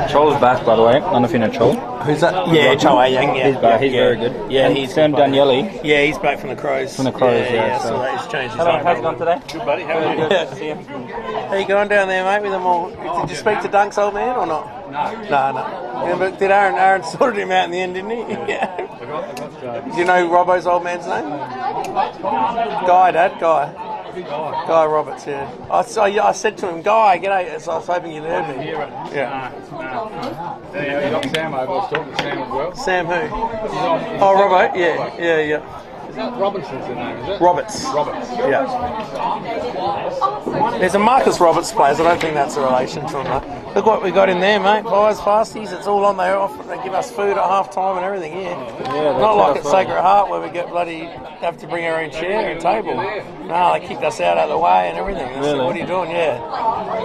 Chol's back, by the way. I don't know if you know Chol. Who's that? Yeah, Chol Young. Yeah, he's back. He's very good. Yeah, and he's Sam Daniele. Yeah, he's back from the Crows. From the Crows, yeah. So he's changed his Hello, how's it going today? Good, buddy. How are you? How you going down there, mate? With them all? Did you speak to Dunk's old man or not? No. Yeah, but did Aaron sorted him out in the end, didn't he? Yeah. Do you know Robbo's old man's name? Guy, Dad. Guy Roberts, yeah. I said to him, Guy, g'day. So I was hoping you'd heard me. Yeah. Yeah, you got Sam over. I was talking to Sam as well. Sam who? Oh, Robbo. Yeah. Is that Robinson's the name, is it? Roberts. Yeah. There's a Marcus Roberts plays. I don't think that's a relation to him, though. Look what we got in there, mate. Pies, pasties. It's all on there. They give us food at half time and everything here. Yeah, not like at Sacred Heart where we get have to bring our own chair and table. No, they kicked us out of the way and everything. They said, what are you doing? Yeah.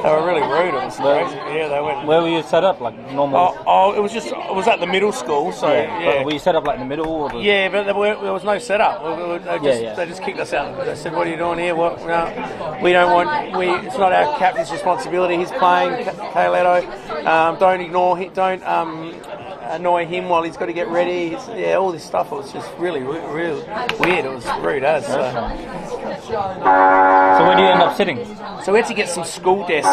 They were really rude. It was crazy. Yeah, they went. Where were you set up? Like normal? It was at the middle school. So yeah. Were you set up like in the middle? Or yeah, but there was no setup. They just kicked us out. They said, "What are you doing here? What? No, we don't want. It's not our captain's responsibility. He's playing. Kayleto. Don't ignore him. Don't annoy him while he's got to get ready." All this stuff. It was just really weird. It was rude as. So where do you end up sitting? So we had to get some school desks,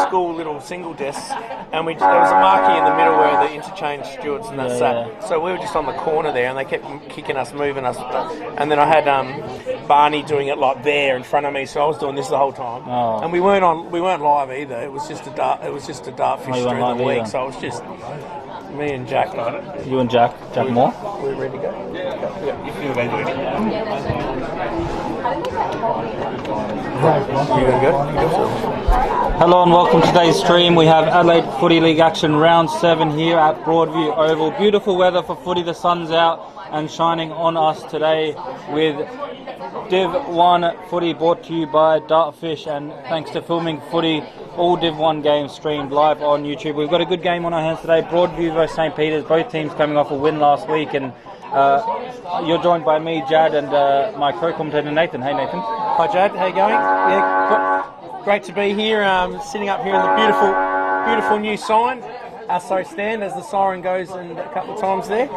school little single desks, and there was a marquee in the middle where the interchange stewards and that sat. Yeah. So we were just on the corner there, and they kept kicking us, moving us, and then I had Barney doing it like there in front of me, so I was doing this the whole time. Oh. And we weren't live either. It was just a dart fish during the week, so it was just me and Jack on it. You and Jack Moore? We're ready to go. Yeah. You feel ready. Hello and welcome to today's stream. We have Adelaide Footy League action round 7 here at Broadview Oval. Beautiful weather for footy. The sun's out and shining on us today with Div 1 footy brought to you by Dartfish, and thanks to Filming Footy, all Div 1 games streamed live on YouTube. We've got a good game on our hands today. Broadview vs St. Peter's, both teams coming off a win last week, and you're joined by me, Jad, and my co-commentator Nathan. Hey Nathan. Hi Jad, how you going? Yeah, great to be here, sitting up here in the beautiful new stand as the siren goes and a couple of times there.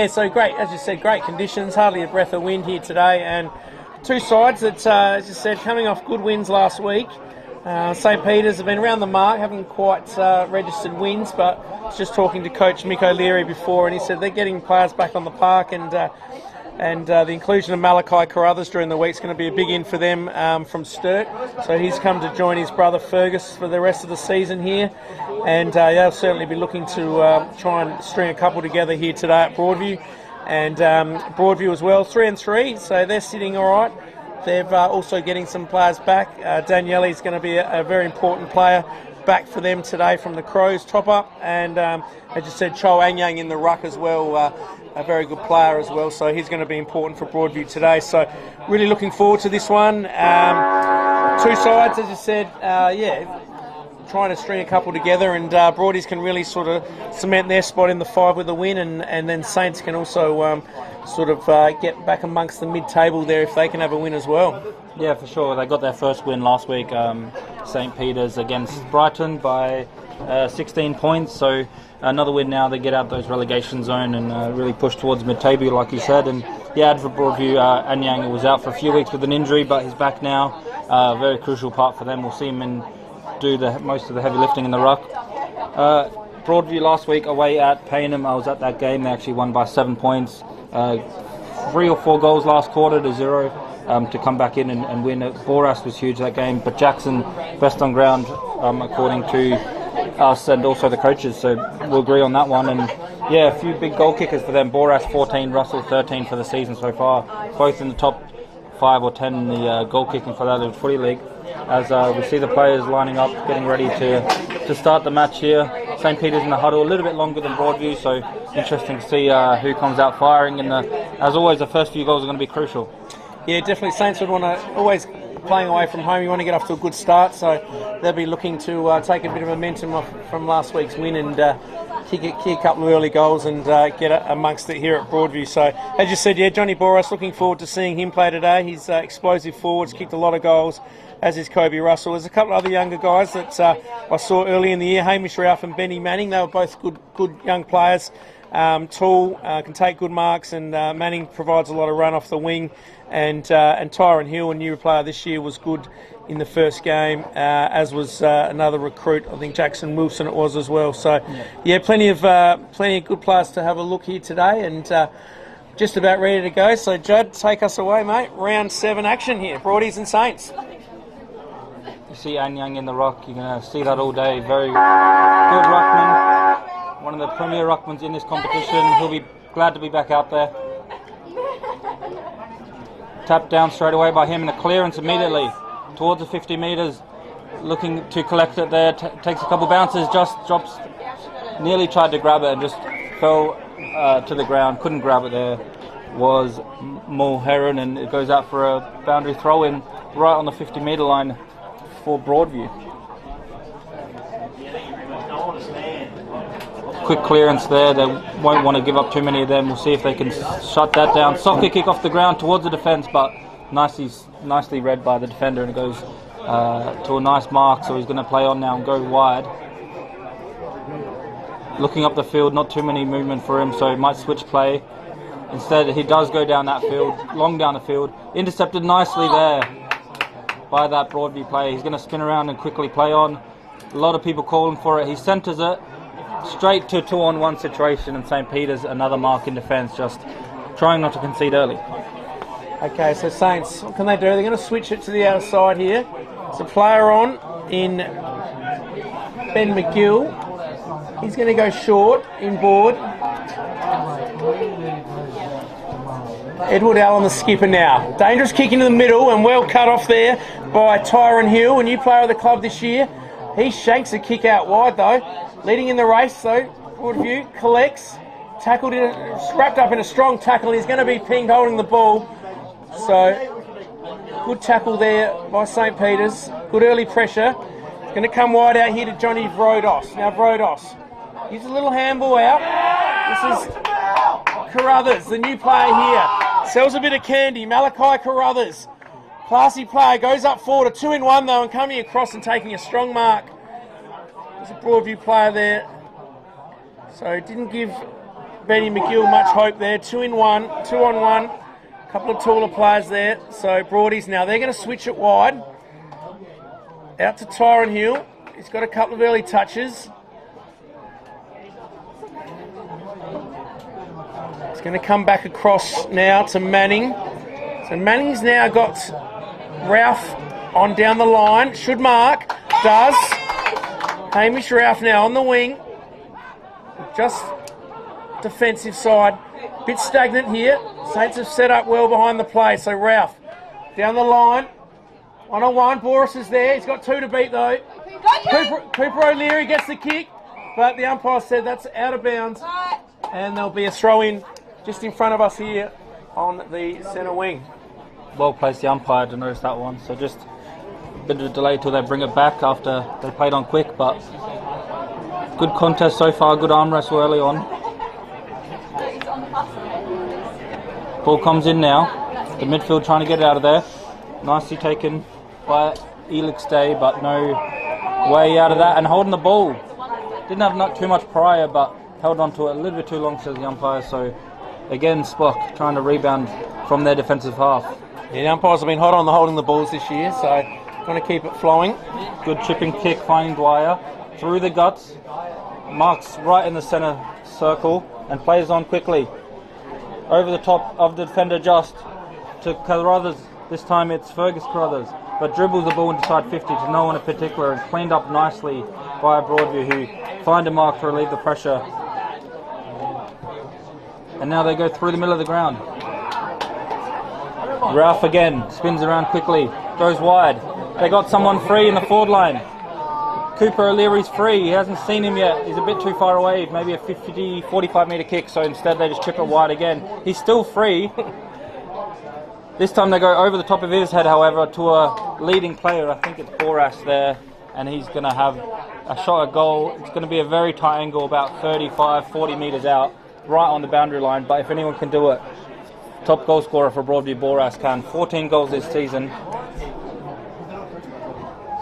So great, as you said, great conditions, hardly a breath of wind here today, and two sides that, as you said, coming off good wins last week. St. Peter's have been around the mark, haven't quite registered wins, but I was just talking to Coach Mick O'Leary before, and he said they're getting players back on the park, and the inclusion of Malachi Carruthers during the week is going to be a big in for them from Sturt. So he's come to join his brother Fergus for the rest of the season here, and they'll certainly be looking to try and string a couple together here today at Broadview. And Broadview as well, 3-3, so they're sitting all right. They're also getting some players back. Daniele is going to be a very important player back for them today from the Crows top up, and as you said, Chol Anyang in the ruck as well, a very good player as well, so he's going to be important for Broadview today. So really looking forward to this one. Two sides, as you said, trying to string a couple together, and Broadies can really sort of cement their spot in the 5 with a win, and then Saints can also get back amongst the mid-table there if they can have a win as well. Yeah, for sure. They got their first win last week, St. Peter's against Brighton by 16 points, so another win now. They get out those relegation zone and really push towards mid-table, like you said. And for Broadview, Anyang was out for a few weeks with an injury, but he's back now. Very crucial part for them. We'll see him do most of the heavy lifting in the ruck. Broadview last week away at Payneham, I was at that game. They actually won by 7 points. 3 or 4 goals last quarter to 0 to come back in and win. Boras was huge that game, but Jackson best on ground according to us and also the coaches, so we'll agree on that one. And a few big goal kickers for them. Boras 14, Russell 13 for the season so far, both in the top 5 or 10 in the goal kicking for the Adelaide Footy League. As we see the players lining up, getting ready to start the match here. St. Peter's in the huddle, a little bit longer than Broadview, so interesting to see who comes out firing. And as always, the first few goals are going to be crucial. Yeah, definitely. Saints would want to always playing away from home, you want to get off to a good start, so they'll be looking to take a bit of momentum off from last week's win and kick a couple of early goals and get amongst it here at Broadview. So, as you said, yeah, Johnny Boros, looking forward to seeing him play today. He's explosive forwards, kicked a lot of goals, as is Kobe Russell. There's a couple of other younger guys that I saw early in the year, Hamish Ralph and Benny Manning. They were both good young players. Tall, can take good marks, and Manning provides a lot of run off the wing. And Tyron Hill, a new player this year, was good in the first game, as was another recruit. I think Jackson Wilson it was as well. So, yeah, plenty of good players to have a look here today, and just about ready to go. So, Judd, take us away, mate. Round 7 action here, Broadies and Saints. You see Anyang in the ruck. You're going to see that all day. Very good ruckman. One of the premier ruckmans in this competition. He'll be glad to be back out there. Tapped down straight away by him, and a clearance immediately towards the 50 metres. Looking to collect it there. Takes a couple bounces, just drops. Nearly tried to grab it and just fell to the ground. Couldn't grab it there. Was Mulheron, and it goes out for a boundary throw-in right on the 50 metre line for Broadview. Quick clearance there. They won't want to give up too many of them. We'll see if they can shut that down. Soccer kick off the ground towards the defence, but nicely read by the defender, and it goes to a nice mark. So he's going to play on now and go wide. Looking up the field, not too many movement for him, so he might switch play. Instead, he does go down that field, long down the field. Intercepted nicely there by that Broadview player. He's going to spin around and quickly play on. A lot of people calling for it. He centres it straight to a 2-on-1 situation, and St. Peter's another mark in defence, just trying not to concede early. Okay, so Saints, what can they do? They're going to switch it to the outside here. It's a player on in Ben McGill. He's going to go short in board. Edward Allen, the skipper now. Dangerous kick into the middle and well cut off there by Tyron Hill, a new player of the club this year. He shanks a kick out wide though. Leading in the race though, Broadview collects, tackled in, wrapped up in a strong tackle. He's going to be pinged holding the ball. So good tackle there by St. Peter's. Good early pressure. It's going to come wide out here to Johnny Vrodos. Now Vrodos, he's a little handball out. This is Carruthers, the new player here. Sells a bit of candy. Malachi Carruthers, classy player, goes up forward. A 2-in-1 though, and coming across and taking a strong mark. There's a Broadview player there. So didn't give Benny McGill much hope there. 2-in-1, 2-on-1. A couple of taller players there. So Broadies now, they're going to switch it wide. Out to Tyron Hill. He's got a couple of early touches. It's going to come back across now to Manning. So Manning's now got Ralph on down the line. Should mark. Does. Hamish Ralph now on the wing. Just defensive side. Bit stagnant here. Saints have set up well behind the play. So Ralph down the line. 1-on-1. Boris is there. He's got 2 to beat though. Cooper O'Leary gets the kick, but the umpire said that's out of bounds. And there'll be a throw-in just in front of us here on the centre wing. Well placed, the umpire, to notice that one. So just a bit of a delay till they bring it back after they played on quick, but good contest so far, good arm wrestle early on. Ball comes in now. The midfield trying to get it out of there. Nicely taken by Elix Day, but no way out of that. And holding the ball. Didn't have not too much prior, but held on to it a little bit too long, says the umpire. So again, Spock trying to rebound from their defensive half. Yeah, the umpires have been hot on the holding the balls this year, so trying to keep it flowing. Good chipping kick, finding Dwyer through the guts. Marks right in the centre circle and plays on quickly. Over the top of the defender just to Carruthers. This time it's Fergus Carruthers, but dribbles the ball inside 50 to no one in particular, and cleaned up nicely by Broadview, who find a mark to relieve the pressure. And now they go through the middle of the ground. Ralph again spins around quickly, goes wide. They got someone free in the forward line. Cooper O'Leary's free. He hasn't seen him yet. He's a bit too far away, maybe a 45 metre kick, so instead they just chip it wide again. He's still free. This time they go over the top of his head, however, to a leading player. I think it's Boras there, and he's going to have a shot at goal. It's going to be a very tight angle, about 35, 40 metres out, right on the boundary line. But if anyone can do it, top goal scorer for Broadview, Boras can. 14 goals this season.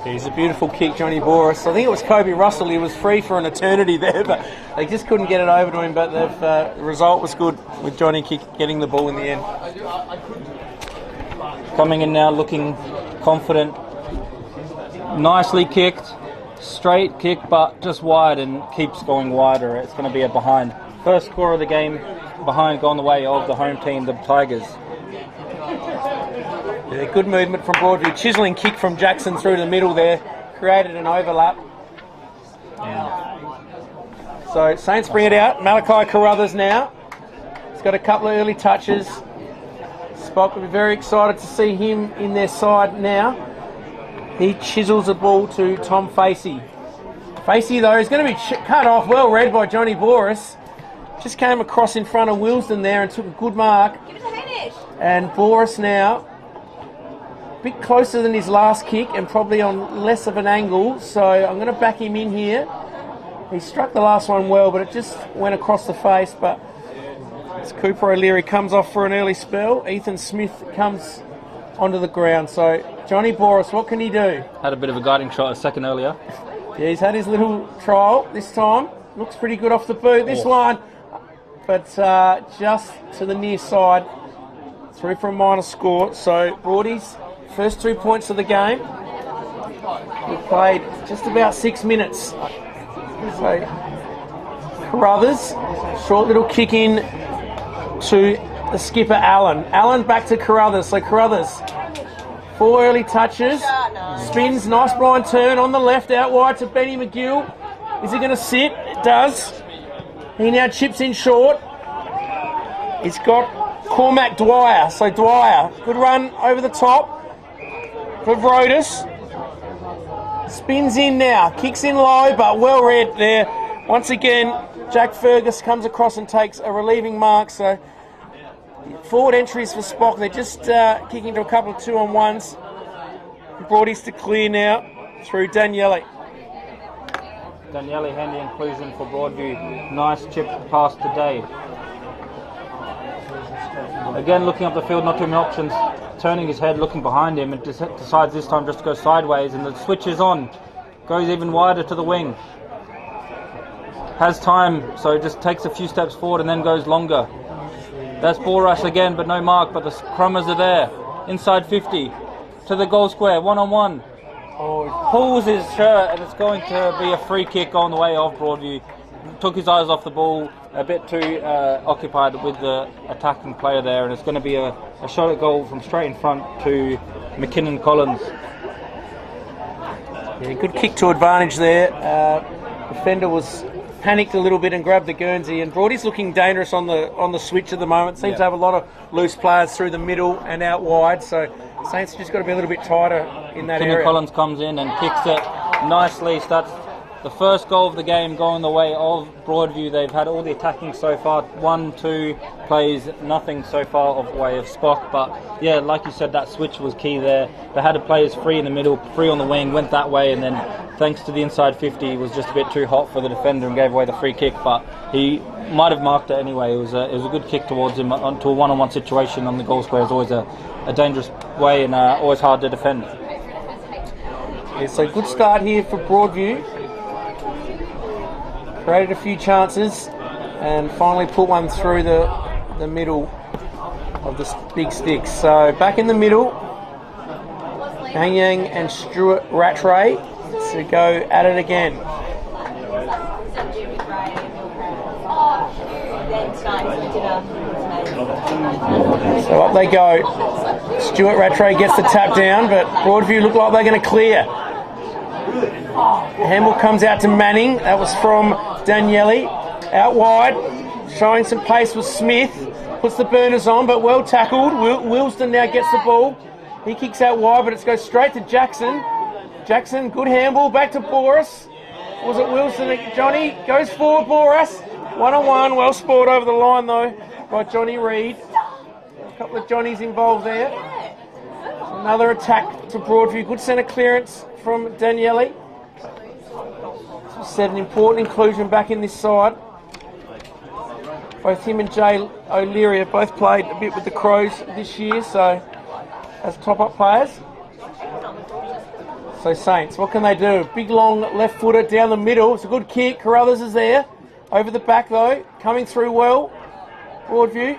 He's a beautiful kick, Johnny Boras. I think it was Kobe Russell. He was free for an eternity there, but they just couldn't get it over to him. But the result was good with Johnny getting the ball in the end. Coming in now, looking confident. Nicely kicked. Straight kick, but just wide, and keeps going wider. It's going to be a behind. First score of the game, behind, gone the way of the home team, the Tigers. Yeah, good movement from Broadview. Chiselling kick from Jackson through the middle there. Created an overlap. So Saints bring it out. Malachi Carruthers now. He's got a couple of early touches. Spock will be very excited to see him in their side now. He chisels the ball to Tom Facey. Facey, though, is going to be cut off. Well read by Johnny Boras. Just came across in front of Wilsden there and took a good mark. Give us a finish. And Boras now a bit closer than his last kick and probably on less of an angle. So I'm going to back him in here. He struck the last one well, but it just went across the face. But as Cooper O'Leary comes off for an early spell, Ethan Smith comes onto the ground. So Johnny Boras, what can he do? Had a bit of a guiding shot a second earlier. Yeah, he's had his little trial this time. Looks pretty good off the boot. This one, but just to the near side. Through for a minor score. So Broadies, first 2 points of the game. We played just about 6 minutes. So Carruthers, short little kick in to the skipper Allen. Allen back to Carruthers. So Carruthers, 4 early touches. Spins, nice blind turn on the left, out wide to Benny McGill. Is he going to sit? It does. He now chips in short. He's got Cormac Dwyer. So Dwyer, good run over the top for Brodus. Spins in now, kicks in low, but well read there. Once again, Jack Fergus comes across and takes a relieving mark. So forward entries for Spock. They're just kicking to a couple of 2-on-1s. Broadies to clear now through Daniele. Daniele handy inclusion for Broadview. Nice chip pass today. Again, looking up the field, not too many options. Turning his head, looking behind him, and decides this time just to go sideways, and the switch is on. Goes even wider to the wing. Has time, so just takes a few steps forward and then goes longer. That's ball rush again, but no mark, but the Crummers are there. Inside 50, to the goal square, 1-on-1. Pulls his shirt, and it's going to be a free kick on the way off Broadview. Took his eyes off the ball, a bit too occupied with the attacking player there, and it's going to be a shot at goal from straight in front to McKinnon Collins. Yeah, good kick to advantage there. Defender was panicked a little bit and grabbed the Guernsey, and Broadie's looking dangerous on the switch at the moment. Seems to have a lot of loose players through the middle and out wide, so Saints just got to be a little bit tighter in that area. Collins comes in and kicks it nicely. Starts the first goal of the game going the way of Broadview. They've had all the attacking so far. 1-2 plays, nothing so far of the way of Spock. But yeah, like you said, that switch was key there. They had the players free in the middle, free on the wing, went that way, and then thanks to the inside 50, he was just a bit too hot for the defender and gave away the free kick. But he might have marked it anyway. It was a good kick towards him onto a one-on-one situation on the goal square. Is always a dangerous way and always hard to defend. Yeah, so good start here for Broadview. Created a few chances and finally put one through the middle of the big sticks. So back in the middle, Hang Yang and Stuart Rattray to go at it again. So up they go. Stuart Rattray gets the tap down, but Broadview look like they're going to clear. Handball comes out to Manning. That was from Daniele. Out wide, showing some pace was Smith. Puts the burners on, but well tackled. Wilston now gets the ball. He kicks out wide, but it goes straight to Jackson. Jackson, good handball. Back to Boras. Was it Wilson? Johnny goes forward, Boras. 1-on-1. Well spoiled over the line, though, by Johnny Reid. A couple of Johnnies involved there. Another attack to Broadview. Good centre clearance from Daniele. Set an important inclusion back in this side. Both him and Jay O'Leary have both played a bit with the Crows this year, so as top-up players. So Saints, what can they do? Big long left footer down the middle. It's a good kick. Carruthers is there. Over the back though, coming through well. Broadview.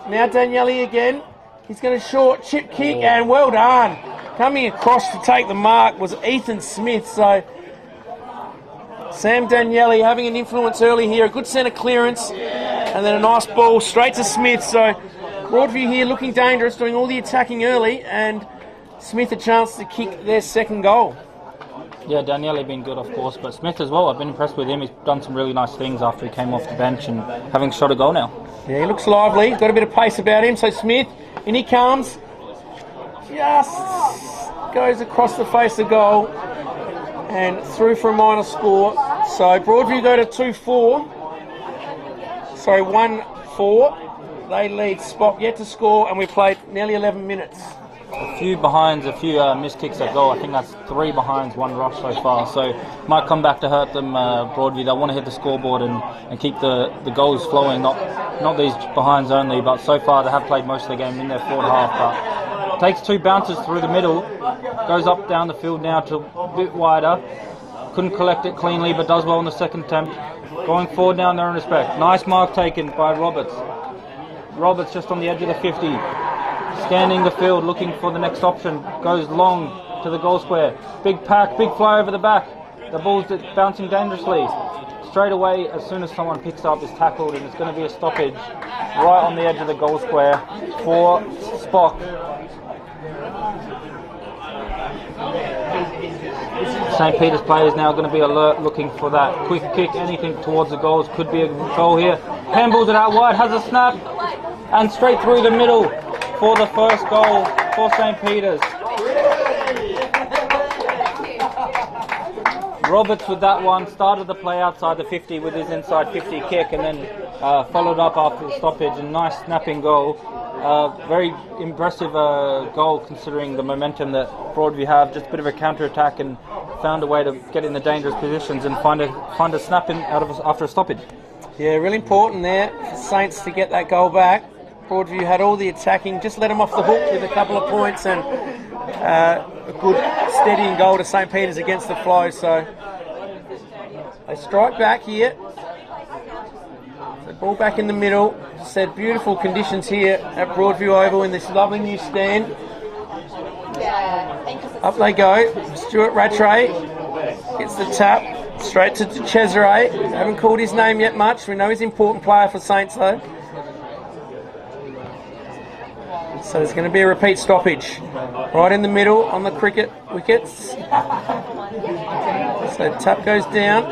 Now Daniele again. He's going to short chip kick and well done. Coming across to take the mark was Ethan Smith. So Sam Daniele having an influence early here. A good centre clearance and then a nice ball straight to Smith. So Broadview here looking dangerous, doing all the attacking early, and Smith a chance to kick their second goal. Yeah, Daniele been good, of course, but Smith as well. I've been impressed with him. He's done some really nice things after he came off the bench and having shot a goal now. Yeah, he looks lively. He's got a bit of pace about him. So Smith, in he comes. Just goes across the face of goal and through for a minor score. So Broadview go to 2-4. Sorry, 1-4. They lead. Spot yet to score, and we played nearly 11 minutes. A few behinds, a few missed kicks at goal. I think that's 3 behinds, 1 rush so far. So might come back to hurt them, Broadview. They want to hit the scoreboard and keep the goals flowing, not these behinds only. But so far they have played most of the game in their forward half. But takes 2 bounces through the middle, goes up down the field now to a bit wider. Couldn't collect it cleanly, but does well in the second attempt. Going forward now in their own respect. Nice mark taken by Roberts. Roberts just on the edge of the 50. Scanning the field, looking for the next option. Goes long to the goal square. Big pack, big fly over the back. The ball's bouncing dangerously. Straight away, as soon as someone picks up, is tackled, and it's going to be a stoppage right on the edge of the goal square for Spock. St. Peter's players now going to be alert, looking for that quick kick. Anything towards the goals could be a goal here. Handballs it out wide, has a snap, and straight through the middle for the first goal for St. Peter's. Roberts with that one started the play outside the 50 with his inside 50 kick, and then followed up after the stoppage. A nice snapping goal. Very impressive goal considering the momentum that Broadview have. Just a bit of a counter attack and found a way to get in the dangerous positions and find a snap in after a stoppage. Yeah, really important there for Saints to get that goal back. Broadview had all the attacking, just let them off the hook with a couple of points, and a good steadying goal to St. Peter's against the flow. So they strike back here. The ball back in the middle. Said beautiful conditions here at Broadview Oval in this lovely new stand. Up they go. Stuart Rattray gets the tap straight to Cesare. Haven't called his name yet much. We know he's an important player for Saints though. So there's going to be a repeat stoppage right in the middle on the cricket wickets. So tap goes down.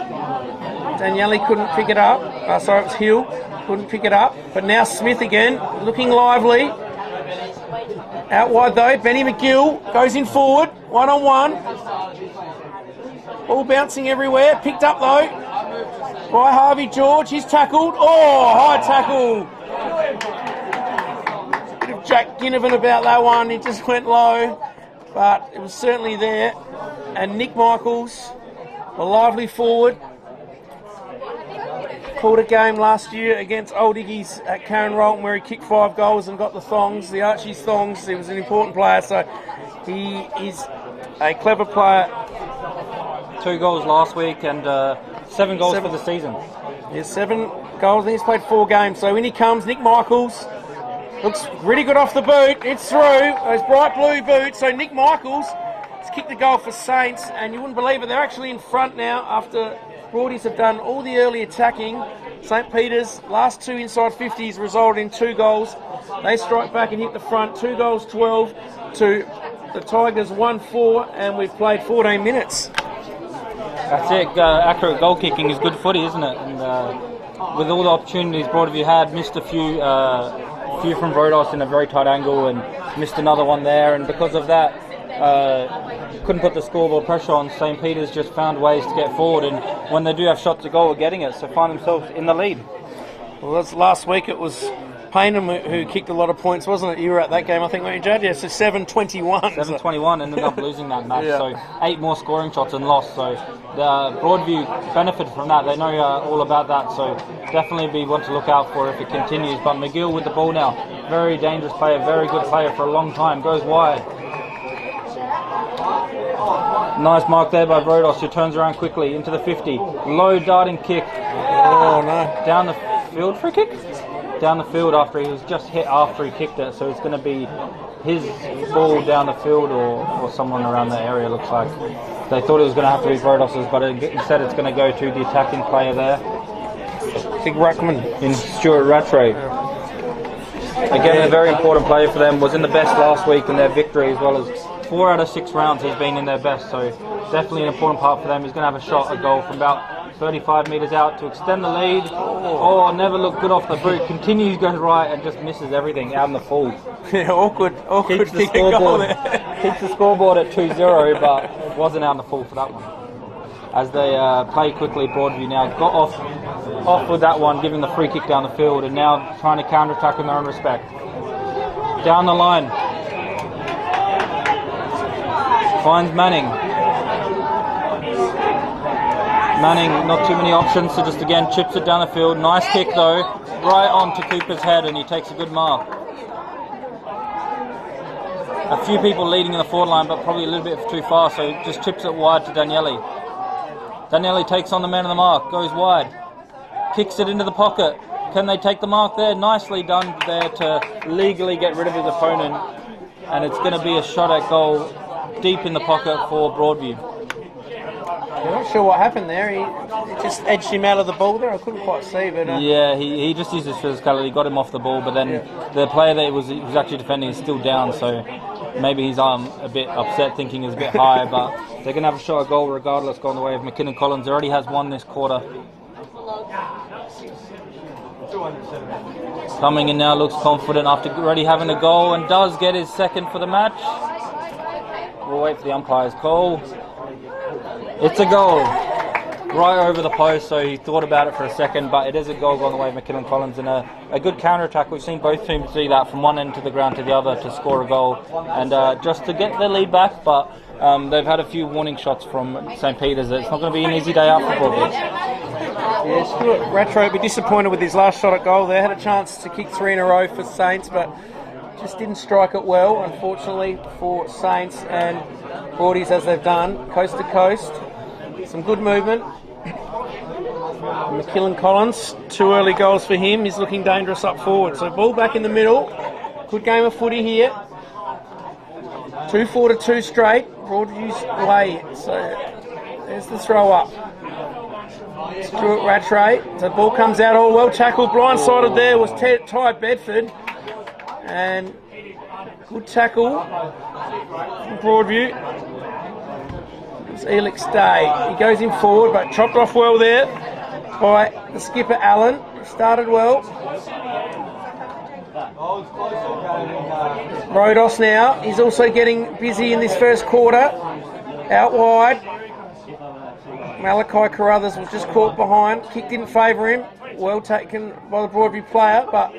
Daniele couldn't pick it up. Sorry, it was Hill. Couldn't pick it up. But now Smith again, looking lively. Out wide though, Benny McGill goes in forward, 1-on-1. Ball bouncing everywhere. Picked up though by Harvey George. He's tackled. Oh, high tackle. Jack Ginnivan about that one, it just went low, but it was certainly there. And Nick Michaels, a lively forward, called a game last year against Old Iggy's at Karen Rolton where he kicked 5 goals and got the thongs, the Archie's thongs. He was an important player, so he is a clever player. 2 goals last week and 7 goals for the season. Yeah, 7 goals, I think he's played 4 games. So in he comes, Nick Michaels. Looks really good off the boot. It's through. Those bright blue boots. So Nick Michaels has kicked the goal for Saints, and you wouldn't believe it, they're actually in front now after Broadies have done all the early attacking. St. Peter's last 2 inside 50s resulted in 2 goals. They strike back and hit the front. 2 goals, 12 to the Tigers, 1-4, and we've played 14 minutes. That's it. Accurate goal kicking is good footy, isn't it? And with all the opportunities Broadview had, missed a few from Rodos in a very tight angle and missed another one there, and because of that couldn't put the scoreboard pressure on. St. Peter's just found ways to get forward, and when they do have shots to goal, are getting it, so find themselves in the lead. Well, that's last week it was Paynham, who kicked a lot of points, wasn't it? You were at that game, I think, weren't you, Judge? Yeah, so 7-21. 7-21, ended up losing that match. Yeah. So 8 more scoring shots and lost. So the Broadview benefited from that. They know all about that. So definitely be one to look out for if it continues. But McGill with the ball now. Very dangerous player, very good player for a long time. Goes wide. Nice mark there by Rodos, who turns around quickly into the 50. Low darting kick. Oh, no. Down the field, free kick? Down the field after he was just hit after he kicked it. So it's going to be his ball down the field or someone around the area, looks like. They thought it was going to have to be Rodos's, but instead it's going to go to the attacking player there. Big ruckman. In Stuart Rattray. Again, a very important player for them. Was in the best last week in their victory, as well as 4 out of 6 rounds he's been in their best, so definitely an important part for them. He's going to have a shot, a goal from about 35 metres out to extend the lead. Oh, never looked good off the boot. Continues, goes right and just misses everything out in the full. Yeah, awkward Keeps the kick and goal scoreboard, there. keeps the scoreboard at 2-0, but it wasn't out in the full for that one. As they play quickly, Broadview now got off with that one, giving the free kick down the field, and now trying to counter-attack in their own respect. Down the line. Finds Manning. Manning, not too many options, so just again chips it down the field. Nice kick though, right onto Cooper's head, and he takes a good mark. A few people leading in the forward line, but probably a little bit too far, so just chips it wide to Daniele. Daniele takes on the man of the mark, goes wide, kicks it into the pocket. Can they take the mark there? Nicely done there to legally get rid of his opponent, and it's going to be a shot at goal deep in the pocket for Broadview. I'm not sure what happened there. He just edged him out of the ball there. I couldn't quite see, but yeah, he just used his physicality, got him off the ball, but then the player that he was actually defending is still down, so maybe he's a bit upset, thinking he's a bit high, but they're going to have a shot at goal regardless, going the way of McKinnon Collins. Already has won this quarter. Coming in now, looks confident after already having a goal, and does get his second for the match. We'll wait for the umpire's call. It's a goal. Right over the post, so he thought about it for a second, but it is a goal going the way of McKinnon Collins, and a good counter-attack. We've seen both teams do that from one end to the ground to the other to score a goal, and just to get their lead back, but they've had a few warning shots from St. Peter's. It's not going to be an easy day out for Broadview. yeah, Stuart Rattray will be disappointed with his last shot at goal there. Had a chance to kick 3 in a row for Saints, but just didn't strike it well, unfortunately, for Saints and Broadies, as they've done, coast to coast. Some good movement. McKinnon Collins, 2 early goals for him. He's looking dangerous up forward. So ball back in the middle. Good game of footy here. 2-4 to 2 straight. Broadview's way. So there's the throw up. Stuart Rattray. So ball comes out, all well tackled. Blindsided there was Ty Bedford. And good tackle from Broadview. It's Elix Day. He goes in forward, but chopped off well there by the skipper Allen. Started well. Rodos now. He's also getting busy in this first quarter. Out wide. Malachi Carruthers was just caught behind. Kick didn't favour him. Well taken by the Broadview player, but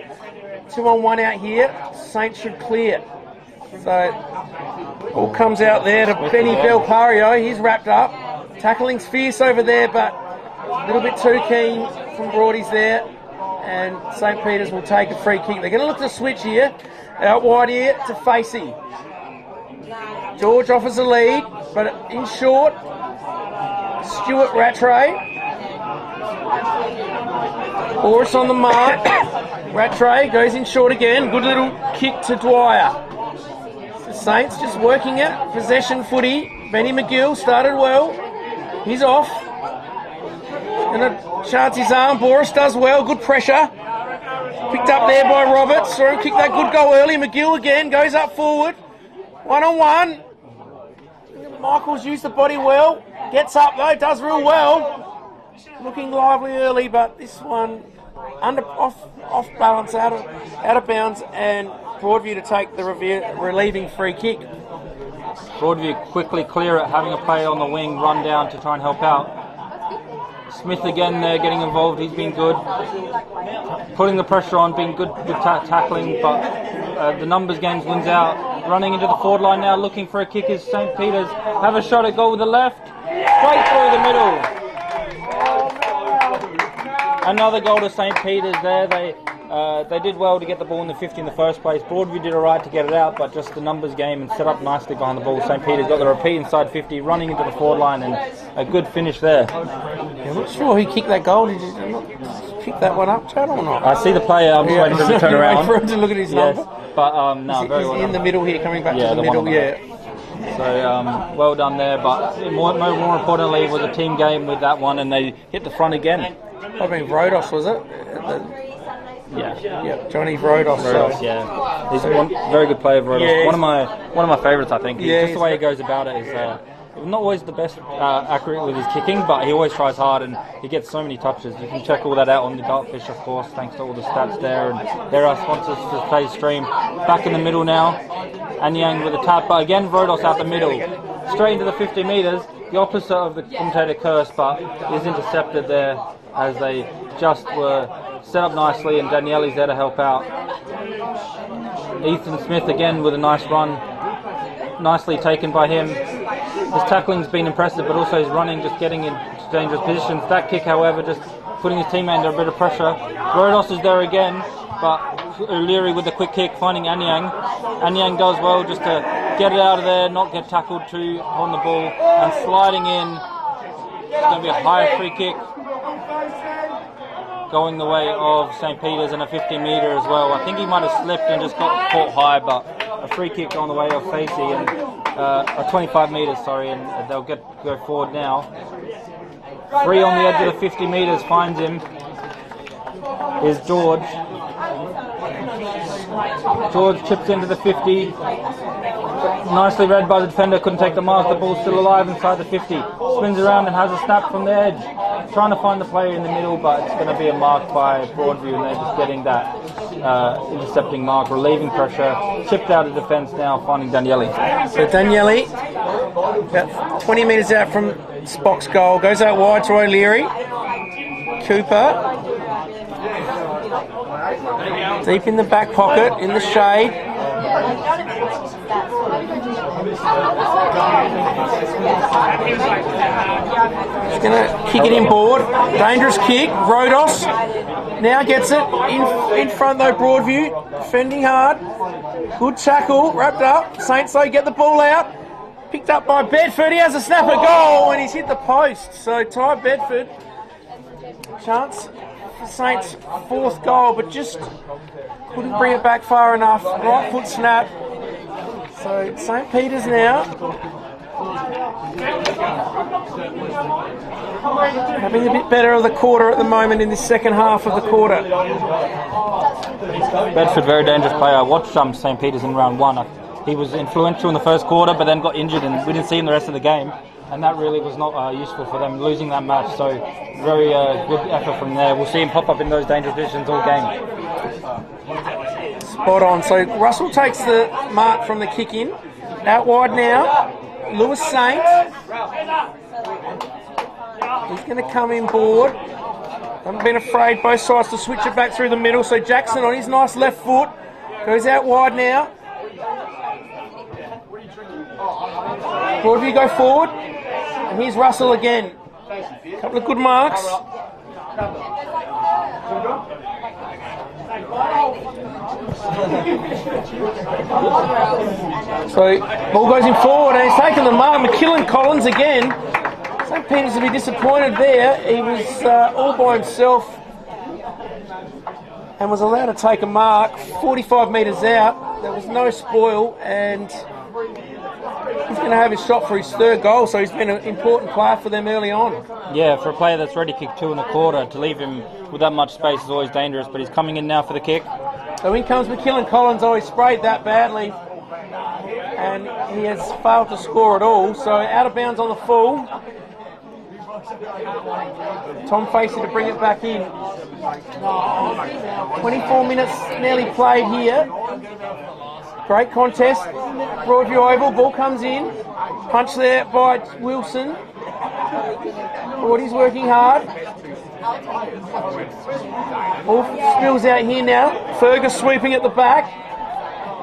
2-on-1 out here. Saints should clear. So, ball comes out there to Benny Belpario. He's wrapped up. Tackling's fierce over there, but a little bit too keen from Broadies there. And St. Peter's will take a free kick. They're going to look to switch here. Out wide here to Facey. George offers a lead, but in short, Stuart Rattray. Boris on the mark. Rattray goes in short again. Good little kick to Dwyer. The Saints just working it. Possession footy. Benny McGill started well. He's off. Gonna chance his arm. Boris does well. Good pressure. Picked up there by Roberts. Saw him kick that good goal early. McGill again goes up forward. 1-on-1. Michaels used the body well. Gets up though. Does real well. Looking lively early, but this one off balance, out of bounds, and Broadview to take the relieving free kick. Broadview quickly clear it, having a player on the wing run down to try and help out. Smith again there getting involved. He's been good, putting the pressure on, being good with tackling, but the numbers games wins out. Running into the forward line now, looking for a kick is St. Peter's. Have a shot at goal with the left, straight through the middle. Another goal to St. Peter's there. They did well to get the ball in the 50 in the first place. Broadview did alright to get it out, but just the numbers game and set up nicely behind the ball. St. Peter's got the repeat inside 50, running into the forward line, and a good finish there. I'm not sure who kicked that goal. Did you pick that one up, Chad, or not? I see the player. I'm just waiting for him to turn around. For him to look at his number. But no, very well in done. the middle here, coming back to the middle. So well done there. But more importantly, it was a team game with that one, and they hit the front again. I mean, Rodos, was it? Yeah, Johnny Rodos. Yeah, he's one very good player. Rodos, yeah, one of my favourites, I think. Yeah, just the way he goes about it is not always the best accurate with his kicking, but he always tries hard and he gets so many touches. You can check all that out on the Dartfish, of course, thanks to all the stats there. And there are sponsors for today's stream. Back in the middle now, Anyang with a tap, but again Rodos out the middle, straight into the 50 metres. The opposite of the commentator curse, but is intercepted there as they just were set up nicely, and Daniele's there to help out. Ethan Smith again with a nice run, nicely taken by him. His tackling's been impressive, but also his running, just getting into dangerous positions. That kick, however, just putting his teammate under a bit of pressure. Rodos is there again, but O'Leary with a quick kick, finding Anyang. Anyang does well just to get it out of there, not get tackled too on the ball, and sliding in. It's going to be a high free kick, going the way of St. Peter's, and a 50 metre as well. I think he might have slipped and just got caught high, but a free kick going the way of Facey, and a 25 metres, sorry, and they'll go forward now. Free on the edge of the 50 metres, finds him, is George. George chips into the 50. Nicely read by the defender, couldn't take the mark. The ball's still alive inside the 50. Spins around and has a snap from the edge. Trying to find the player in the middle, but it's going to be a mark by Broadview, and they're just getting that intercepting mark, relieving pressure. Chipped out of defence now, finding Daniele. So Daniele, about 20 metres out from Spock's goal, goes out wide to O'Leary. Cooper. Deep in the back pocket, in the shade. He's going to kick it inboard. Dangerous kick. Rodos now gets it in front though. Broadview defending hard. Good tackle. Wrapped up. Saints though get the ball out. Picked up by Bedford. He has a snapper goal and he's hit the post. So Ty Bedford. Chance for Saints' fourth goal, but just couldn't bring it back far enough. Right foot snap. So St. Peter's now having a bit better of the quarter at the moment in this second half of the quarter. Bedford, very dangerous player. I watched St. Peter's in round one. He was influential in the first quarter, but then got injured and we didn't see him the rest of the game. And that really was not useful for them, losing that match. So very good effort from there. We'll see him pop up in those dangerous positions all game. Spot on. So Russell takes the mark from the kick in. Out wide now. Lewis Saint. He's going to come in board. Haven't been afraid both sides to switch it back through the middle. So Jackson on his nice left foot. Goes out wide now. Broadview go forward. And here's Russell again. A couple of good marks. So ball goes in forward and he's taken the mark. McKillen Collins again. St. Peter's will be disappointed there. He was all by himself and was allowed to take a mark 45 metres out. There was no spoil and he's going to have his shot for his third goal, so he's been an important player for them early on. Yeah, for a player that's already kicked 2 1/4, to leave him with that much space is always dangerous, but he's coming in now for the kick. So in comes McKillen Collins. Oh, he sprayed that badly and he has failed to score at all, so out of bounds on the full. Tom Facey to bring it back in. 24 minutes nearly played here. Great contest. Broadview Oval, ball comes in. Punch there by Wilson. Footy's working hard. Ball spills out here now. Fergus sweeping at the back.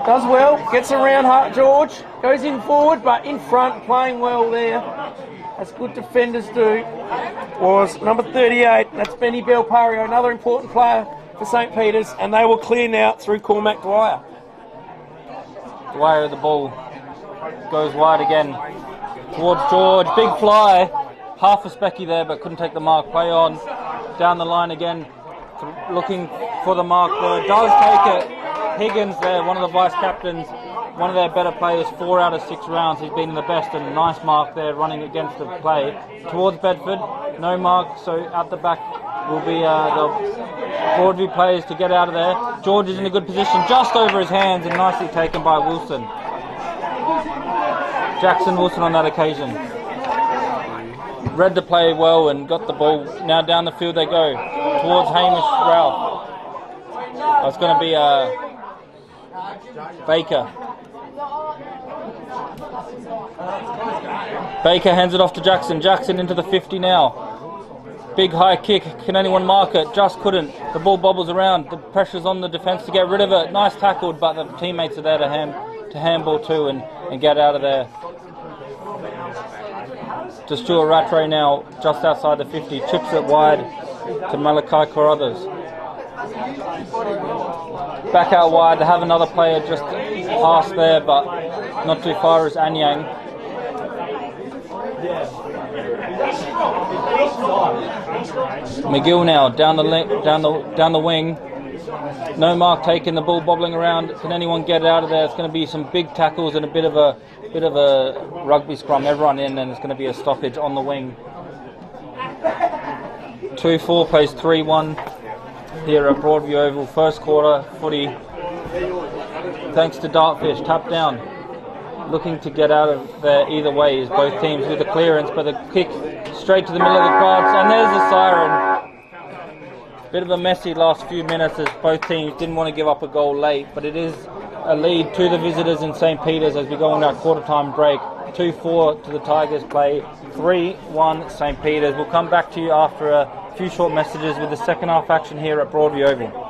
Does well. Gets around George. Goes in forward, but in front, playing well there. As good defenders do. Was number 38. That's Benny Belpario, another important player for St. Peter's, and they will clear now through Cormac Dwyer. Dwyer, the ball goes wide again towards George. Big fly. Half a specky there, but couldn't take the mark. Play on. Down the line again. Looking for the mark there. Does take it. Higgins there, one of the vice captains. One of their better players, 4 out of 6 rounds. He's been the best, and a nice mark there running against the play. Towards Bedford. No mark, so out the back will be the Broadview players to get out of there. George is in a good position, just over his hands, and nicely taken by Wilson. Jackson Wilson on that occasion. Read the play well and got the ball. Now down the field they go. Towards Hamish Ralph. It's going to be Baker. Baker hands it off to Jackson. Jackson into the 50 now. Big high kick. Can anyone mark it? Just couldn't. The ball bobbles around. The pressure's on the defence to get rid of it. Nice tackled, but the teammates are there to handball too and get out of there. To Stuart Rattray now, just outside the 50. Chips it wide to Malachi Carruthers. Back out wide. They have another player just past there, but not too far as Anyang. McGill now down the wing. No mark taken. The ball bobbling around. Can anyone get out of there? It's going to be some big tackles and a bit of a rugby scrum. Everyone in, and it's going to be a stoppage on the wing. 2-4 plays 3-1 here at Broadview Oval. First quarter footy. Thanks to Dartfish. Tap down. Looking to get out of there either way is both teams with the clearance, but the kick straight to the middle of the cards, and there's the siren. Bit of a messy last few minutes as both teams didn't want to give up a goal late, but it is a lead to the visitors in St. Peter's as we go on our quarter time break. 2-4 to the Tigers play, 3-1 St. Peter's. We'll come back to you after a few short messages with the second half action here at Broadview Oval.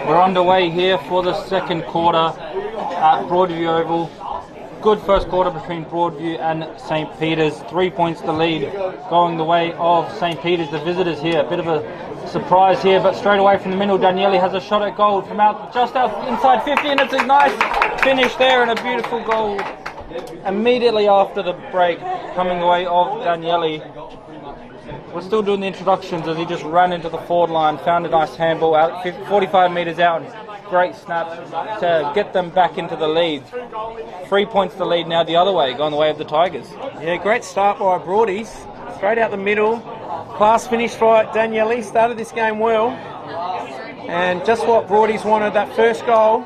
We're underway here for the second quarter at Broadview Oval. Good first quarter between Broadview and St. Peter's. 3 points to lead, going the way of St. Peter's, the visitors here. A bit of a surprise here, but straight away from the middle, Daniele has a shot at goal from just out inside 50, and it's a nice finish there and a beautiful goal immediately after the break, coming the way of Daniele. We're still doing the introductions as he just ran into the forward line, found a nice handball out 45 metres out, and great snap to get them back into the lead. 3 points to lead now the other way, going the way of the Tigers. Yeah, great start by Broadies. Straight out the middle. Class finish by Daniele. Started this game well. And just what Broadies wanted, that first goal.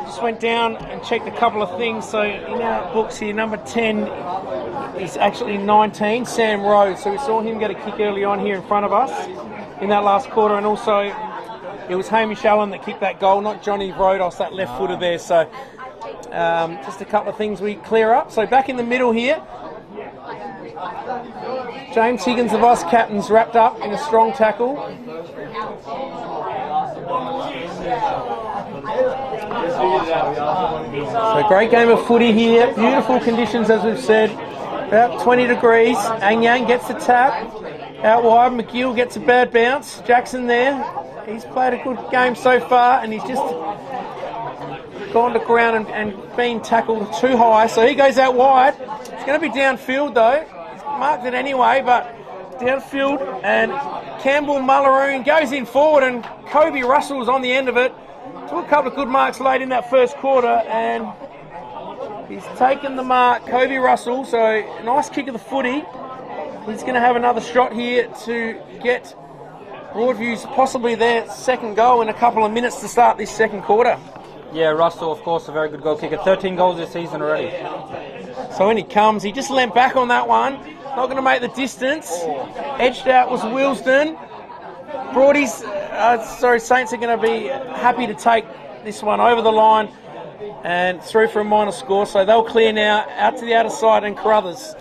Just went down and checked a couple of things. So in our books here, number 10 is actually 19, Sam Rose. So we saw him get a kick early on here in front of us in that last quarter. And also it was Hamish Allen that kicked that goal, not Johnny Rodos, that left footer there. So just a couple of things we clear up. So back in the middle here, James Higgins, the vice captain's wrapped up in a strong tackle. So great game of footy here. Beautiful conditions, as we've said. About 20 degrees. Anyang gets the tap. Out wide, McGill gets a bad bounce. Jackson there. He's played a good game so far, and he's just gone to ground and been tackled too high. So he goes out wide. It's going to be downfield though. He's marked it anyway, but downfield, and Campbell Mulleroon goes in forward, and Kobe Russell's on the end of it. Took a couple of good marks late in that first quarter, and he's taken the mark, Kobe Russell. So a nice kick of the footy. He's going to have another shot here to get Broadview's possibly their second goal in a couple of minutes to start this second quarter. Yeah, Russell, of course, a very good goal kicker. 13 goals this season already. So when he comes, he just leant back on that one. Not going to make the distance. Edged out was Wilsden. Saints are going to be happy to take this one over the line and through for a minor score. So they'll clear now out to the outer side, and Carruthers.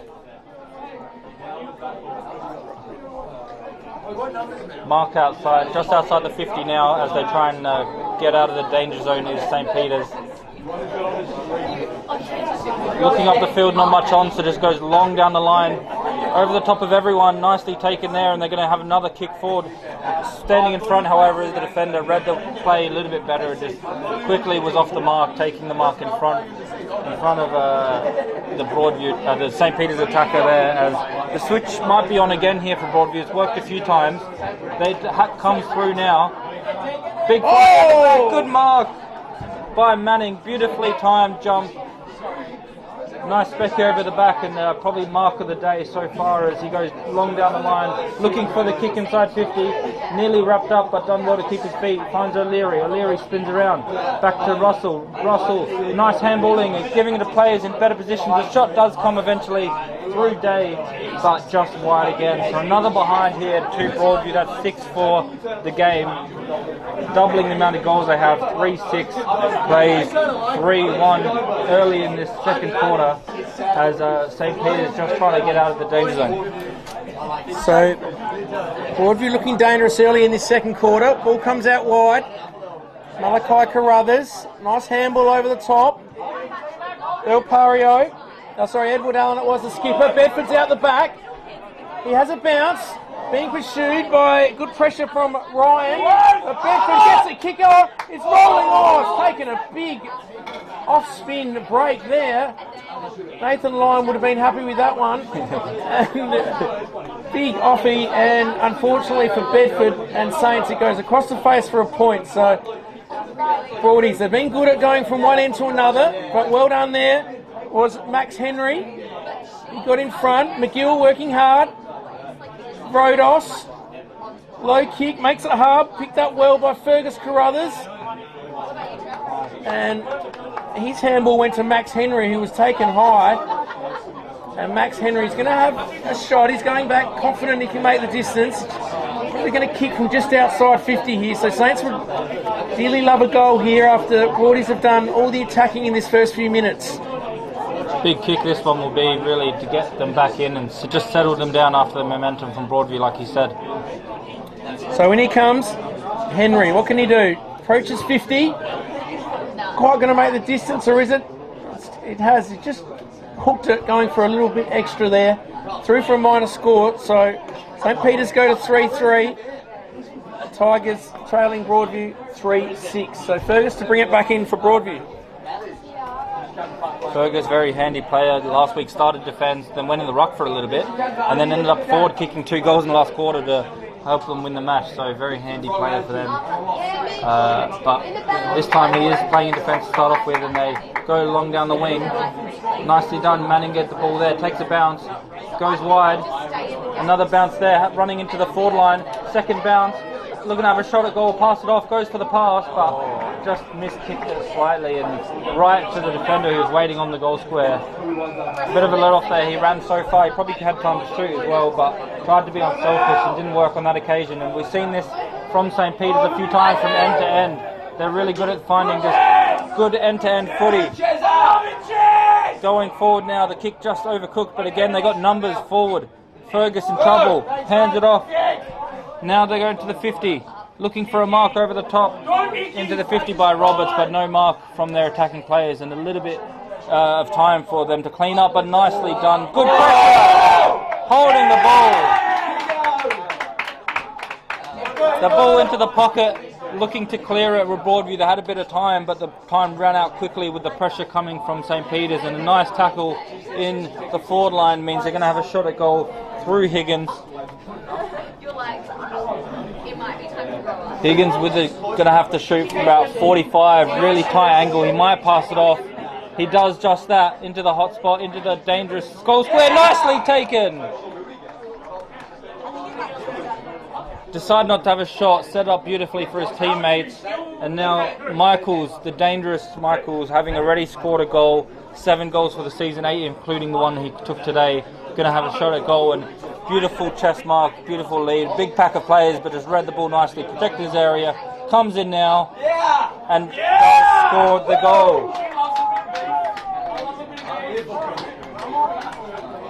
Mark outside, just outside the 50 now, as they try and get out of the danger zone is St. Peter's. Looking up the field, not much on, so just goes long down the line, over the top of everyone, nicely taken there, and they're going to have another kick forward. Standing in front, however, is the defender. Read the play a little bit better, just quickly was off the mark, taking the mark in front of the Broadview, the St. Peter's attacker there, as the switch might be on again here for Broadview. It's worked a few times. They comes through now. Big good mark by Manning, beautifully timed jump. Nice specky over the back, and probably mark of the day so far as he goes long down the line, looking for the kick inside 50. Nearly wrapped up, but done well to keep his feet. Finds O'Leary. O'Leary spins around. Back to Russell. Russell, nice handballing and giving it to players in better positions. The shot does come eventually through Day, but just wide again. So another behind here to Broadview. That's 6 for the game. Doubling the amount of goals they have. 3-6 plays 3-1 early in this second quarter, as St. Peter's just trying to get out of the danger zone. So Broadview looking dangerous early in this second quarter. Ball comes out wide. Malachi Carruthers, nice handball over the top. Edward Allen, it was the skipper. Bedford's out the back. He has a bounce, being pursued by good pressure from Ryan. But Bedford gets a kick off. It's rolling off, taking a big off-spin break there. Nathan Lyon would have been happy with that one. And big offie, and unfortunately for Bedford and Saints, it goes across the face for a point. So Broadies, they've been good at going from one end to another, but well done there was Max Henry. He got in front. McGill working hard. Rodos, low kick, makes it hard, picked up well by Fergus Carruthers. And his handball went to Max Henry, who was taken high. And Max Henry's going to have a shot. He's going back, confident he can make the distance. Probably going to kick from just outside 50 here. So Saints would dearly love a goal here after Broadies have done all the attacking in this first few minutes. Big kick this one will be, really, to get them back in and just settle them down after the momentum from Broadview, like he said. So in he comes, Henry. What can he do? Approaches 50. Quite going to make the distance, or is it? It has. It just hooked it, going for a little bit extra there. Through for a minor score. So St. Peter's go to 3-3. Tigers trailing Broadview 3-6. So Fergus to bring it back in for Broadview. Fergus, very handy player. Last week started defence, then went in the ruck for a little bit, and then ended up forward kicking 2 goals in the last quarter to help them win the match. So very handy player for them. But this time he is playing in defence to start off with, and they go long down the wing. Nicely done. Manning gets the ball there, takes a bounce, goes wide. Another bounce there, running into the forward line. Second bounce, looking to have a shot at goal, pass it off, goes for the pass, but just miskicked it slightly and right to the defender who was waiting on the goal square. A bit of a let off there. He ran so far, he probably had time to shoot as well, but tried to be unselfish and didn't work on that occasion. And we've seen this from St. Peter's a few times from end to end. They're really good at finding just good end-to-end footy. Going forward now, the kick just overcooked, but again they got numbers forward. Fergus in trouble, hands it off. Now they're going to the 50, looking for a mark over the top, into the 50 by Roberts, but no mark from their attacking players, and a little bit of time for them to clean up, but nicely done. Good pressure, holding the ball. The ball into the pocket, looking to clear it with Broadview. They had a bit of time, but the time ran out quickly with the pressure coming from St. Peter's, and a nice tackle in the forward line means they're going to have a shot at goal through Higgins. Higgins going to have to shoot from about 45, really tight angle. He might pass it off. He does just that, into the hot spot, into the dangerous goal square. Nicely taken. Decide not to have a shot, set up beautifully for his teammates. And now Michaels, the dangerous Michaels, having already scored a goal, 7 goals for the season, 8 including the one he took today, going to have a shot at goal. And beautiful chest mark, beautiful lead, big pack of players, but just read the ball nicely, protected his area, comes in now, and scored the goal.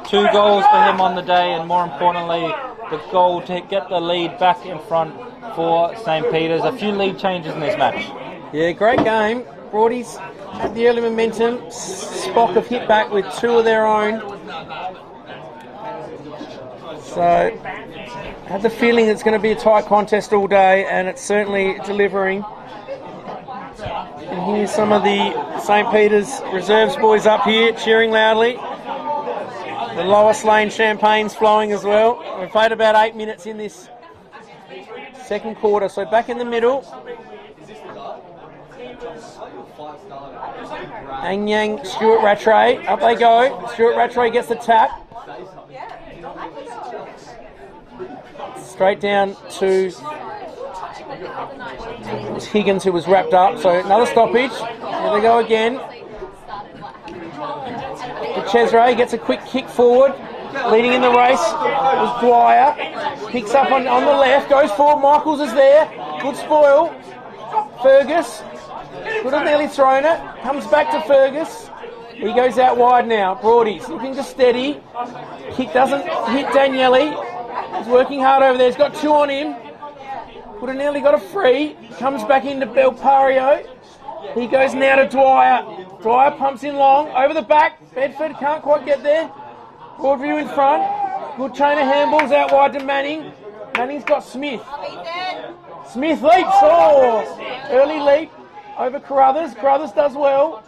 2 goals for him on the day, and more importantly, the goal to get the lead back in front for St. Peter's. A few lead changes in this match. Yeah, great game. Broadies had the early momentum. Spock have hit back with 2 of their own. So, I had the feeling it's going to be a tight contest all day, and it's certainly delivering. And here's some of the St. Peter's reserves boys up here cheering loudly. The lowest lane champagne's flowing as well. We've played about 8 minutes in this second quarter, so back in the middle. Anyang, Stuart Rattray, up they go. Stuart Rattray gets the tap. Straight down to Higgins, who was wrapped up. So another stoppage. Here they go again. Chesray gets a quick kick forward. Leading in the race was Dwyer. Picks up on the left, goes forward. Michaels is there. Good spoil. Fergus could have nearly thrown it. Comes back to Fergus. He goes out wide now. Broadies looking to steady. Kick doesn't hit Daniele. He's working hard over there. He's got 2 on him. Would have nearly got a free. Comes back into Belpario. He goes now to Dwyer. Dwyer pumps in long. Over the back. Bedford can't quite get there. Broadview in front. Good chain of handballs out wide to Manning. Manning's got Smith. Smith leaps. Oh! Early leap over Carruthers. Carruthers does well.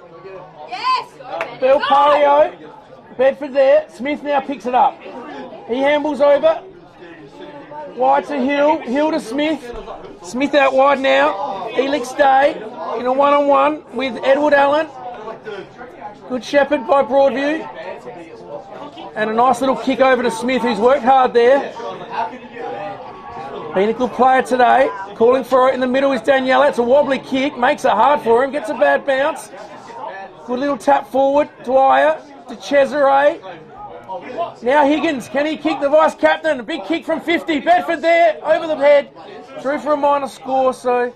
Belpario. Bedford there. Smith now picks it up. He handballs over. Wide to Hill. Hill to Smith. Smith out wide now. Elix Day in a one-on-one with Edward Allen. Good shepherd by Broadview. And a nice little kick over to Smith, who's worked hard there. Been a good player today. Calling for it in the middle is Daniela. It's a wobbly kick. Makes it hard for him. Gets a bad bounce. Good little tap forward. Dwyer to Cesare. Now Higgins. Can he kick the vice-captain? A big kick from 50. Bedford there. Over the head. Through for a minor score. So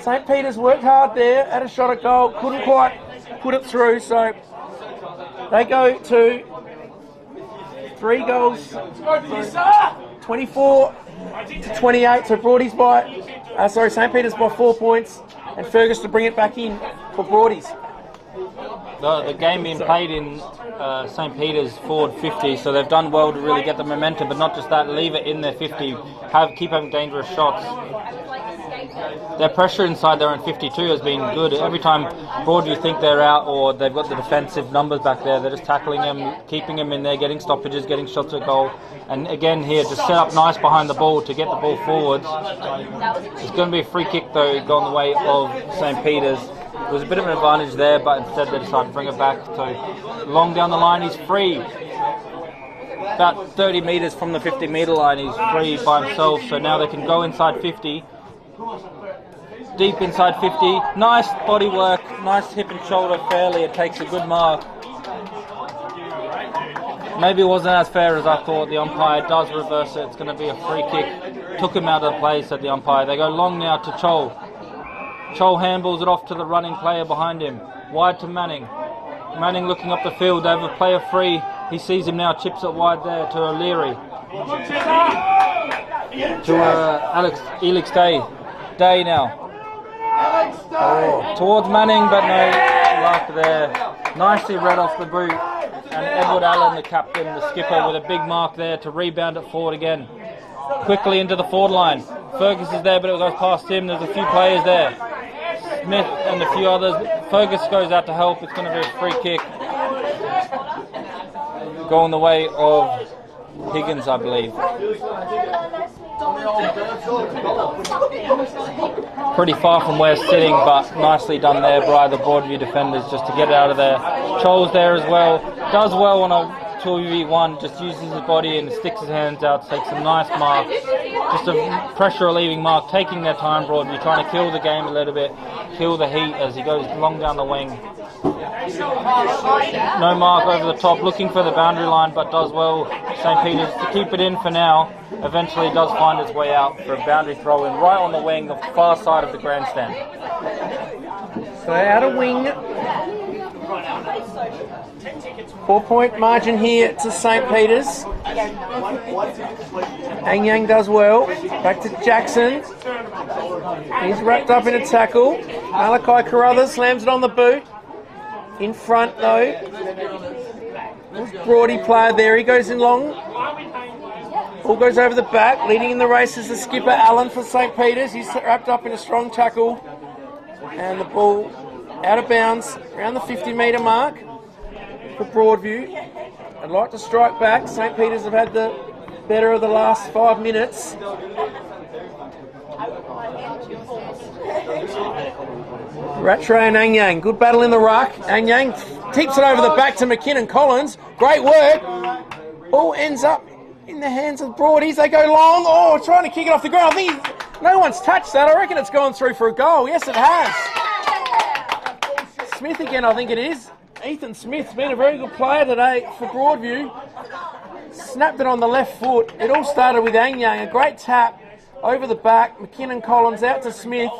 St. Peter's worked hard there. Had a shot at goal. Couldn't quite put it through. So They go to 3 goals, 24 to 28. So Broadies by, St. Peter's by 4 points, and Fergus to bring it back in for Broadies. The game being played in St. Peter's forward 50, so they've done well to really get the momentum, but not just that, leave it in their 50, keep having dangerous shots. Their pressure inside their own 52 has been good. Every time Broadview think they're out or they've got the defensive numbers back there, they're just tackling them, keeping them in there, getting stoppages, getting shots at goal. And again here, just set up nice behind the ball to get the ball forwards. It's going to be a free kick though, going the way of St. Peter's. It was a bit of an advantage there, but instead they decided to bring it back. So long down the line, he's free. About 30 metres from the 50-metre line, he's free by himself. So now they can go inside 50. Deep inside 50. Nice body work, nice hip and shoulder fairly. It takes a good mark. Maybe it wasn't as fair as I thought. The umpire does reverse it. It's going to be a free kick. Took him out of the play, said the umpire. They go long now to Chol. Chol handballs it off to the running player behind him. Wide to Manning. Manning looking up the field. They have a player free. He sees him now, chips it wide there to O'Leary. To Elix Day. Day now. Towards Manning, but no luck there. Nicely read off the boot. And Edward Allen, the captain, the skipper, with a big mark there to rebound it forward again. Quickly into the forward line. Fergus is there, but it goes past him. There's a few players there. Smith and a few others. Fergus goes out to help. It's going to be a free kick. Going the way of Higgins, I believe. Pretty far from where it's sitting, but nicely done there by the Broadview defenders just to get it out of there. Chol's there as well. Does well on a 2v1, just uses his body and sticks his hands out, takes some nice marks. Just a pressure relieving mark, taking their time, Broadview, trying to kill the game a little bit, kill the heat as he goes long down the wing. No mark over the top, looking for the boundary line, but does well. St. Peter's to keep it in for now. Eventually does find its way out for a boundary throw in right on the wing, the far side of the grandstand. So out of wing. 4-point margin here to St. Peter's. Ang Yang does well. Back to Jackson. He's wrapped up in a tackle. Malachi Carruthers slams it on the boot. In front though. Broady player there. He goes in long. Ball goes over the back. Leading in the race is the skipper Allen for St. Peter's. He's wrapped up in a strong tackle. And the ball out of bounds around the 50-metre mark for Broadview. I'd like to strike back. St. Peter's have had the better of the last 5 minutes. Rattray and Ang Yang. Good battle in the ruck. Ang Yang tips it over the back to McKinnon Collins. Great work. Ball ends up in the hands of Broadies. They go long. Oh, trying to kick it off the ground. I think no one's touched that. I reckon it's gone through for a goal. Yes, it has. Smith again, I think it is. Ethan Smith's been a very good player today for Broadview. Snapped it on the left foot. It all started with Ang Yang. A great tap over the back. McKinnon Collins out to Smith.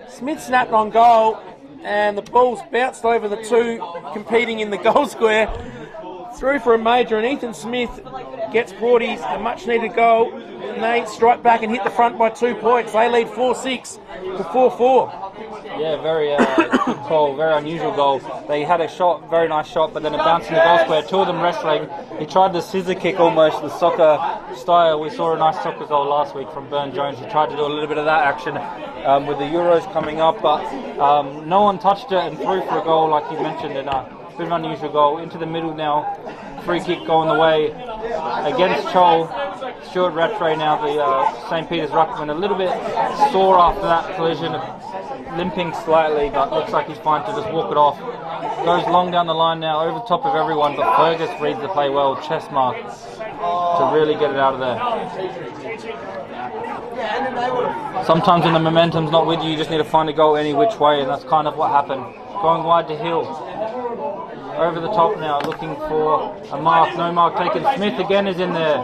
Smith snapped on goal, and the ball's bounced over the two competing in the goal square. Through for a major, and Ethan Smith gets Broadies a much-needed goal, and they strike back and hit the front by 2 points. They lead 4-6 to 4-4. Yeah, very good call, very unusual goal. They had a shot, very nice shot, but then it bounced in the goal square. Two of them wrestling. He tried the scissor kick almost, the soccer style. We saw a nice soccer goal last week from Burn Jones. He tried to do a little bit of that action with the Euros coming up, but no one touched it and threw for a goal like you mentioned. And bit of an unusual goal. Into the middle now. Free kick going the way against Chol. Stuart Rattray now, the St. Peter's ruckman, a little bit sore after that collision, limping slightly, but looks like he's fine to just walk it off. Goes long down the line now, over the top of everyone, but Fergus reads the play well, chest mark, to really get it out of there. Sometimes when the momentum's not with you, you just need to find a goal any which way, and that's kind of what happened. Going wide to Hill. Over the top now, looking for a mark. No mark taken. Smith again is in there.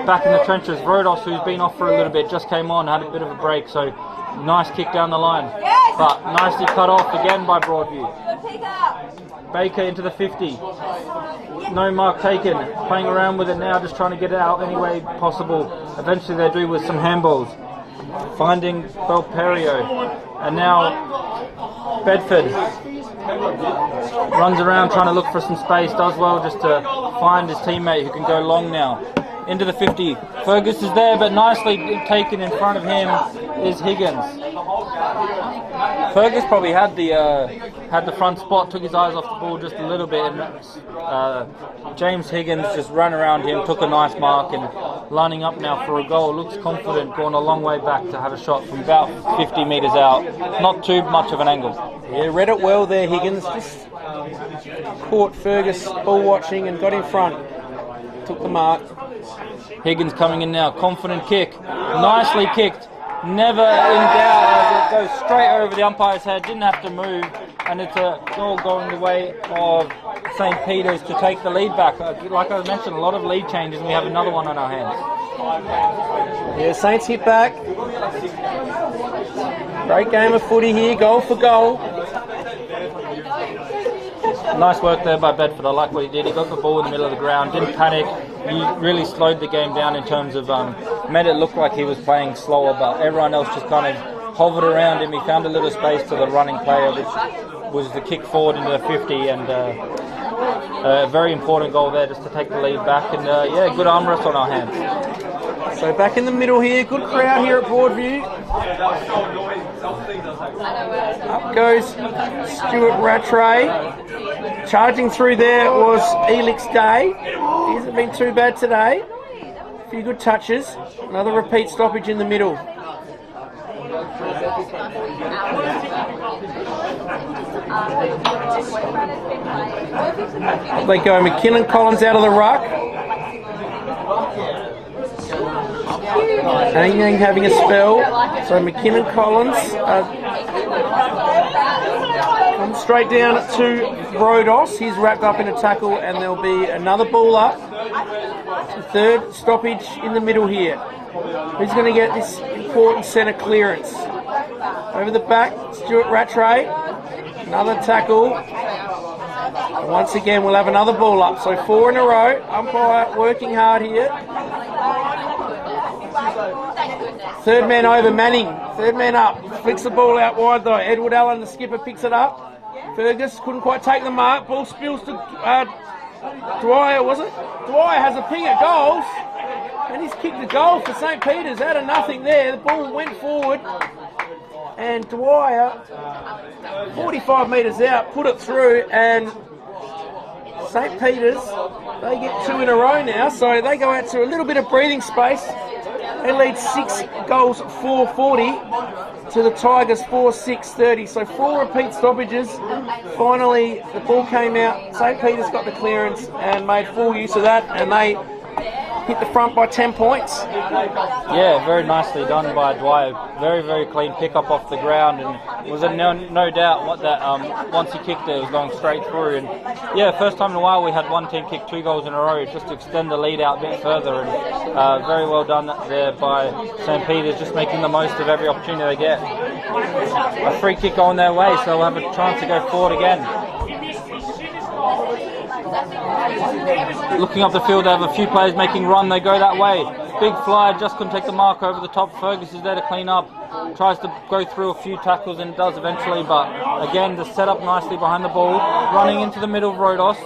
Back in the trenches. Rodos, who's been off for a little bit, just came on, had a bit of a break. So nice kick down the line. but nicely cut off again by Broadview. Baker into the 50. No mark taken. Playing around with it now, just trying to get it out any way possible. Eventually they do with some handballs. Finding Belperio. And now Bedford runs around trying to look for some space. Does well just to find his teammate who can go long now. Into the 50. Fergus is there, but nicely taken in front of him is Higgins. Fergus probably had the front spot, took his eyes off the ball just a little bit, and James Higgins just ran around him, took a nice mark, and lining up now for a goal. Looks confident, going a long way back to have a shot from about 50 metres out. Not too much of an angle. Yeah, read it well there, Higgins. Just caught Fergus ball watching and got in front. Took the mark. Higgins coming in now, confident kick, nicely kicked, never in doubt as it goes straight over the umpire's head, didn't have to move, and it's a goal going the way of St. Peter's to take the lead back. Like I mentioned, a lot of lead changes, and we have another one on our hands. Yeah, Saints hit back. Great game of footy here, goal for goal. Nice work there by Bedford. I like what he did. He got the ball in the middle of the ground, didn't panic. He really slowed the game down in terms of made it look like he was playing slower, but everyone else just kind of hovered around him. He found a little space to the running player, which was the kick forward into the 50, and a very important goal there just to take the lead back. And yeah, good arm rest on our hands. So back in the middle here, good crowd here at Broadview. Up goes Stuart Rattray. Charging through there was Elix Day. He hasn't been too bad today. A few good touches. Another repeat stoppage in the middle. They go McKinnon Collins out of the ruck. Anything having a spell. So McKinnon Collins comes straight down to Rodos. He's wrapped up in a tackle, and there'll be another ball up. The third stoppage in the middle here. Who's going to get this important centre clearance? Over the back, Stuart Rattray. Another tackle. And once again, we'll have another ball up. So 4 in a row. Umpire working hard here. Third man over, Manning. Third man up. Flicks the ball out wide though. Edward Allen, the skipper, picks it up. Fergus couldn't quite take the mark. Ball spills to Dwyer, was it? Dwyer has a ping at goals. And he's kicked a goal for St. Peter's out of nothing there. The ball went forward. And Dwyer, 45 metres out, put it through. And St. Peter's, they get 2 in a row now. So they go out to a little bit of breathing space. They lead 6 goals, 4-40 to the Tigers 4-6-30. So 4 repeat stoppages. Finally, the ball came out. St. Peter's got the clearance and made full use of that, and they hit the front by 10 points. Yeah, very nicely done by Dwyer. Very, very clean pick-up off the ground, and it was no doubt what that once he kicked it was going straight through. And yeah, first time in a while we had one team kick 2 goals in a row just to extend the lead out a bit further, and very well done there by St. Peter's, just making the most of every opportunity they get. A free kick on their way, so we'll have a chance to go forward again. Looking up the field, they have a few players making run, they go that way. Big fly, just couldn't take the mark over the top. Fergus is there to clean up, tries to go through a few tackles and does eventually, but again, just set up nicely behind the ball, running into the middle of Rodos.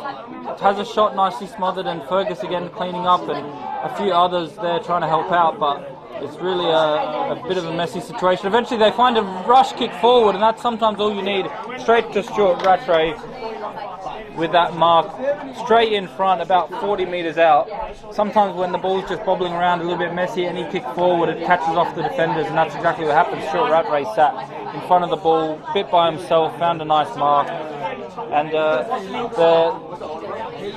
Has a shot nicely smothered, and Fergus again cleaning up, and a few others there trying to help out, but it's really a bit of a messy situation. Eventually they find a rush kick forward, and that's sometimes all you need. Straight to Stuart Rattray with that mark straight in front, about 40 metres out. Sometimes when the ball's just bobbling around a little bit messy, any kick forward, it catches off the defenders, and that's exactly what happened. Stuart Rattray sat in front of the ball, bit by himself, found a nice mark, and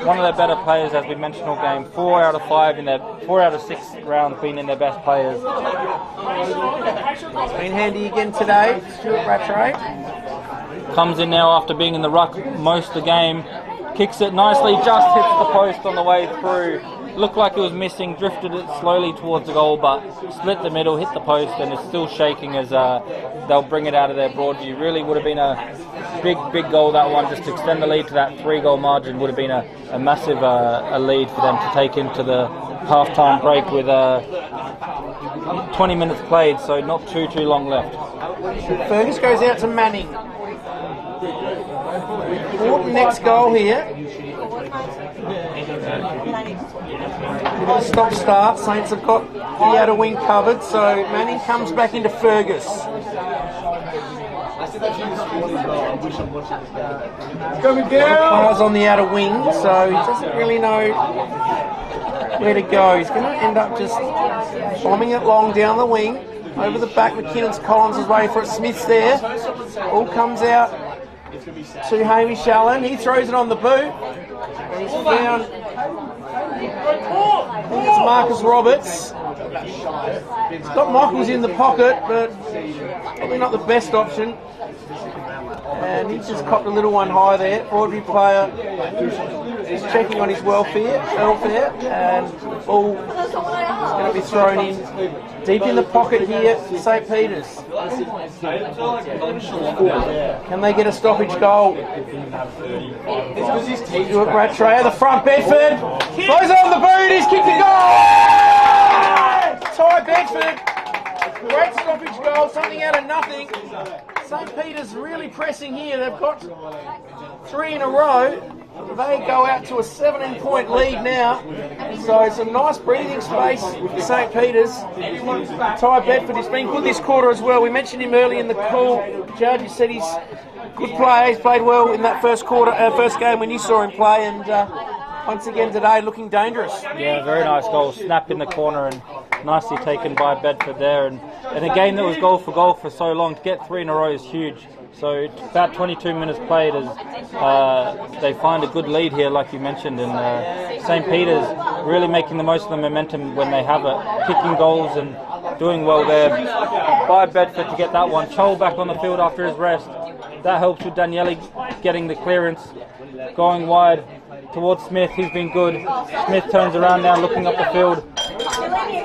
one of their better players, as we mentioned all game. 4 out of 5 in their 4 out of 6 rounds being in their best players. It's been handy again today, Stuart Rattray. Comes in now after being in the ruck most of the game. Kicks it nicely, just hits the post on the way through. looked like it was missing, drifted it slowly towards the goal, but split the middle, hit the post, and it's still shaking as they'll bring it out of their Broadview. Really would have been a big goal, that one, just to extend the lead to that 3-goal margin. Would have been a massive a lead for them to take into the half-time break with 20 minutes played, so not too long left. Fergus goes out to Manning. Important next goal here. Stop-start. Saints have got the outer wing covered, so Manning comes back into Fergus. Players on the outer wing, so he doesn't really know where to go. He's going to end up just bombing it long down the wing. Over the back, McKinnon's Collins is waiting for it. Smith's there. All comes out to Hamish Allen. He throws it on the boot. And he's down. I think it's Marcus Roberts. He's got Michaels in the pocket, but probably not the best option. And he's just copped a little one high there. Broadview player is checking on his welfare, and the ball is going to be thrown in deep in the pocket here for St. Peter's. Can they get a stoppage goal? Stuart Rattray at the front. Bedford goes on the boot. He's kicked a goal. Ty Bedford. Great stoppage goal. Something out of nothing. St. Peter's really pressing here. They've got 3 in a row. They go out to a 17-point lead now. So some nice breathing space for St. Peter's. Ty Bedford has been good this quarter as well. We mentioned him early in the call. Judge said he's a good player. He's played well in that first game when you saw him play, and once again today looking dangerous. Yeah, very nice goal. Snap in the corner and nicely taken by Bedford there. And in a game that was goal for so long, to get 3 in a row is huge. So it's about 22 minutes played as they find a good lead here, like you mentioned, and St. Peter's really making the most of the momentum when they have it, kicking goals and doing well there by Bedford to get that one. Chol back on the field after his rest. That helps with Daniele getting the clearance, going wide towards Smith. He's been good. Smith turns around now, looking up the field,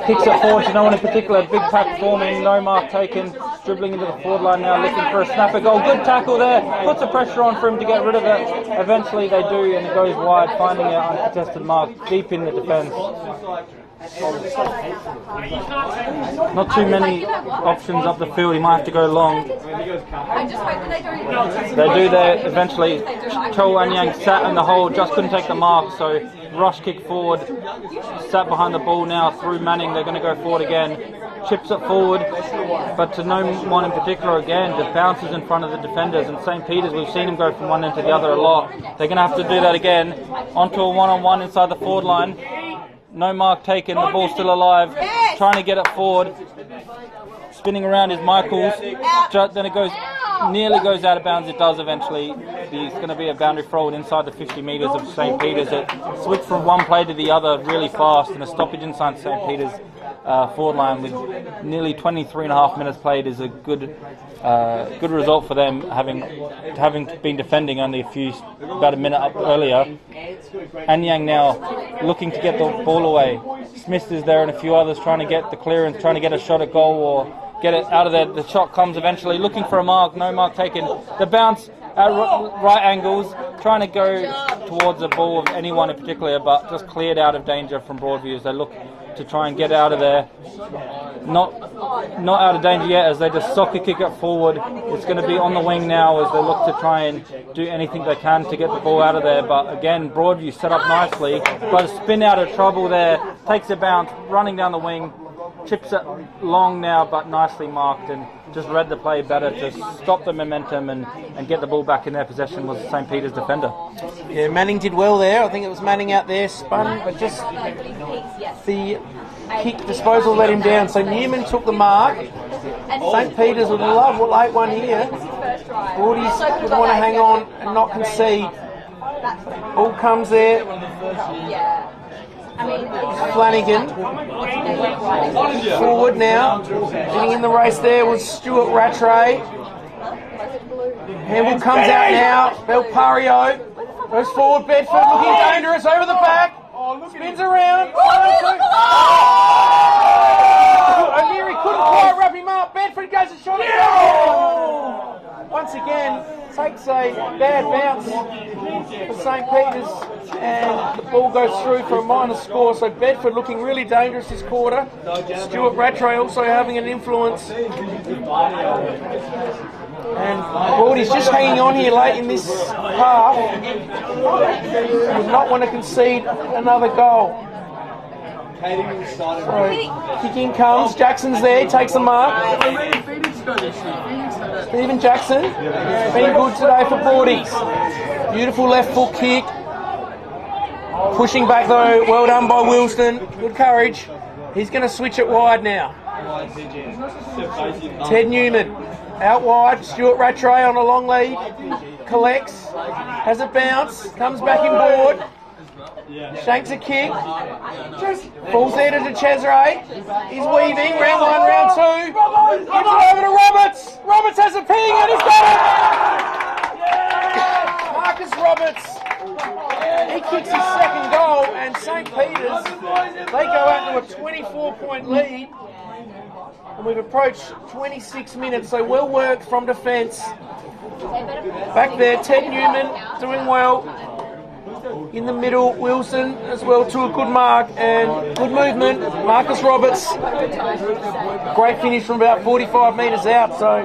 kicks it forward to no one in particular. Big pack forming, no mark taken, dribbling into the forward line now, looking for a snapper goal. Good tackle there, puts the pressure on for him to get rid of it. Eventually they do, and it goes wide, finding an uncontested mark deep in the defence. Not too many options up the field. He might have to go long. They do there eventually. Chol Anyang sat in the hole, just couldn't take the mark, so rush kick forward, sat behind the ball now through Manning. They're going to go forward again, chips it forward, but to no one in particular again, just bounces in front of the defenders. And St. Peter's, we've seen him go from one end to the other a lot. They're going to have to do that again, onto a one-on-one inside the forward line. No mark taken, the ball's still alive, trying to get it forward. Spinning around is Michaels, then it nearly goes out of bounds. It does eventually. There's going to be a boundary forward inside the 50 metres of St. Peter's. It switched from one play to the other really fast, and a stoppage inside St. Peter's forward line with nearly 23 and a half minutes played is a good result for them, having been defending only about a minute up earlier. Anyang now looking to get the ball away. Smith is there and a few others trying to get the clearance, trying to get a shot at goal or get it out of there. The shot comes eventually, looking for a mark, no mark taken. The bounce at right angles, trying to go towards a ball of anyone in particular, but just cleared out of danger from Broadview as they look to try and get out of there. Not out of danger yet as they just soccer kick it forward. It's going to be on the wing now as they look to try and do anything they can to get the ball out of there. But again, Broadview set up nicely, but a spin out of trouble there, takes a bounce, running down the wing, chips it long now, but nicely marked, and just read the play better to stop the momentum and get the ball back in their possession was St. Peter's defender. Yeah, Manning did well there. I think it was Manning out there, spun, but just the kick disposal let him down. So Newman took the mark. St. Peter's would love a late one here. Broadies would want to hang on and not concede. Ball comes there. Flanagan forward now. Getting in the race there was Stuart Rattray. Handball comes out now. Belpario goes forward. Bedford looking dangerous over the back. Spins around. O'Leary couldn't quite wrap him up. Bedford goes a shot. Once again, takes a bad bounce for St. Peter's, and the ball goes through for a minor score. So Bedford looking really dangerous this quarter. Stuart Rattray also having an influence. And Broadie's just hanging on here late in this half. Does not want to concede another goal. So, kicking comes, Jackson's there, takes the mark. Stephen Jackson, been good today for Broadies. Beautiful left foot kick. Pushing back though, well done by Wilson. Good courage. He's going to switch it wide now. Ted Newman, out wide. Stuart Rattray on a long lead. Collects, has a bounce, comes back inboard. Shanks a kick. Falls there to Chesray. He's weaving. Round one, round two. Gives it over to Roberts. Roberts has a ping and he's got it. Marcus Roberts. He kicks his second goal, and St. Peter's, they go out to a 24-point lead. And we've approached 26 minutes, so well worked from defence. Back there, Ted Newman doing well. In the middle, Wilson as well to a good mark and good movement. Marcus Roberts, great finish from about 45 metres out. So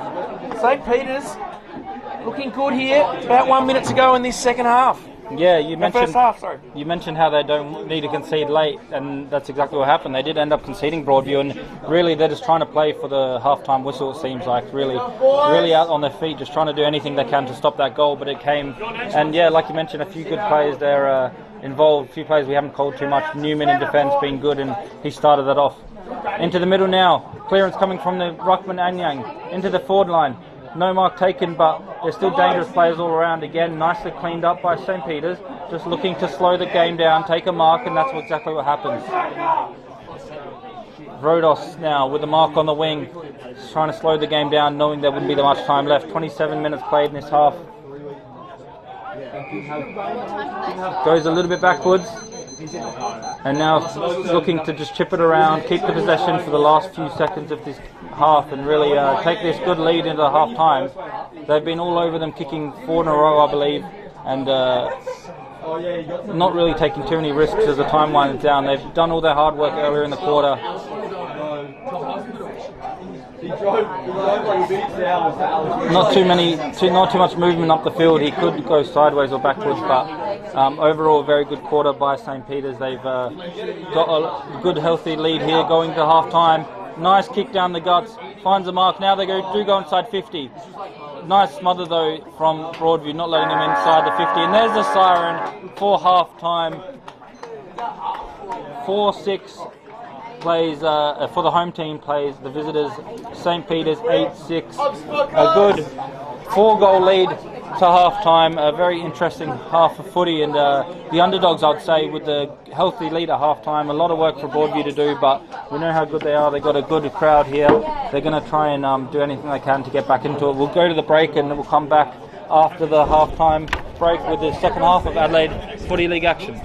St. Peter's looking good here. About 1 minute to go in this second half. Yeah, you mentioned first half, sorry. You mentioned how they don't need to concede late, and that's exactly what happened. They did end up conceding Broadview, and really they're just trying to play for the half-time whistle. It seems like really out on their feet, just trying to do anything they can to stop that goal. But it came, and yeah, like you mentioned, a few good players there involved. A few players we haven't called too much. Newman in defence being good, and he started that off. Into the middle now. Clearance coming from the Ruckman Anyang into the forward line. No mark taken, but there's still dangerous players all around. Again, nicely cleaned up by St. Peter's. Just looking to slow the game down, take a mark, and that's exactly what happens. Rodos now with the mark on the wing. Just trying to slow the game down, knowing there wouldn't be that much time left. 27 minutes played in this half. Goes a little bit backwards. And now looking to just chip it around, keep the possession for the last few seconds of this half and really take this good lead into the half time. They've been all over them, kicking 4 in a row, I believe, and not really taking too many risks as the time winds down. They've done all their hard work earlier in the quarter. Not too much movement up the field. He could go sideways or backwards, but overall, very good quarter by St. Peter's. They've got a good, healthy lead here going to half time. Nice kick down the guts, finds a mark. Now they do go inside 50. Nice smother though from Broadview, not letting him inside the 50. And there's the siren for half time. 4-6 plays for the home team, plays the visitors. St. Peter's 8-6. A good 4-goal lead to half time. A very interesting half of footy, and the underdogs, I'd say, with the healthy lead at half time. A lot of work for Broadview to do, but we know how good they are. They've got a good crowd here. They're going to try and do anything they can to get back into it. We'll go to the break and we'll come back after the half time break with the second half of Adelaide Footy League action.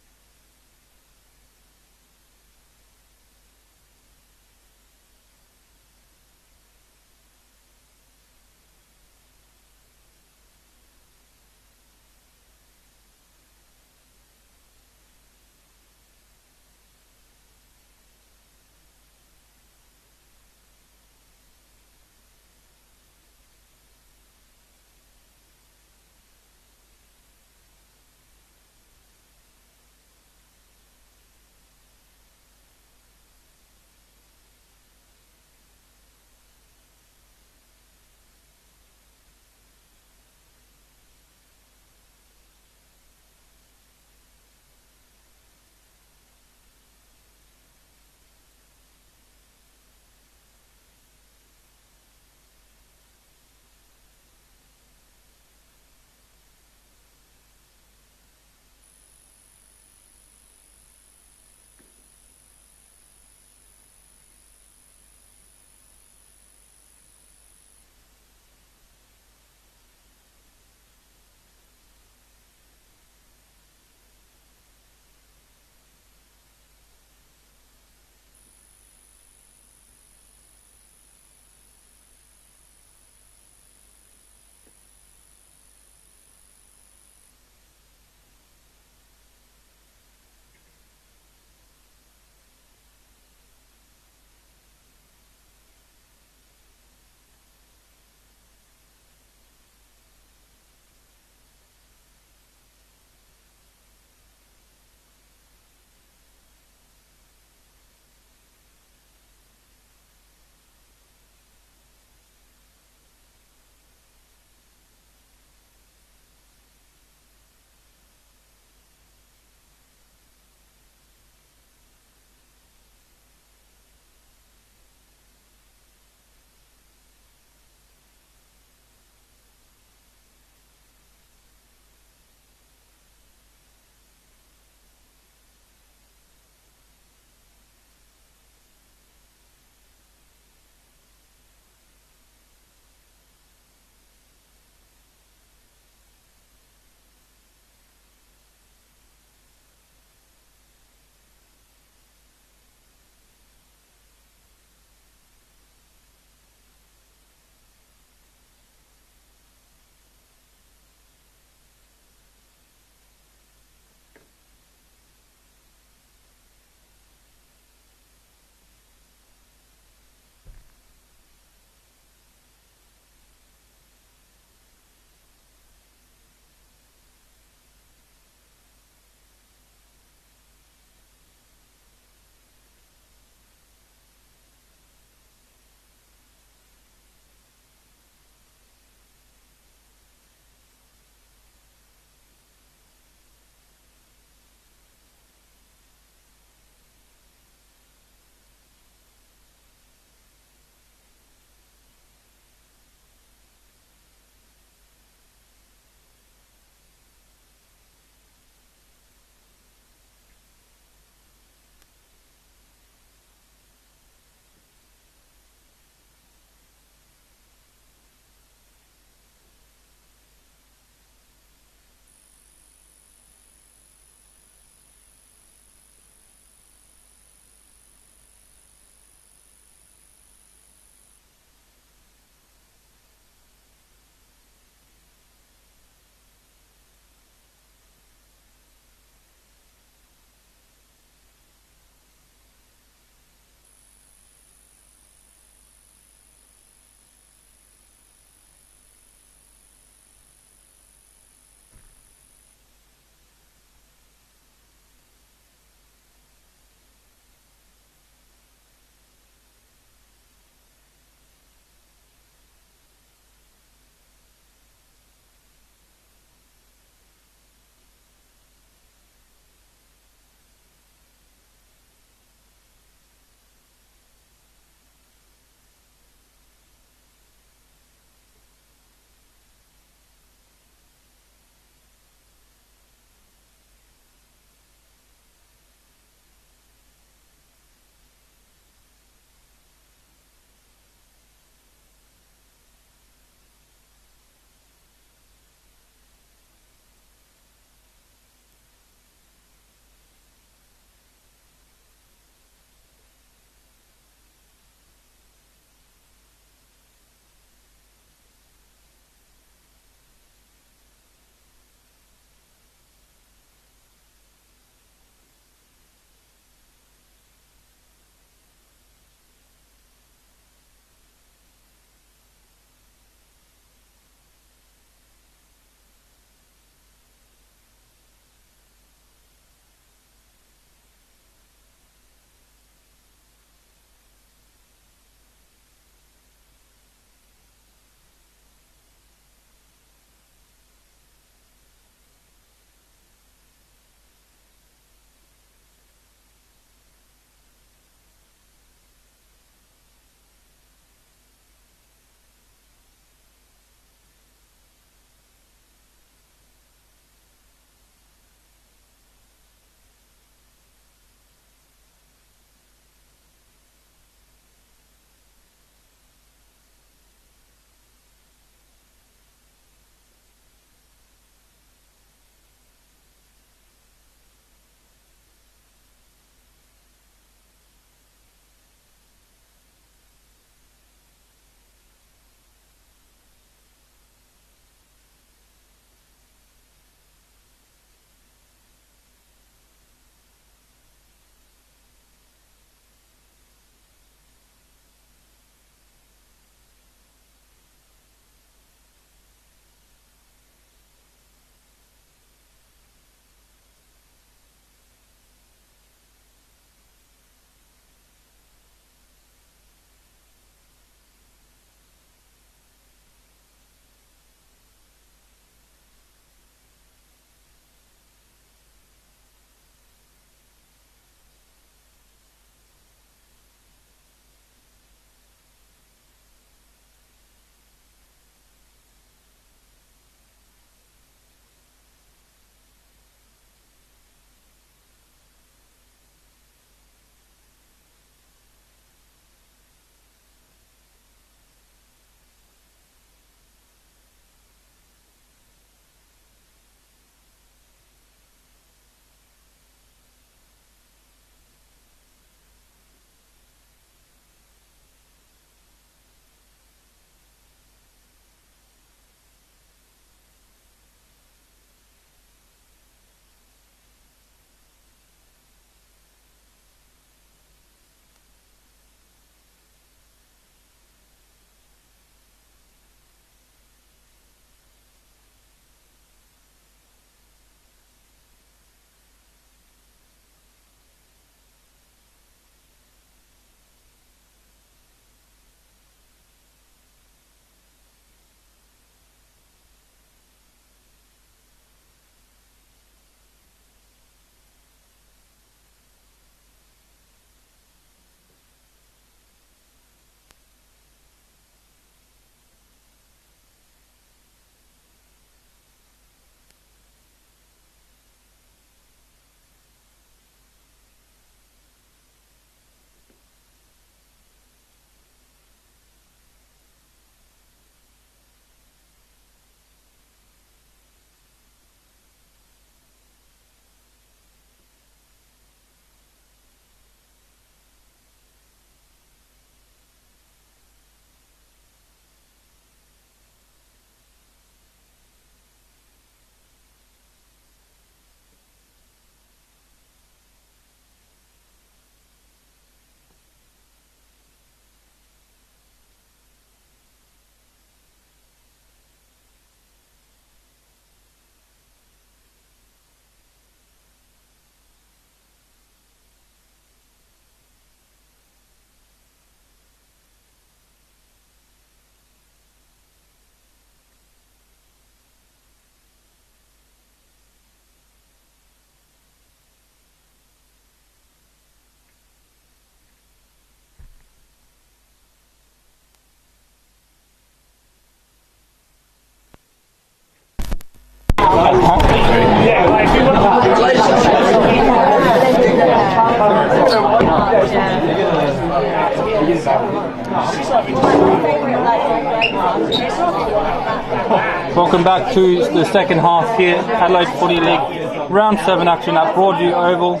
Welcome back to the second half here, Adelaide Footy League, round 7 action at Broadview Oval.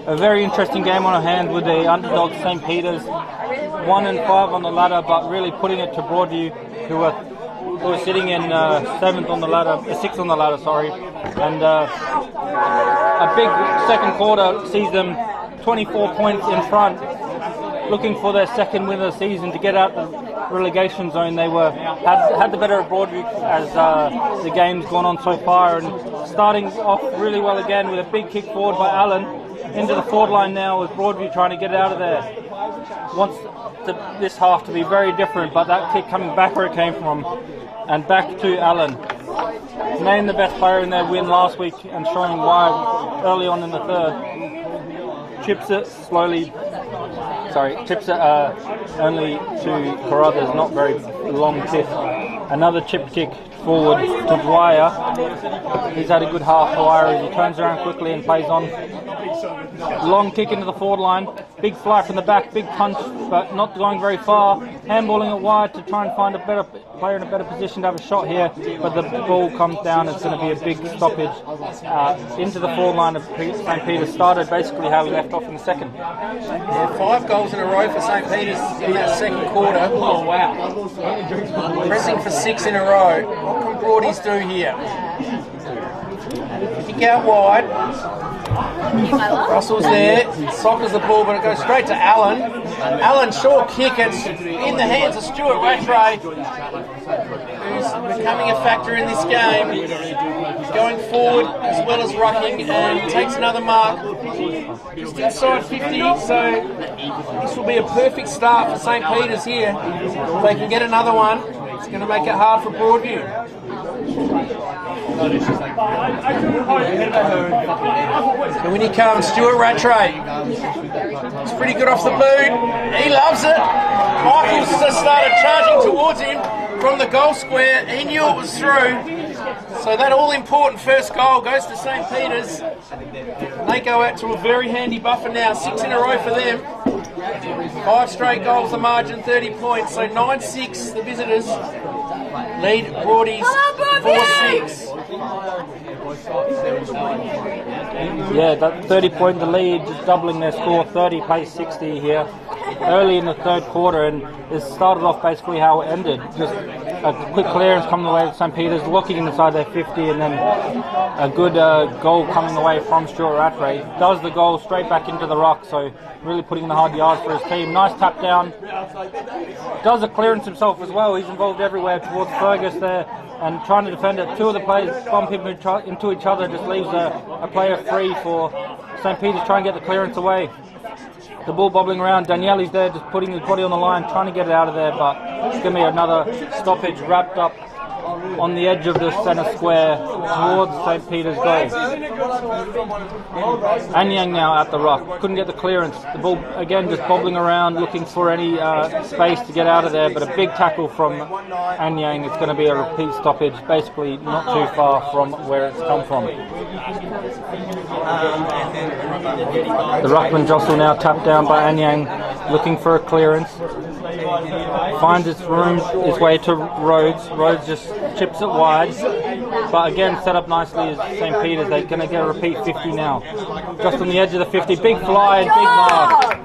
A very interesting game on our hand with the underdog St. Peter's, 1 and 5 on the ladder, but really putting it to Broadview, who were sitting in 7th on the ladder, 6th on the ladder, sorry. And a big second quarter sees them 24 points in front, looking for their second win of the season to get out the relegation zone. They had the better of Broadview as the game's gone on so far, and starting off really well again with a big kick forward by Allen into the forward line now, with Broadview trying to get out of there. Wants this half to be very different, but that kick coming back where it came from, and back to Allen. Named the best player in their win last week and showing why early on in the third. Chips it only to Carruthers, not very long kick. Another chip kick forward to Dwyer. He's had a good half, Dwyer, as he turns around quickly and plays on. Long kick into the forward line, big fly from the back, big punch, but not going very far. Handballing it wide to try and find a better player in a better position to have a shot here, but the ball comes down. It's going to be a big stoppage into the forward line of St. Peter's. Started basically how we left off in the second. Yeah, 5 goals in a row for St. Peter's in that second quarter. Oh wow! Pressing for 6 in a row. What can Broadies do here? Kick out wide. Russell's there, sockers the ball, but it goes straight to Allen. Allen, short kick, it's in the hands of Stuart Rattray, who's becoming a factor in this game. He's going forward as well as rucking and takes another mark. He's inside 50, so this will be a perfect start for St. Peter's here. If they can get another one, it's going to make it hard for Broadview. And when he comes, Stuart Rattray. It's pretty good off the boot. He loves it. Michaels just started charging towards him from the goal square. He knew it was through. So that all-important first goal goes to St. Peter's. They go out to a very handy buffer now. 6 in a row for them. 5 straight goals, the margin, 30 points. So 9-6, the visitors lead Broadies 4-6. Yeah, that 30-point the lead, just doubling their score. 30 plays 60 here early in the third quarter, and it started off basically how it ended. Just a quick clearance coming away with St. Peter's, looking inside their 50, and then a good goal coming away from Stuart Rattray. Does the goal straight back into the ruck, so really putting in the hard yards for his team. Nice tap down. Does a clearance himself as well. He's involved everywhere towards Fergus there and trying to defend it. 2 of the players bump him into each other, just leaves a player free for St. Peter's. Try and get the clearance away. The ball bobbling around. Daniele's there, just putting his body on the line, trying to get it out of there, but it's going to be another stoppage wrapped up on the edge of the centre square towards St. Peter's goal. Anyang now at the ruck. Couldn't get the clearance. The ball again just bobbling around, looking for any space to get out of there, but a big tackle from Anyang. It's going to be a repeat stoppage, basically not too far from where it's come from. The ruckman jostle now tapped down by Anyang, looking for a clearance. Finds its way to Rhodes. Rhodes just chips it wide, but again set up nicely as St. Peter's. They're going to get a repeat 50 now. Just on the edge of the 50, big fly and big mark.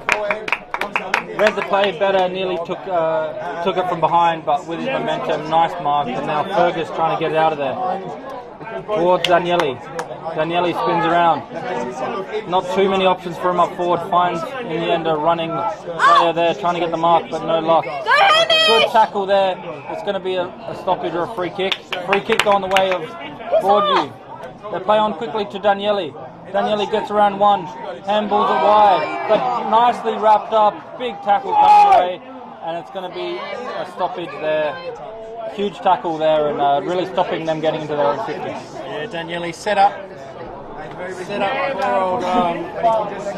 Read the play better, nearly took it from behind, but with his momentum, nice mark, and now Fergus trying to get it out of there. Towards Daniele. Daniele spins around. Not too many options for him up forward. Finds in the end a running player there trying to get the mark, but no luck. Good tackle there. It's going to be a stoppage or a free kick. Free kick going the way of Broadview. They play on quickly to Daniele. Daniele gets around one, handballs it wide, but nicely wrapped up. Big tackle coming away, and it's going to be a stoppage there. Huge tackle there, and really stopping them getting into their own 50. Yeah, Daniele set up poor old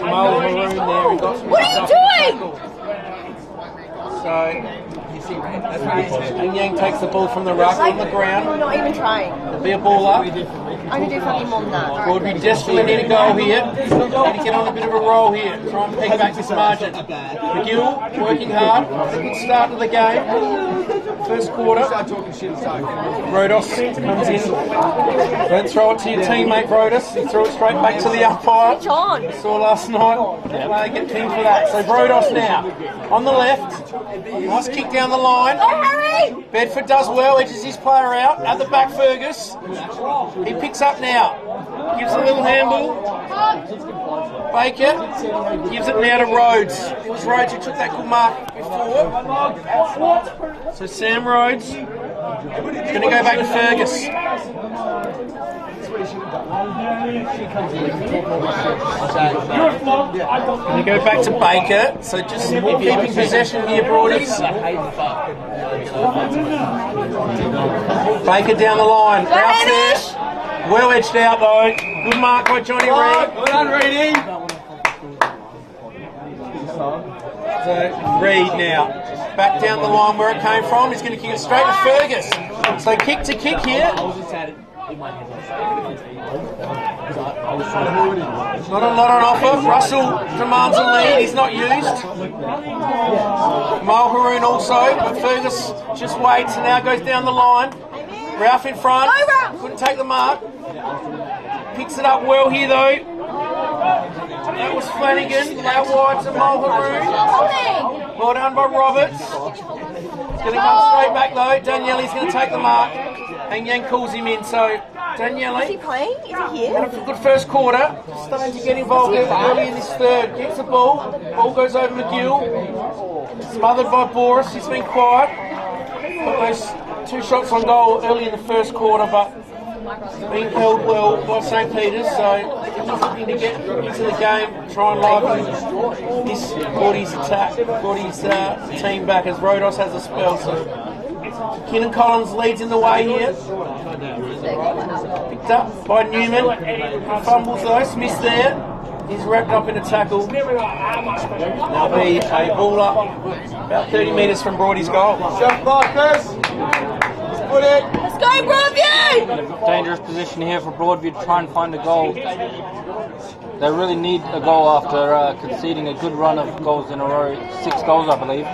Miles Maroon there. What are you doing? So, and Yang takes the ball from the ruck on the ground. We're not even trying. There'll be a ball up. I can do fucking more than that. Broadview desperately need a goal here. Need to get on a bit of a roll here. Try and peg back this margin. McGill working hard. Good start to the game. First quarter. Rodos comes in. Don't throw it to your teammate Rodos. He threw it straight back to the umpire. Switch on. We saw last night. They get teams for that. So Rodos now on the left. Nice kick down the line. Oh, Harry! Bedford does well, edges his player out. At the back, Fergus. He picks up now. Gives a little handball. Baker gives it now to Rhodes. It was Rhodes who took that good mark before. So Sam Rhodes is going to go back to Fergus. Going to go back to Baker. So just keeping possession here, Broadies. Baker down the line. Rouse there. Well edged out though. Good mark by Johnny Reid. Well done, Reedy. So Reid now. Back down the line where it came from. He's going to kick it straight to Fergus. So kick to kick here. Not a lot on offer. Russell demands a lead. He's not used. Mulharoon also, but Fergus just waits and now goes down the line. Ralph in front. Couldn't take the mark. Picks it up well here though. That was Flanagan. Out wide to Mulharoon. Well done by Roberts. He's going to come straight back though. Daniele's going to take the mark. And Yang calls him in. So Daniele. Is he playing? Is he here? Had a good first quarter. Starting to get involved early in this third. Gets the ball. Ball goes over McGill. Smothered by Boris. He's been quiet. Got those 2 shots on goal early in the first quarter, but being held well by St. Peter's, so he's looking to get into the game, try and liven this Footy's attack, Footy's team back as Rodos has a spell. So Kinnan Collins leads in the way here. Picked up by Newman. Fumbles though, Smith's there. He's wrapped up in a tackle. There'll be a ball up about 30 metres from Broadie's goal. Let's Go Broadview! Dangerous position here for Broadview to try and find a goal. They really need a goal after conceding a good run of goals in a row. 6 goals, I believe.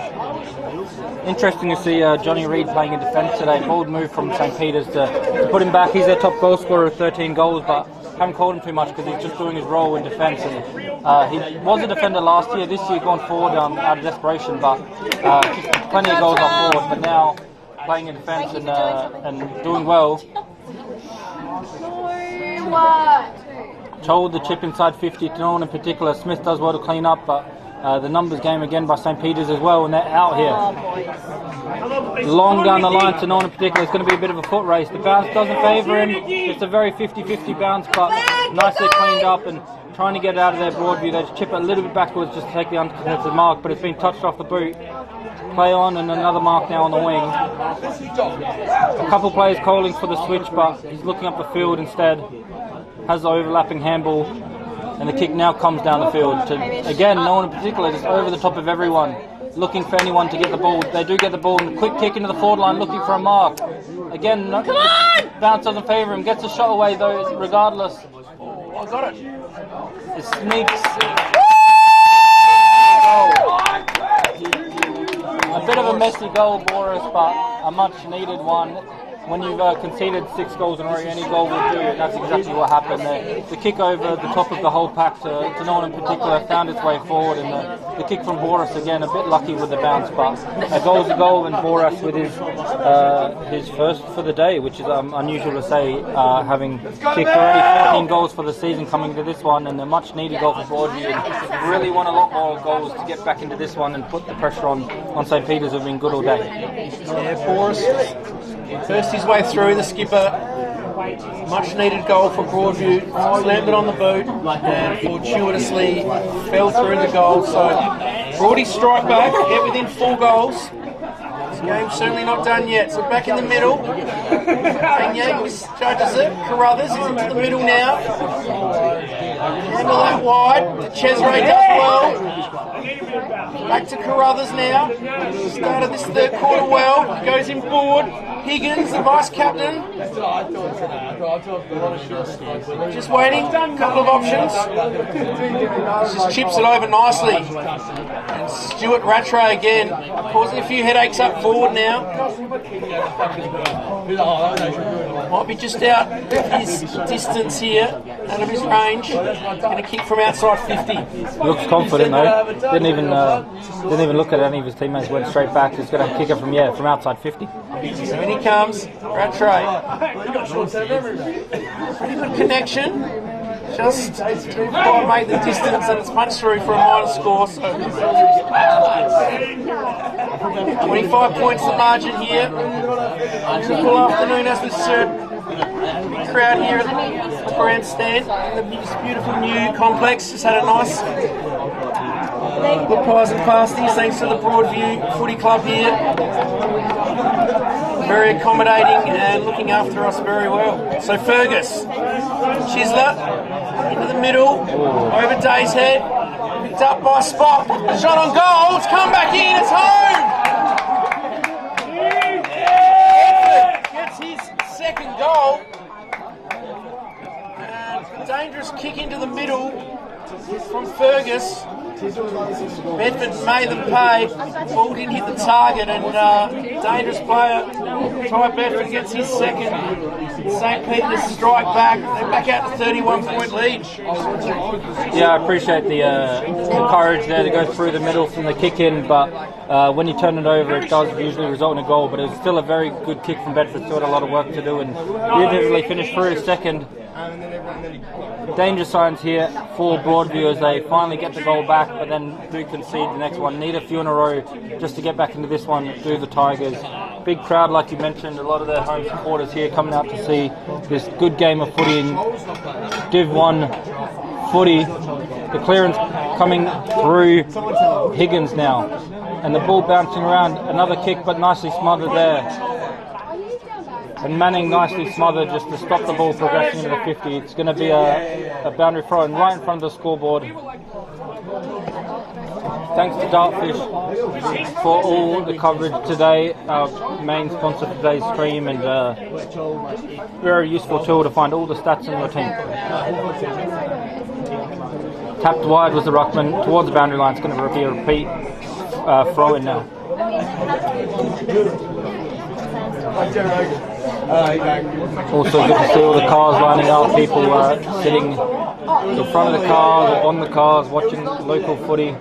Interesting to see Johnny Reid playing in defence today. Bold move from St. Peter's to put him back. He's their top goal scorer with 13 goals, but haven't called him too much because he's just doing his role in defence. And he was a defender last year. This year gone forward out of desperation, but plenty of goals off forward. But now playing in defence and doing well. Told the chip inside 50 to no one in particular. Smith does well to clean up, but the numbers game again by St. Peter's as well, and they're out here. Long down the line to no one in particular. It's going to be a bit of a foot race. The bounce doesn't favour him. It's a very 50-50 bounce, but nicely cleaned up and trying to get it out of their Broadview. They just chip it a little bit backwards just to take the uncontested mark, but it's been touched off the boot. Play on and another mark now on the wing. A couple players calling for the switch, but he's looking up the field instead. Has the overlapping handball, and the kick now comes down the field to, again, no one in particular, just over the top of everyone, looking for anyone to get the ball. They do get the ball, and a quick kick into the forward line, looking for a mark. Again, no, bounce doesn't favour him, gets a shot away though, regardless. Oh, I got it. It sneaks. A bit of a messy goal, Boris, but a much needed one. When you've conceded 6 goals in a row, any goal will do, and that's exactly what happened there. The kick over the top of the whole pack to no one in particular found its way forward, and the kick from Boris, again, a bit lucky with the bounce, but a goal's a goal, and Boris with his first for the day, which is unusual to say, having kicked already 14 goals for the season coming to this one, and a much needed goal for Broadview, and really want a lot more goals to get back into this one and put the pressure on St. Peter's, who've been good all day. Yeah, Boris first his way through, the skipper. Much needed goal for Broadview. Slammed it on the boot and fortuitously fell through the goal. So Broadie strike back, get within 4 goals. This game's certainly not done yet. So back in the middle. And Yang misjudges it. Carruthers is into the middle now. Handle that wide. Chesray does well. Back to Carruthers now. Started this third quarter well. Goes in forward. Higgins, the vice captain. Just waiting. A couple of options. Just chips it over nicely. And Stuart Rattray again, causing a few headaches up forward now. Might be just out of his distance here, out of his range. Going to kick from outside 50. Looks confident though. Didn't even look at any of his teammates. Went straight back. He's going to kick it from outside 50. So in he comes, Rattray. Pretty good connection. Just didn't quite make the distance, and it's punched through for a minor score. So 25 points the margin here. Beautiful afternoon, as we said. Big crowd here at the grandstand in this beautiful new complex. Just had a nice good pies and pasties thanks to the Broadview Footy Club here. Very accommodating and looking after us very well. So Fergus, Chisler, into the middle, over Day's head, picked up by Spock, shot on goal, it's come back in, it's home! Gets his second goal, and a dangerous kick into the middle from Fergus. Bedford made them pay. Ball didn't hit the target, and dangerous player Ty Bedford gets his second. St. Peter's strike back. They're back out to 31-point lead. Yeah, I appreciate the courage there to go through the middle from the kick in, but when you turn it over, it does usually result in a goal. But it was still a very good kick from Bedford. Still had a lot of work to do, and beautifully finished through his second. Danger signs here for Broadview as they finally get the goal back, but then do concede the next one. Need a few in a row just to get back into this one, do the Tigers. Big crowd, like you mentioned, a lot of their home supporters here coming out to see this good game of footy in Div 1 footy. The clearance coming through Higgins now, and the ball bouncing around. Another kick, but nicely smothered there. And Manning nicely smothered just to stop the ball progressing into the 50. It's going to be a boundary throw in right in front of the scoreboard. Thanks to Dartfish for all the coverage today, our main sponsor for today's stream, and very useful tool to find all the stats on your team. Tapped wide was the ruckman towards the boundary line. It's going to be a repeat throw in now. Also good to see all the cars lining up, people sitting in front of the cars, on the cars, watching local footy.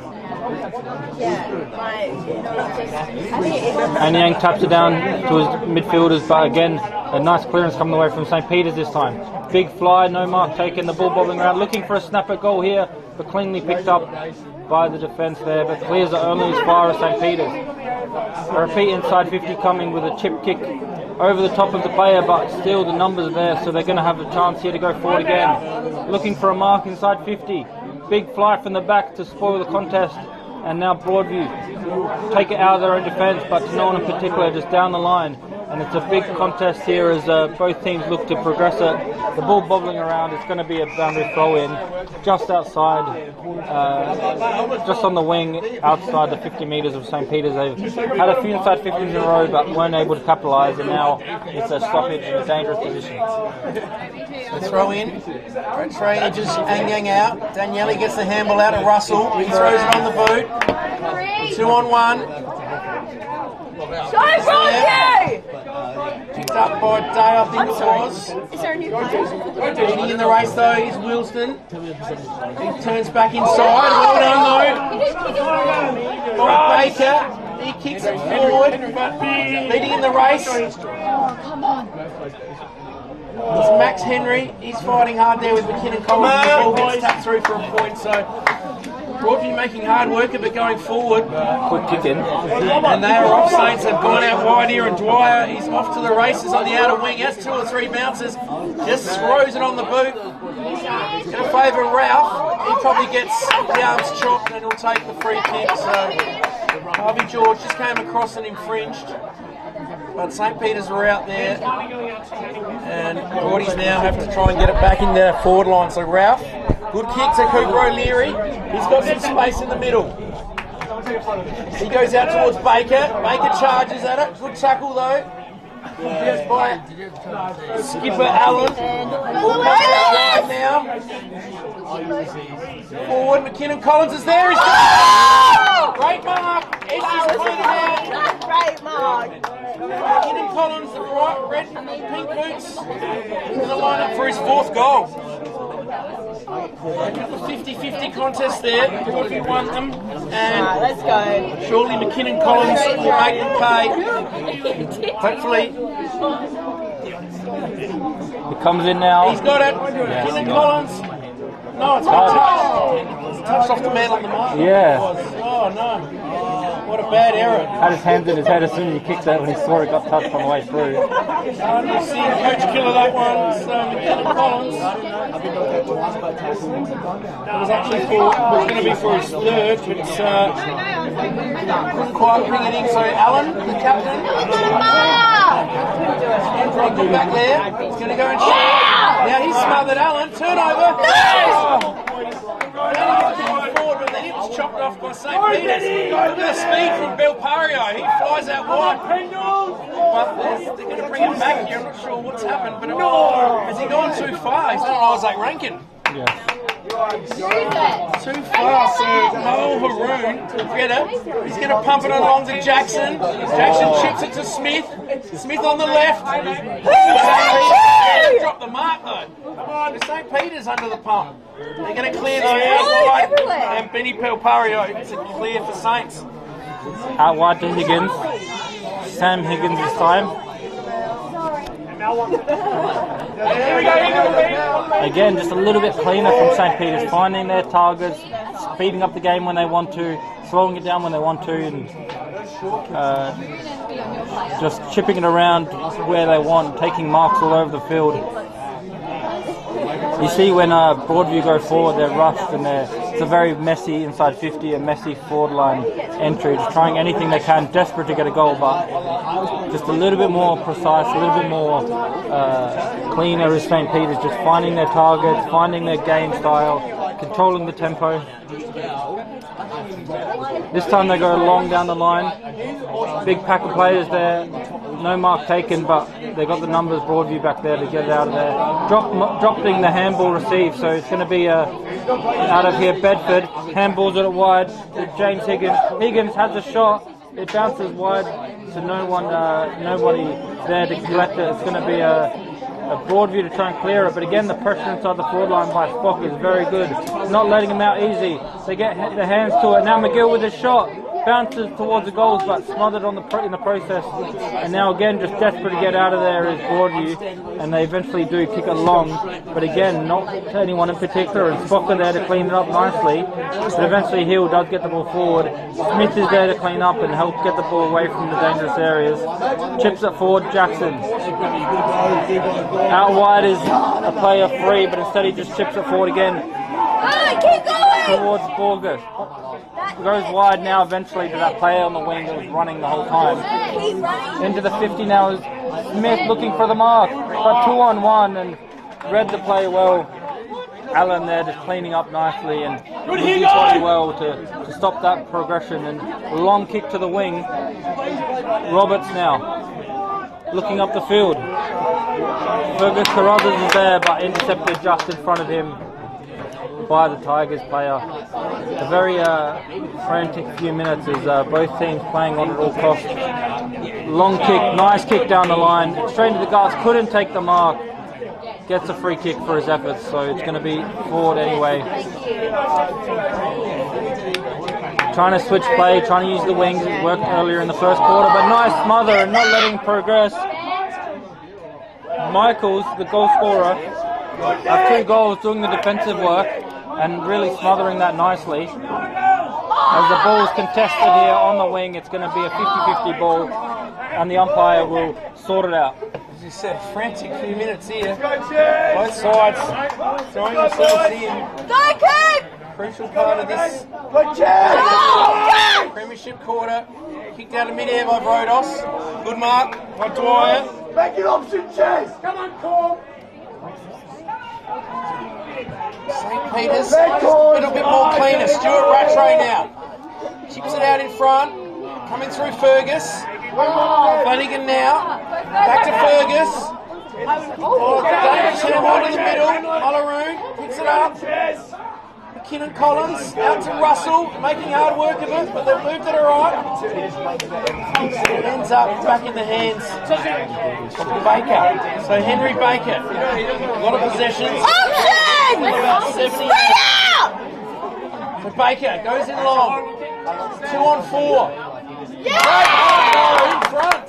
And Yang taps it down to his midfielders, but again, a nice clearance coming away from St. Peter's this time. Big fly, no mark taken, the ball bobbling around, looking for a snap at goal here, but cleanly picked up by the defence there, but clears it only as far as St. Peter's. A repeat inside 50 coming with a chip kick over the top of the player, but still the numbers are there, so they're going to have a chance here to go forward again. Looking for a mark inside 50. Big fly from the back to spoil the contest, and now Broadview take it out of their own defence, but to no one in particular, just down the line. And it's a big contest here as both teams look to progress it. The ball bobbling around, it's going to be a boundary throw in just outside, just on the wing outside the 50 metres of St. Peter's. They've had a few inside 50s in a row but weren't able to capitalise, and now it's a stoppage in a dangerous position. The throw in, Rattray edges Ang out. Daniele gets the handball out of Russell. He throws it on the boot. 2 on 1. Picked up by Day, I think it was. Is there a new player? Leading in the race though is Wilston. He turns back inside. Well done though. By Baker. He kicks it forward, but leading in the race. Come on. It's Max Henry. He's fighting hard there with McKinnon Collins. The ball gets tapped through for a point. So Broadview making hard work of it going forward. Quick kick in. And they are off. Saints have gone out wide here, and Dwyer is off to the races on the outer wing. He has 2 or 3 bounces. Just throws it on the boot. It's going to favour Ralph. He probably gets the arms chopped and he'll take the free kick. So Harvey George just came across and infringed. But St. Peter's were out there, and Broadies now have to try and get it back in their forward line. So Ralph Good kick to Cooper O'Leary. He's got some space in the middle. He goes out towards Baker. Baker charges at it. Good tackle though. Yes, by skipper Allen. Ball comes out wide now. Forward, McKinnon Collins is there. He's got great mark. Edges pointed out. Great mark. McKinnon Collins, the bright red and pink boots, is going to line up for his 4th goal. A 50-50 contest there. Broadview won them, and Let's go. surely McKinnon Collins will make them pay. Hopefully, It comes in now. he's got it. McKinnon Collins. No, it's been touched. It's touched off the man on the mark. Yeah. Oh no! What a bad error. Had his hands in his head as soon as he kicked that when he saw it got touched on the way through. We've seen Coach killer that one. So McKinnon Collins. It was actually going to be for his 3rd, but it's couldn't quite bring it in. So Allen, the captain, dropped it back there. He's going to go and shoot. Now he's smothered Allen. Turnover. Forward, but then he was chopped off by St. Peter's. Look at the speed from Belpario. He flies out wide. But they're going to bring him back here. I'm not sure what's happened, but has he gone too far? He's not Isaac Rankin. Yeah. Too far, so Noel Haroon, get it. He's going to pump it along to Jackson. Jackson chips it to Smith. Smith on the left. Drop the mark though. Come on, St. Peter's under the pump. They're going to clear the out wide. And Benny Pelpario to clear for Saints. Out wide to Higgins. Sam Higgins this time. Again, just a little bit cleaner from St. Peter's, finding their targets, speeding up the game when they want to, slowing it down when they want to, and just chipping it around where they want, taking marks all over the field. You see when Broadview go forward, they're rushed and it's a very messy inside 50, a messy forward line entry, just trying anything they can, desperate to get a goal, but just a little bit more precise, a little bit more cleaner is St. Peter's, just finding their targets, finding their game style, controlling the tempo. This time they go long down the line, big pack of players there, no mark taken, but they got the numbers, Broadview back there to get it out of there. Dropping the handball receive, so it's going to be out of here Bedford, handballs it wide to James Higgins. Higgins has a shot, it bounces wide to nobody there to collect it. It's going to be a Broadview to try and clear it, but again the pressure inside the forward line by Spock is very good, not letting him out easy. They get their hands to it. Now McGill with a shot, bounces towards the goals but smothered in the process, and now again just desperate to get out of there is Broadview, and they eventually do kick it long, but again not to anyone in particular, and Spock there to clean it up nicely, but eventually Hill does get the ball forward. Smith is there to clean up and help get the ball away from the dangerous areas, chips it forward. Jackson out wide is a player free, but instead he just chips it forward again towards Borges. Goes wide now eventually to that player on the wing that was running the whole time. Into the 50 now is Smith looking for the mark, but 2-on-1 and read the play well. Allen there just cleaning up nicely and moving body well to stop that progression, and a long kick to the wing. Roberts now looking up the field. Fergus Carruthers is there but intercepted just in front of him by the Tigers player. A very frantic few minutes as both teams playing on at all costs. Long kick, nice kick down the line, straight into the glass, couldn't take the mark. Gets a free kick for his efforts, so it's going to be forward anyway. Trying to switch play, trying to use the wings, it worked earlier in the first quarter, but nice smother and not letting progress. Michaels, the goal scorer, have 2 goals doing the defensive work and really smothering that nicely. As the ball is contested here on the wing, it's going to be a 50-50 ball and the umpire will sort it out. As you said, frantic few minutes here. Both sides throwing themselves in. Crucial part of this premiership quarter. Kicked out of mid-air by Brodos. Good mark by Dwyer. Make it option, Chase! Come on, Cole! St. Peter's, a little bit more cleaner. Stuart Rattray now. Chips it out in front. Coming through Fergus. Flanagan now. Back to Fergus. Dangerous handball in the middle. Mulleroon picks it up. McKinnon Collins out to Russell, making hard work of it, but they've moved it alright. It ends up back in the hands of Baker. So Henry Baker, a lot of possessions. About 70. So Baker goes in long. 2 on 4. Great in front.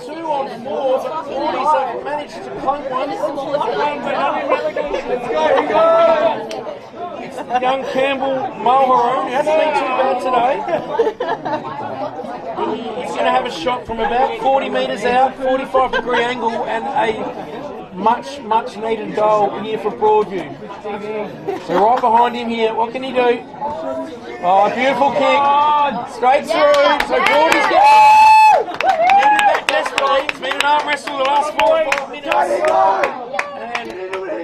2 on 4, but 40's have managed to clunk one. It's young Campbell Mulheron. He hasn't been too bad today. He's going to have a shot from about 40 metres out, 45-degree angle, and a much needed goal here for Broadview. So right behind him here, what can he do? Oh, beautiful kick. Straight through. So Broadview's needed that desperately. It's been an arm wrestle the last 4 or 5 minutes. And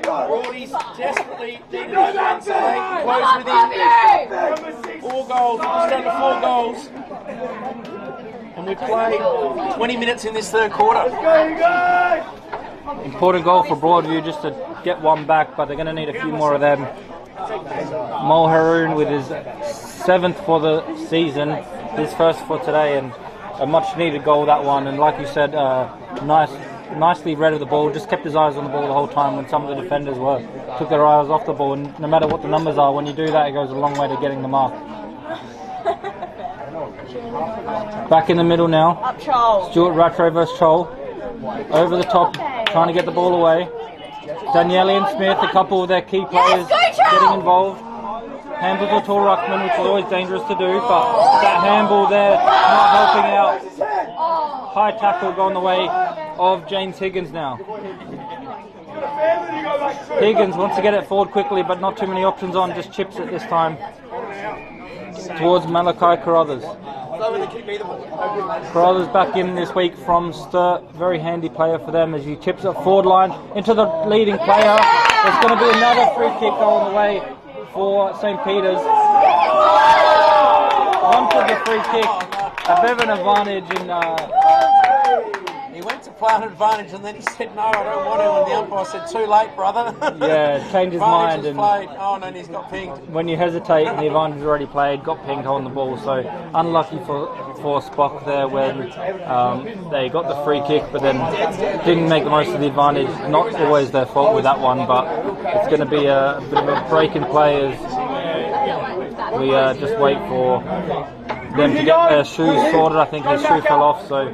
Broadie's desperately needed that one, so they close within 4 goals, just under 4 goals. And we play 20 minutes in this third quarter. Important goal for Broadview just to get one back, but they're going to need a few more of them. Mulheron with his 7th for the season, his first for today, and a much needed goal, that one. And like you said, nicely read of the ball, just kept his eyes on the ball the whole time when some of the defenders took their eyes off the ball. And no matter what the numbers are, when you do that, it goes a long way to getting the mark. Back in the middle now. Up Charles. Stuart Rattray versus Chol. Over the top, trying to get the ball away. Daniele and Smith, a couple of their key players getting involved. Handball to tall ruckman, which is always dangerous to do, but that handball there not helping out. High tackle going the way of James Higgins now. Higgins wants to get it forward quickly, but not too many options on, just chips it this time towards Malachi Carruthers. Carruthers back in this week from Sturt, very handy player for them as he chips it forward line into the leading player. There's going to be another free kick going the way for St. Peter's. Wanted the free kick, a bit of an advantage in... He went to play an advantage and then he said, no, I don't want to, and the umpire said, too late, brother. Yeah, changed his mind. And played. Oh, no, and he's got pinged. When you hesitate and the advantage is already played, got pinged on the ball. So unlucky for Spock there when they got the free kick, but then didn't make the most of the advantage. Not always their fault with that one, but it's going to be a bit of a break in play as we just wait for them to get their shoes sorted. I think his shoe fell off, so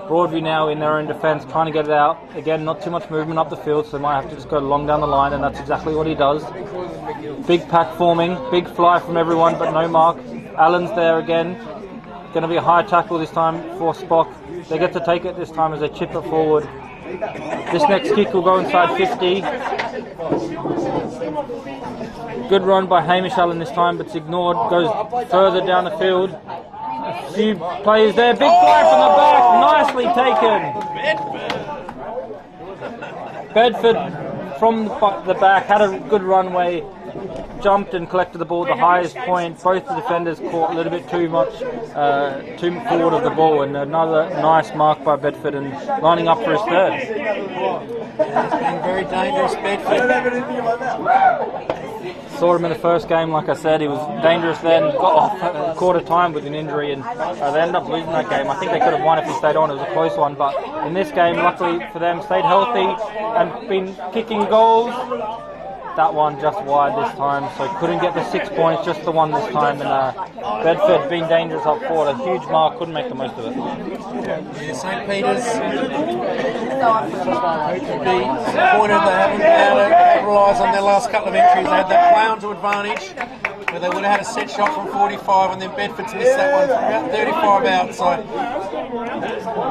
Broadview now in their own defence trying to get it out. Again, not too much movement up the field, so they might have to just go long down the line, and that's exactly what he does. Big pack forming, big fly from everyone, but no mark. Allen's there again. Going to be a high tackle this time for Spock. They get to take it this time as they chip it forward. This next kick will go inside 50. Good run by Hamish Allen this time, but it's ignored. Goes further down the field. A few players there. Big fly from the back. Nicely taken. Bedford from the back had a good runway. Jumped and collected the ball at the highest point. Both the defenders caught a little bit too much, too forward of the ball, and another nice mark by Bedford and lining up for his third. It's been very dangerous, Bedford. Saw him in the first game, like I said, he was dangerous then, got off at quarter time with an injury, and they ended up losing that game. I think they could have won if he stayed on, it was a close one, but in this game, luckily for them, stayed healthy and been kicking goals. That one just wide this time, so couldn't get the 6 points, just the one this time. And Bedford being dangerous up forward, a huge mark, couldn't make the most of it. Yeah, St. Peter's could be disappointed they haven't been able to capitalise on their last couple of entries. They had that play onto advantage, where they would have had a set shot from 45, and then Bedford's missed that one from about 35 out. So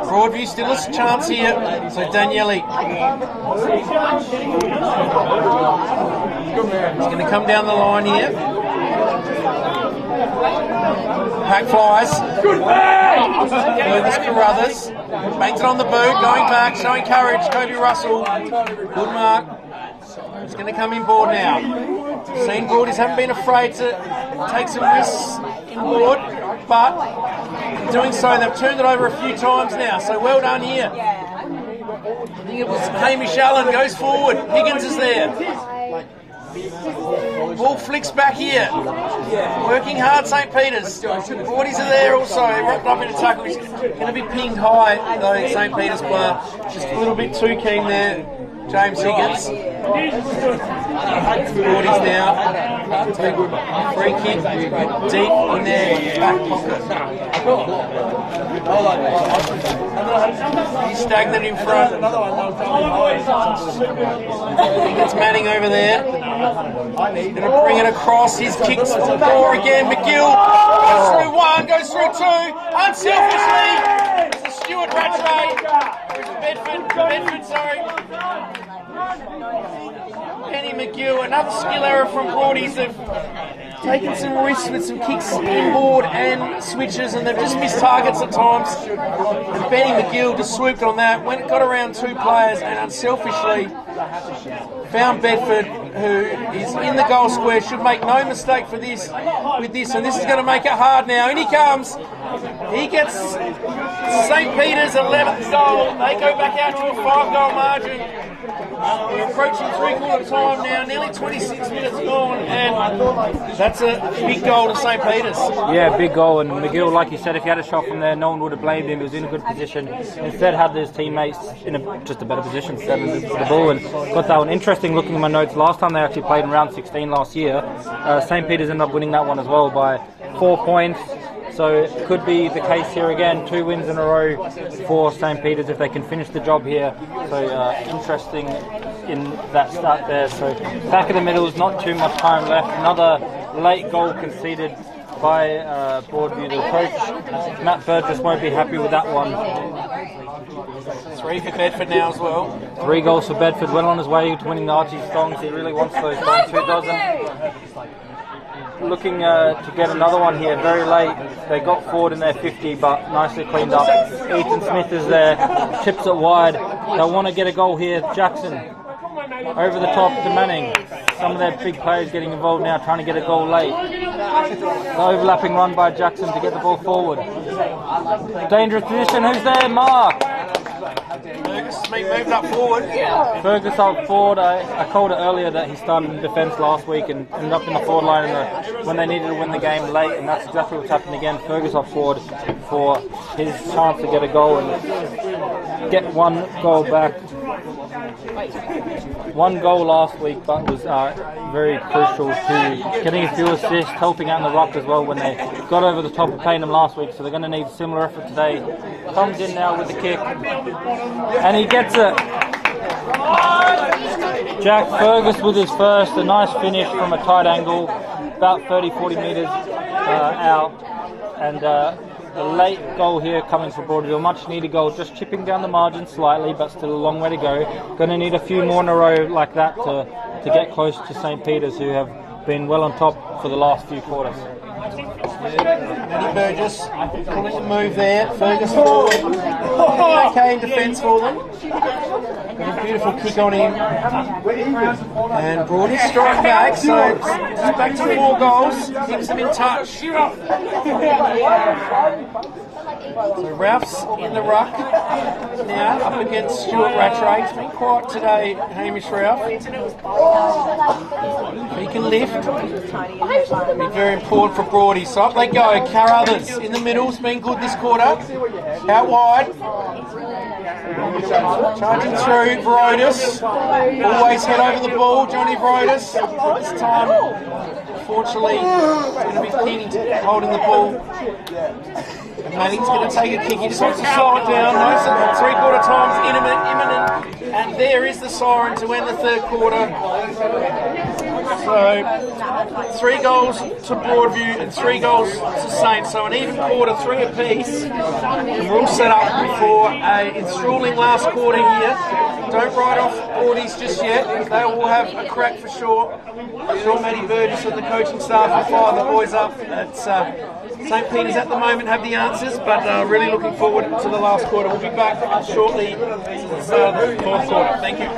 Broadview still has a chance here. So Daniele. He's going to come down the line here. Pack flies. Fergus Carruthers. Bangs it on the boot, going back, showing courage. Kobe Russell. Good mark. He's going to come inboard now. Seen Broadies haven't been afraid to take some risks inboard, but in doing so, they've turned it over a few times now. So well done here. I think it was Hamish Allen goes forward. Higgins is there. Ball flicks back here. Working hard, St. Peter's. Broadies are there also. Wrapped up in a tackle. He's going to be pinged high, though, St. Peter's player. Just a little bit too keen there, James Higgins. Broadies now. Take free kick deep in their back pocket. He's stagnant in front. I think it's Manning over there. He's going to bring it across. His kicks to the floor again. McGill goes through one, goes through two. Unselfishly, it's the Stuart Rattray. Bedford, sorry. Penny McGill, another skill error from Broadies. They've taken some risks with some kicks inboard and switches, and they've just missed targets at times. And Benny McGill just swooped on that, got around two players, and unselfishly found Bedford, who is in the goal square, should make no mistake with this, and this is going to make it hard now. In he comes. He gets St. Peter's 11th goal. They go back out to a 5-goal margin. We're approaching three-quarter time now, nearly 26 minutes gone, and that's a big goal to St. Peter's. Yeah, big goal, and McGill, like you said, if he had a shot from there, no one would have blamed him. He was in a good position. Instead, had his teammates in just a better position, set the ball, and got that one. Interesting looking at my notes, last time they actually played in round 16 last year, St. Peter's ended up winning that one as well by 4 points. So it could be the case here again, 2 wins in a row for St. Peter's if they can finish the job here. So interesting in that start there. So back in the middle, is not too much time left. Another late goal conceded by Broadview. The coach, Matt Burgess, won't be happy with that one. 3 for Bedford now as well. 3 goals for Bedford. Well on his way to winning the Archie Stongs. He really wants those Stongs. Who doesn't? Looking to get another one here, very late. They got forward in their 50, but nicely cleaned up. Ethan Smith is there, chips it wide. They'll want to get a goal here. Jackson over the top to Manning. Some of their big players getting involved now, trying to get a goal late. The overlapping run by Jackson to get the ball forward. Dangerous position. Who's there? Mark. Fergus has been moved up forward. Fergus up forward. I called it earlier that he started in defence last week and ended up in the forward line when they needed to win the game late, and that's exactly what's happened again. Fergus up forward for his chance to get a goal and get 1 goal back. 1 goal last week, but was very crucial to getting a few assists, helping out in the ruck as well when they got over the top of playing them last week. So they're going to need similar effort today. Comes in now with the kick, and he gets it. Jack Fergus with his first, a nice finish from a tight angle, about 30-40 metres out, and a late goal here coming from Broadview, much needed goal, just chipping down the margin slightly, but still a long way to go. Going to need a few more in a row like that to get close to St. Peter's, who have been well on top for the last few quarters. Matty Burgess pulling the move there. Fergus forward. Okay in defence for them. Got a beautiful kick on him. And Broadie strike back, so just back to 4 goals. Keeps them in touch. So Ralph's in the ruck now, up against Stuart Rattray. He's been quiet today, Hamish Ralph. He can lift. Be very important for Broadie. So up they go. Carruthers in the middle. It's been good this quarter. Out wide. Charging through, Brodus. Always head over the ball, Johnny Brodus. This time, unfortunately, he's going to be pinning, holding the ball. And Manning's going to take a kick. He just wants to slow it down. Nice and 3/4 times imminent. And there is the siren to end the 3rd quarter. So 3 goals to Broadview and 3 goals to Saints. So an even quarter, 3 apiece. And we're all set up for a enthralling last quarter here. don't write off Broadies just yet. They will have a crack for sure. I'm sure Matty Burgess and the coaching staff will fire the boys up. It's St. Peter's at the moment have the answers, but really looking forward to the last quarter. We'll be back shortly to the start of the fourth quarter. Thank you.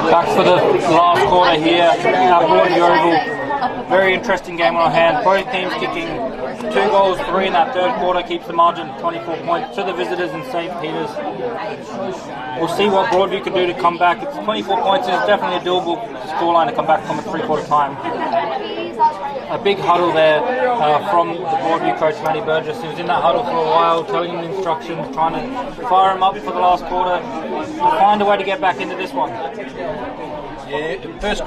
Back for the last quarter here at Broadview Oval. Very interesting game on our hand. Both teams kicking 2 goals, 3 in that third quarter, keeps the margin 24 points to the visitors in St. Peter's. We'll see what Broadview can do to come back. It's 24 points, it's definitely a doable scoreline to come back from a 3-quarter time. A big huddle there from the Broadview coach, Matty Burgess. He was in that huddle for a while, telling him instructions, trying to fire him up for the last quarter to find a way to get back into this one. Yeah, first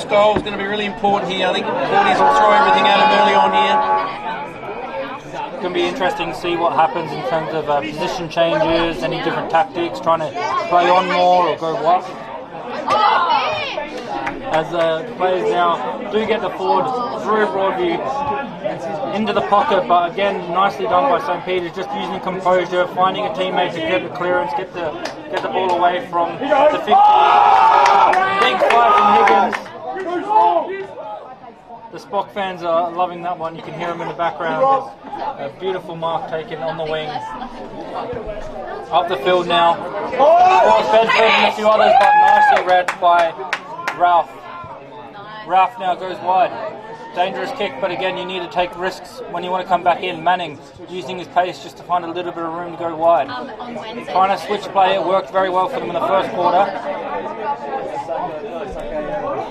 goal is going to be really important here. I think the Broadies will throw everything at him early on here. It's going to be interesting to see what happens in terms of position changes, any different tactics, trying to play on more or go what. as the players now do get the forward through Broadview into the pocket, but again, nicely done by St. Peter's, just using composure, finding a teammate to get the clearance, get the ball away from the 50. Big fly from Higgins. The Spock fans are loving that one. You can hear them in the background. A beautiful mark taken on the wing. Up the field now. Bedford and a few others, but nicely read by Ralph. Ralph now goes wide. Dangerous kick, but again, you need to take risks when you want to come back in. Manning using his pace just to find a little bit of room to go wide. Trying to switch play, it worked very well for them in the first quarter.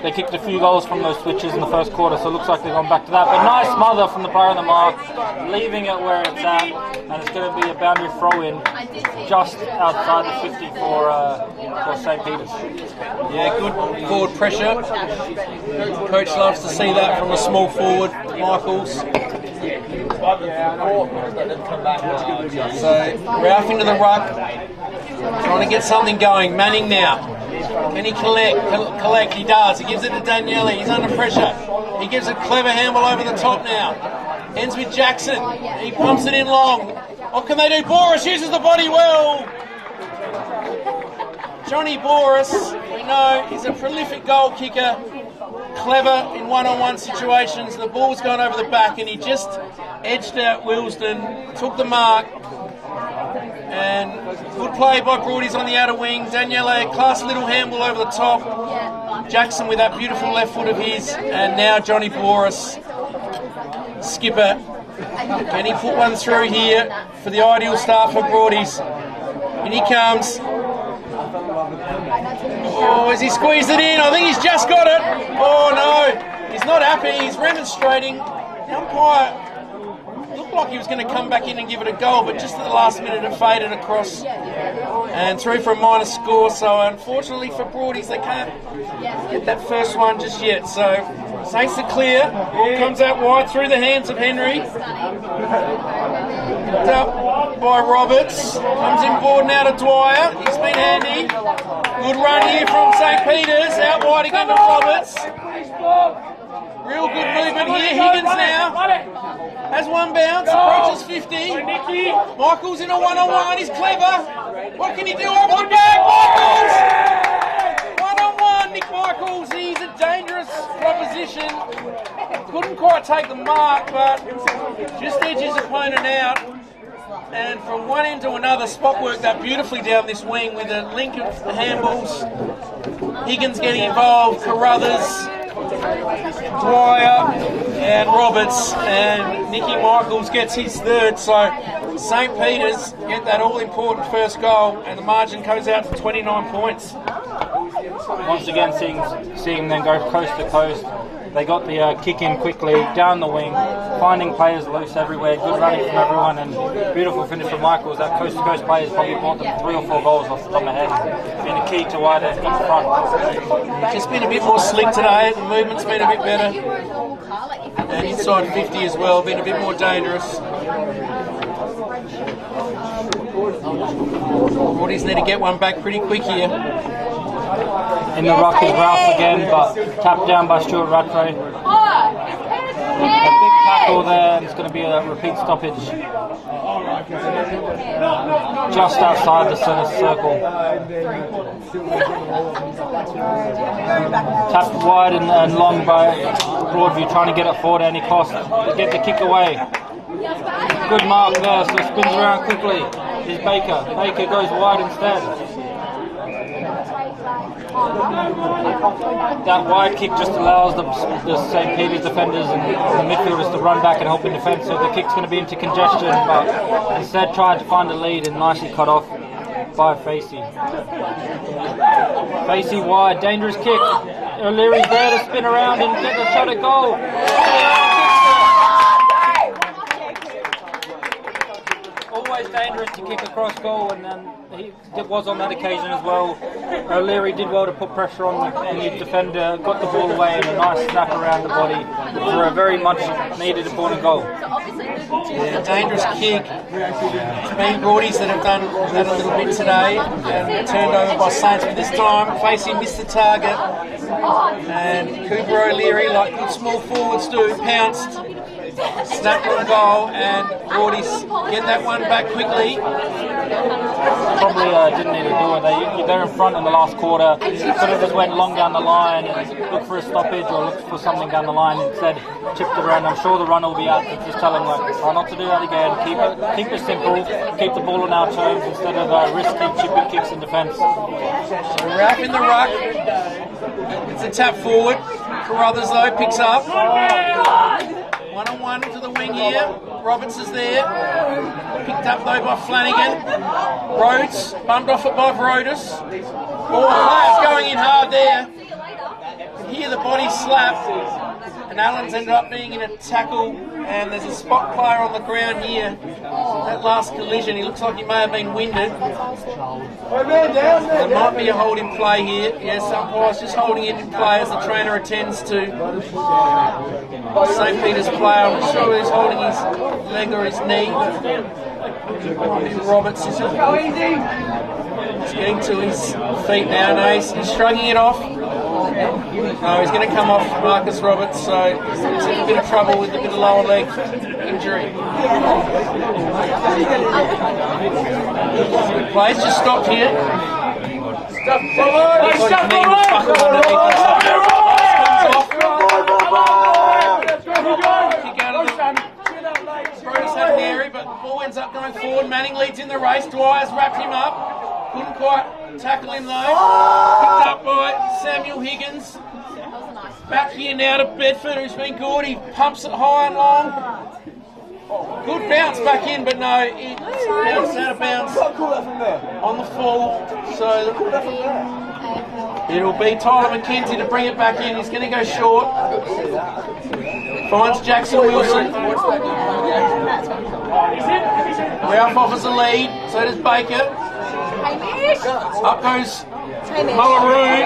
They kicked a few goals from those switches in the first quarter, so it looks like they've gone back to that. But nice smother from the player on the mark, leaving it where it's at, and it's going to be a boundary throw-in just outside the 50 for St. Peter's. Yeah, good forward pressure. Coach loves to see that from a small forward, Michaels. So, Ralph into the ruck, trying to get something going. Manning now. Can he collect? He does. He gives it to Daniele. He's under pressure. He gives a clever handle over the top now. Ends with Jackson. He pumps it in long. What can they do? Boris uses the body well. Johnny Boris, we know, is a prolific goal kicker. Clever in one-on-one situations. The ball's gone over the back and he just edged out Wilsden, took the mark. And good play by Broadies on the outer wing. Daniele, class little handball over the top. Jackson with that beautiful left foot of his. And now Johnny Boris, skipper. Can he put one through here for the ideal start for Broadies? And he comes. Oh, has he squeezed it in? I think he's just got it. Oh no, he's not happy. He's remonstrating. The umpire looked like he was going to come back in and give it a goal, but just at the last minute it faded across and through for a minor score. So unfortunately for Broadies, they can't get that first one just yet. So Saints are clear. Ball comes out wide through the hands of Henry. Picked up by Roberts. Comes in board now to Dwyer. He's been handy. Good run here from St. Peter's. Out wide again to Roberts. Real good movement here. Higgins now has one bounce. Approaches 50. Michaels in a one-on-one. He's clever. What can he do over the back? Michaels! One-on-one. Nick Michaels. He's a dangerous proposition. Couldn't quite take the mark, but just edged his opponent out. And from one end to another, Spock worked that beautifully down this wing with a link of handballs. Higgins getting involved, Carruthers, Dwyer and Roberts, and Nicky Michaels gets his third. So St. Peter's get that all-important first goal, and the margin goes out to 29 points. Once again, seeing them go coast to coast. They got the kick in quickly, down the wing, finding players loose everywhere, good running from everyone, and beautiful finish from Michaels. That coast-to-coast player has probably bought them 3 or 4 goals off the top of my head. Been a key to why they're in front. Just been a bit more slick today, the movement's been a bit better. And inside 50 as well, been a bit more dangerous. Broadies need to get one back pretty quick here. In the ruck is Ralph again, but tapped down by Stuart Rattray. A big tackle there, and it's going to be a repeat stoppage just outside the centre circle. Tapped wide and long by Broadview, trying to get it forward at any cost to get the kick away. Good mark there, so it spins around quickly. Is Baker. Baker goes wide instead. That wide kick just allows the St. Peter's defenders and the midfielders to run back and help in defence, so the kick's going to be into congestion, but instead trying to find a lead and nicely cut off by Facey. Facey wide, dangerous kick. O'Leary's there to spin around and get the shot at goal. Always dangerous to kick across goal, and it was on that occasion as well. O'Leary did well to put pressure on the defender, got the ball away, and a nice snap around the body for a very much needed important goal. Yeah, dangerous kick. It's been Broadies that have done that a little bit today, and turned over by Saints, but this time Facey missed the target, and Cooper O'Leary, like good small forwards do, pounced, snapped on goal, and Broadies get that one back quickly. Probably didn't need to do it. They're in front in the last quarter. Could have just went long down the line and looked for a stoppage or looked for something down the line. Instead, chipped it around. I'm sure the runner will be out to just tell them, like, try not to do that again. Keep it simple. Keep the ball on our terms instead of risky chipping kicks in defence. So Ralph in the ruck. It's a tap forward. Carruthers though picks up. 1-on-1 to the wing here. Roberts is there. Picked up though by Flanagan. Rhodes bummed off it by Brodus. Oh, players going in hard there. Here the body slap. And Allen's ended up being in a tackle. And there's a spot player on the ground here. That last collision, he looks like he may have been winded. There might be a hold in play here. Yes, umpire's just holding it in play as the trainer attends to St. Peter's player. I'm not sure he's holding his leg or his knee. Roberts is getting to his feet now. No, he's shrugging it off. No, he's going to come off Marcus Roberts, so he's in a bit of trouble with a bit of lower leg injury. Play's just stopped here. Bruce had an area, but the ball ends up going forward. Manning leads in the race. Dwyer's wrapped him up. Couldn't quite tackle him though. Picked up by Samuel Higgins. Back here now to Bedford, who's been good. He pumps it high and long. Good bounce back in, but no, it bounced out of bounds on the full. So it'll be Tyler McKenzie to bring it back in. He's going to go short. Finds Jackson Wilson. Ralph offers a lead, so does Baker. Up goes Mullaroo,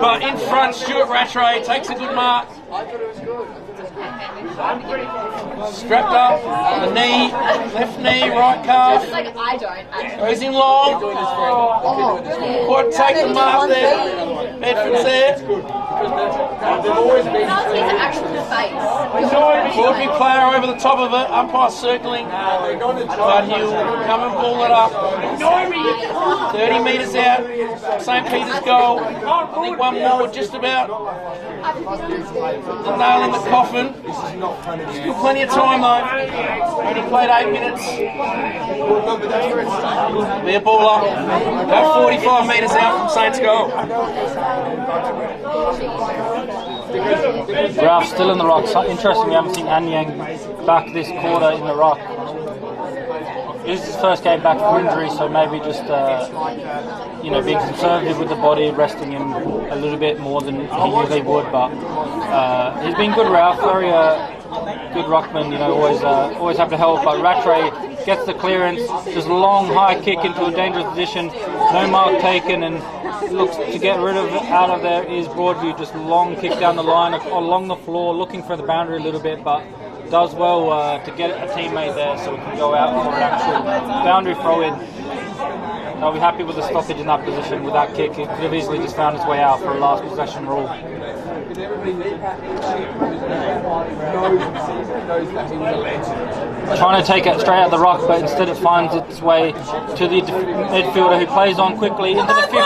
but in front Stuart Rattray takes a good mark. Strapped up, the knee, left knee, right calf. Goes in long. Quite take the mark there. Bedford's there. Broadview player over the top of it, umpire circling, but he'll come and ball it up. 30 metres out, St. Peter's goal. I think one more, just about the nail in the coffin. Still plenty of time though. Only played 8 minutes. Their ball up. About 45 metres out from Saints' goal. Ralph still in the rock. Interesting, we haven't seen Anyang back this quarter in the rock. This is his first game back from injury, so maybe just being conservative with the body, resting him a little bit more than he usually would. But he's been good, Ralph. Very good ruckman. Always have to help. But Rattray gets the clearance, just a long high kick into a dangerous position. No mark taken, and looks to get rid of it. Out of there is Broadview, just long kick down the line along the floor, looking for the boundary a little bit, but does well to get a teammate there so we can go out for an actual boundary throw in. I'll be happy with the stoppage in that position with that kick. It could have easily just found its way out for a last possession rule. Trying to take it straight out the rock, but instead it finds its way to the midfielder who plays on quickly into the 50.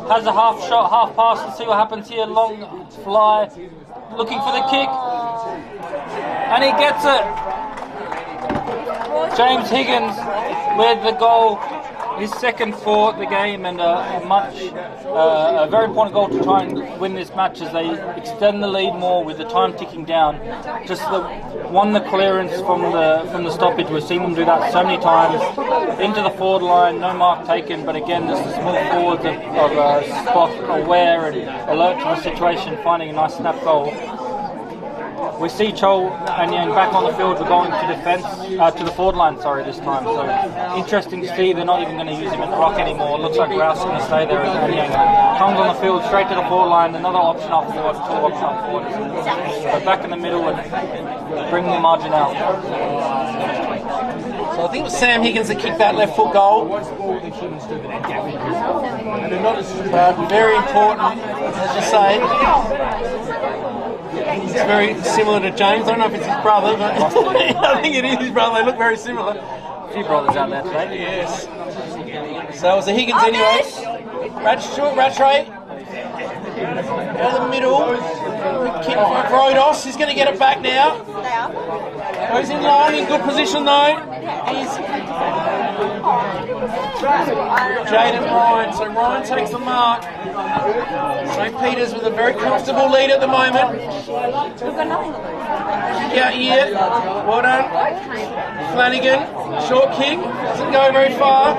Has a half shot, half pass. Let's see what happens here. Long fly, looking for the kick, and he gets it. James Higgins with the goal, his second for the game, and a very important goal to try and win this match as they extend the lead more with the time ticking down. Just the clearance from the stoppage. We've seen them do that so many times. Into the forward line, no mark taken, but again, just the small forwards of spot aware and alert to the situation, finding a nice snap goal. we see Chol and Yang back on the field. We're going to defence, to the forward line, sorry, this time. So interesting to see. They're not even going to use him at the rock anymore. It looks like Rouse is going to stay there as Yang comes on the field straight to the forward line. Another option up forward, two option up forward. So back in the middle and bring the margin out. So I think it was Sam Higgins that kicked that left foot goal. Very important, as you say. He's very similar to James. I don't know if it's his brother, but I think it is his brother. They look very similar. A few brothers out there today. Yes. So it was the Higgins anyway. Rattray. Out of the middle. Kick for Brodos. He's going to get it back now. Goes in line, in good position though. He's Jaden Ryan. So Ryan takes the mark. St. Peter's with a very comfortable lead at the moment. Kick out here. Well done. Flanagan. Short kick. Doesn't go very far.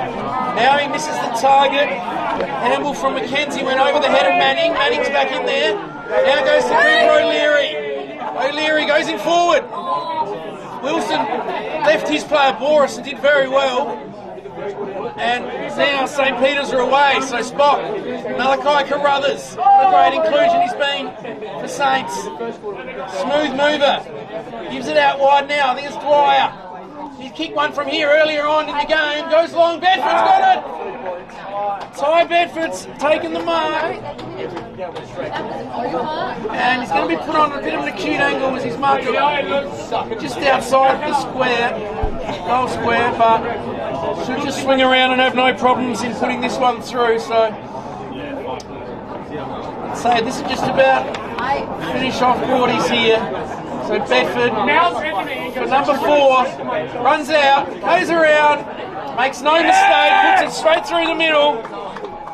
Now he misses the target. Handball from Mackenzie went over the head of Manning. Manning's back in there. Now goes to Cooper O'Leary. O'Leary goes in forward. Wilson left his player Boris and did very well. And now St. Peter's are away, so Spock, Malachi Carruthers, what a great inclusion he's been for Saints. Smooth mover, gives it out wide now, I think it's Dwyer. He kicked one from here earlier on in the game, goes long, Bedford's got it! Ty Bedford's taken the mark. And he's going to be put on a bit of an acute angle as he's marked just outside the square, goal square, but should just swing around and have no problems in putting this one through. So I'd say this is just about finish off Broadies here. So Bedford, number 4, runs out, goes around, makes no mistake, puts it straight through the middle.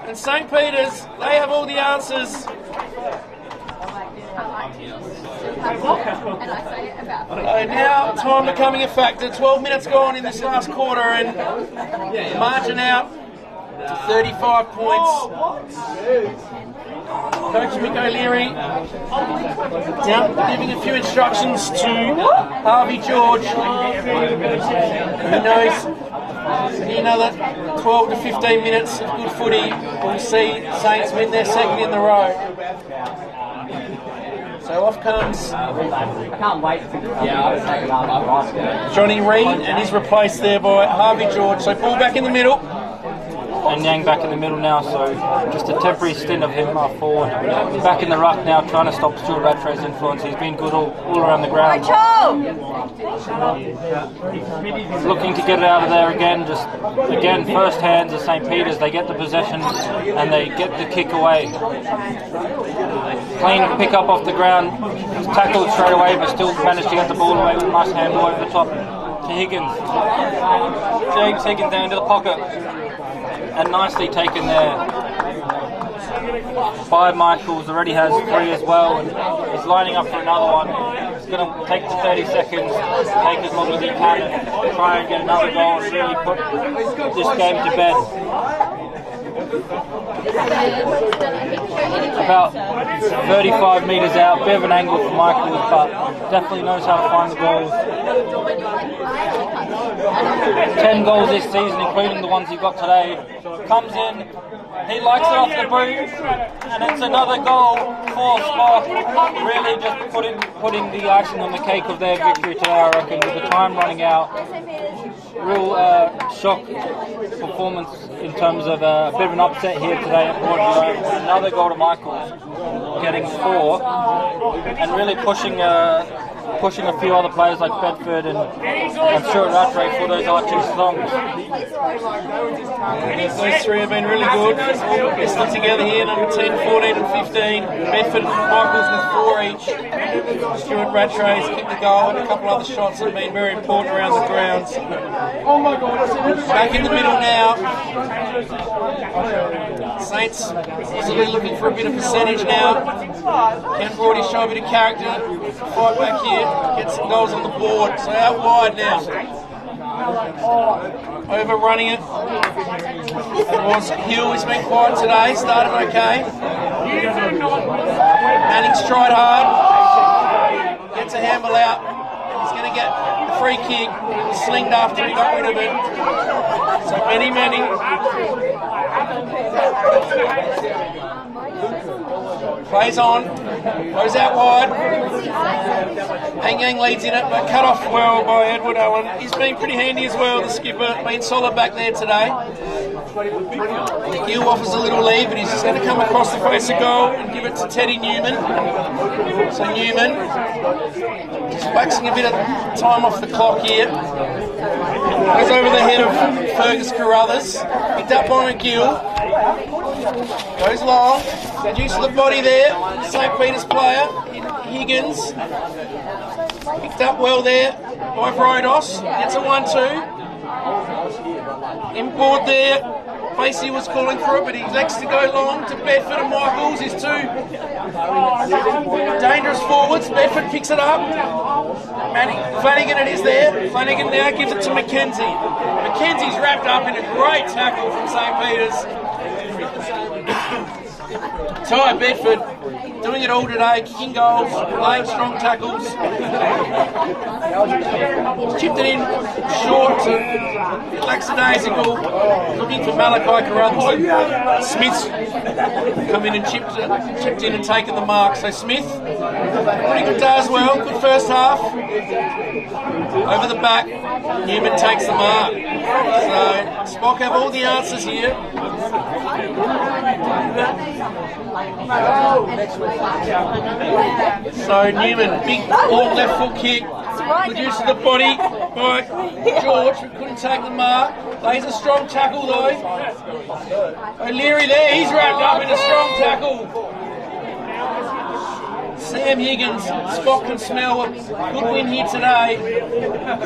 And St. Peter's, they have all the answers. So now time becoming a factor. 12 minutes gone in this last quarter and the margin out to 35 points. Coach Mick O'Leary giving a few instructions to Harvey George. He knows another 12 to 15 minutes of good footy. We'll see Saints win their second in the row. So off comes Johnny Reid and he's replaced there by Harvey George. So ball back in the middle. And Yang back in the middle now, so just a temporary stint of him forward. Back in the ruck now, trying to stop Stuart Rattray's influence. He's been good all around the ground. Looking to get it out of there again, just again first hands of St. Peter's. They get the possession and they get the kick away. Clean pick up off the ground, tackled straight away, but still managed to get the ball away with a nice handball over the top to Higgins. James Higgins down into the pocket. And nicely taken there by Michaels, already has 3 as well, and he's lining up for another one. He's going to take the 30 seconds, take as long as he can, and try and get another goal and really put this game to bed. About 35 metres out, bit of an angle for Michaels, but definitely knows how to find the goals. 10 goals this season, including the ones he got today. Comes in, he likes it off the boot, and it's another goal for Spock. Really just putting the icing on the cake of their victory today, I reckon, with the time running out. Real shock performance in terms of a bit of an upset here today at Broadview. Another goal to Michaels, getting 4, and really pushing a few other players like Bedford and Stuart Rattray for those arching songs. Those 3 have been really good. They're still together here, number 10, 14 and 15. Bedford and Michaels with 4 each. Stuart Rattray's kicked the goal and a couple other shots that have been very important around the grounds. Back in the middle now. Saints easily looking for a bit of percentage now. Can Brody show a bit of character, fight back here, get some goals on the board. So out wide now. Overrunning it. It was Hill, he's been quiet today, started okay. Manning tried hard. gets a handball out, and he's going to get the free kick. He slinged after he got rid of it. So Manning plays on, goes out wide. Yang leads in it, but cut off well by Edward Allen. He's been pretty handy as well, the skipper. Been solid back there today. Gill offers a little lead, but he's just going to come across the face of goal and give it to Teddy Newman. So Newman just waxing a bit of time off the clock here. Goes over the head of Fergus Carruthers. Picked up on a Gill. Goes long. Good use of the body there. St. Peter's player in Higgins. Picked up well there by Vrodos. Gets a 1-2. Inboard there. Facey was calling for it, but he elects to go long to Bedford and Michaels. His two dangerous forwards. Bedford picks it up. Flanagan it is there. Flanagan now gives it to Mackenzie. Mackenzie's wrapped up in a great tackle from St. Peter's. Ty Bedford doing it all today, kicking goals, playing strong tackles. Chipped it in short to lackadaisical, looking for Malachi Carruthers. Smith's come in and chipped in and taken the mark. So Smith, pretty good day as well, good first half. Over the back, Newman takes the mark. So Spock have all the answers here. So Newman, big long left foot kick, good use of the body by George, who couldn't take the mark. Lays a strong tackle though. O'Leary there, he's wrapped up in a strong tackle. Sam Higgins, Spock can smell a good win here today.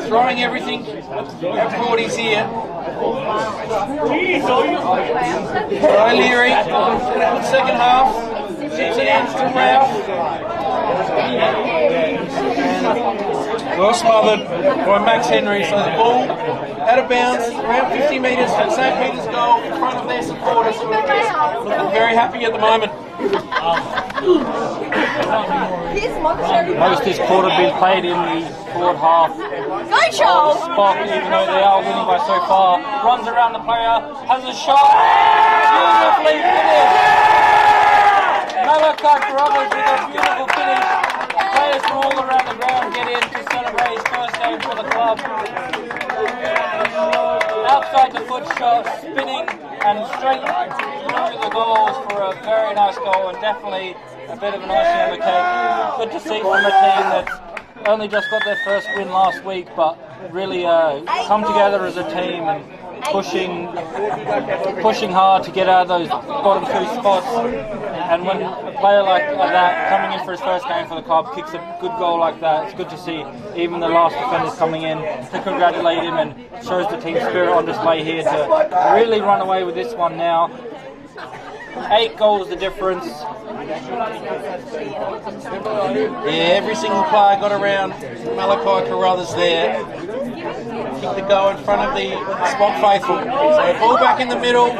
Throwing everything at 40s here. O'Leary, good second half. Chips it in to Ralph. Well smothered by Max Henry. So the ball out of bounds, around 50 metres from St. Peter's goal in front of their supporters, who are just looking very happy at the moment. Most this quarter been played in the forward half. Go, Charles! Spock, even though they are winning by so far, runs around the player, has a shot, beautifully finished. Malachi Carruthers with a beautiful finish. Players from all around the ground get in to celebrate his first game for the club. Outside the foot shot, spinning and straight through the goals for a very nice goal, and definitely a bit of an icing on the cake. Good to see from a team that's only just got their first win last week, but really come together as a team and pushing hard to get out of those bottom two spots. And when a player like that coming in for his first game for the club kicks a good goal like that, it's good to see even the last defenders coming in to congratulate him, and shows the team spirit on display here to really run away with this one now. 8 goals the difference. Yeah, every single player got around Malachi Carruthers there. Kick the goal in front of the Spot faithful. So ball back in the middle.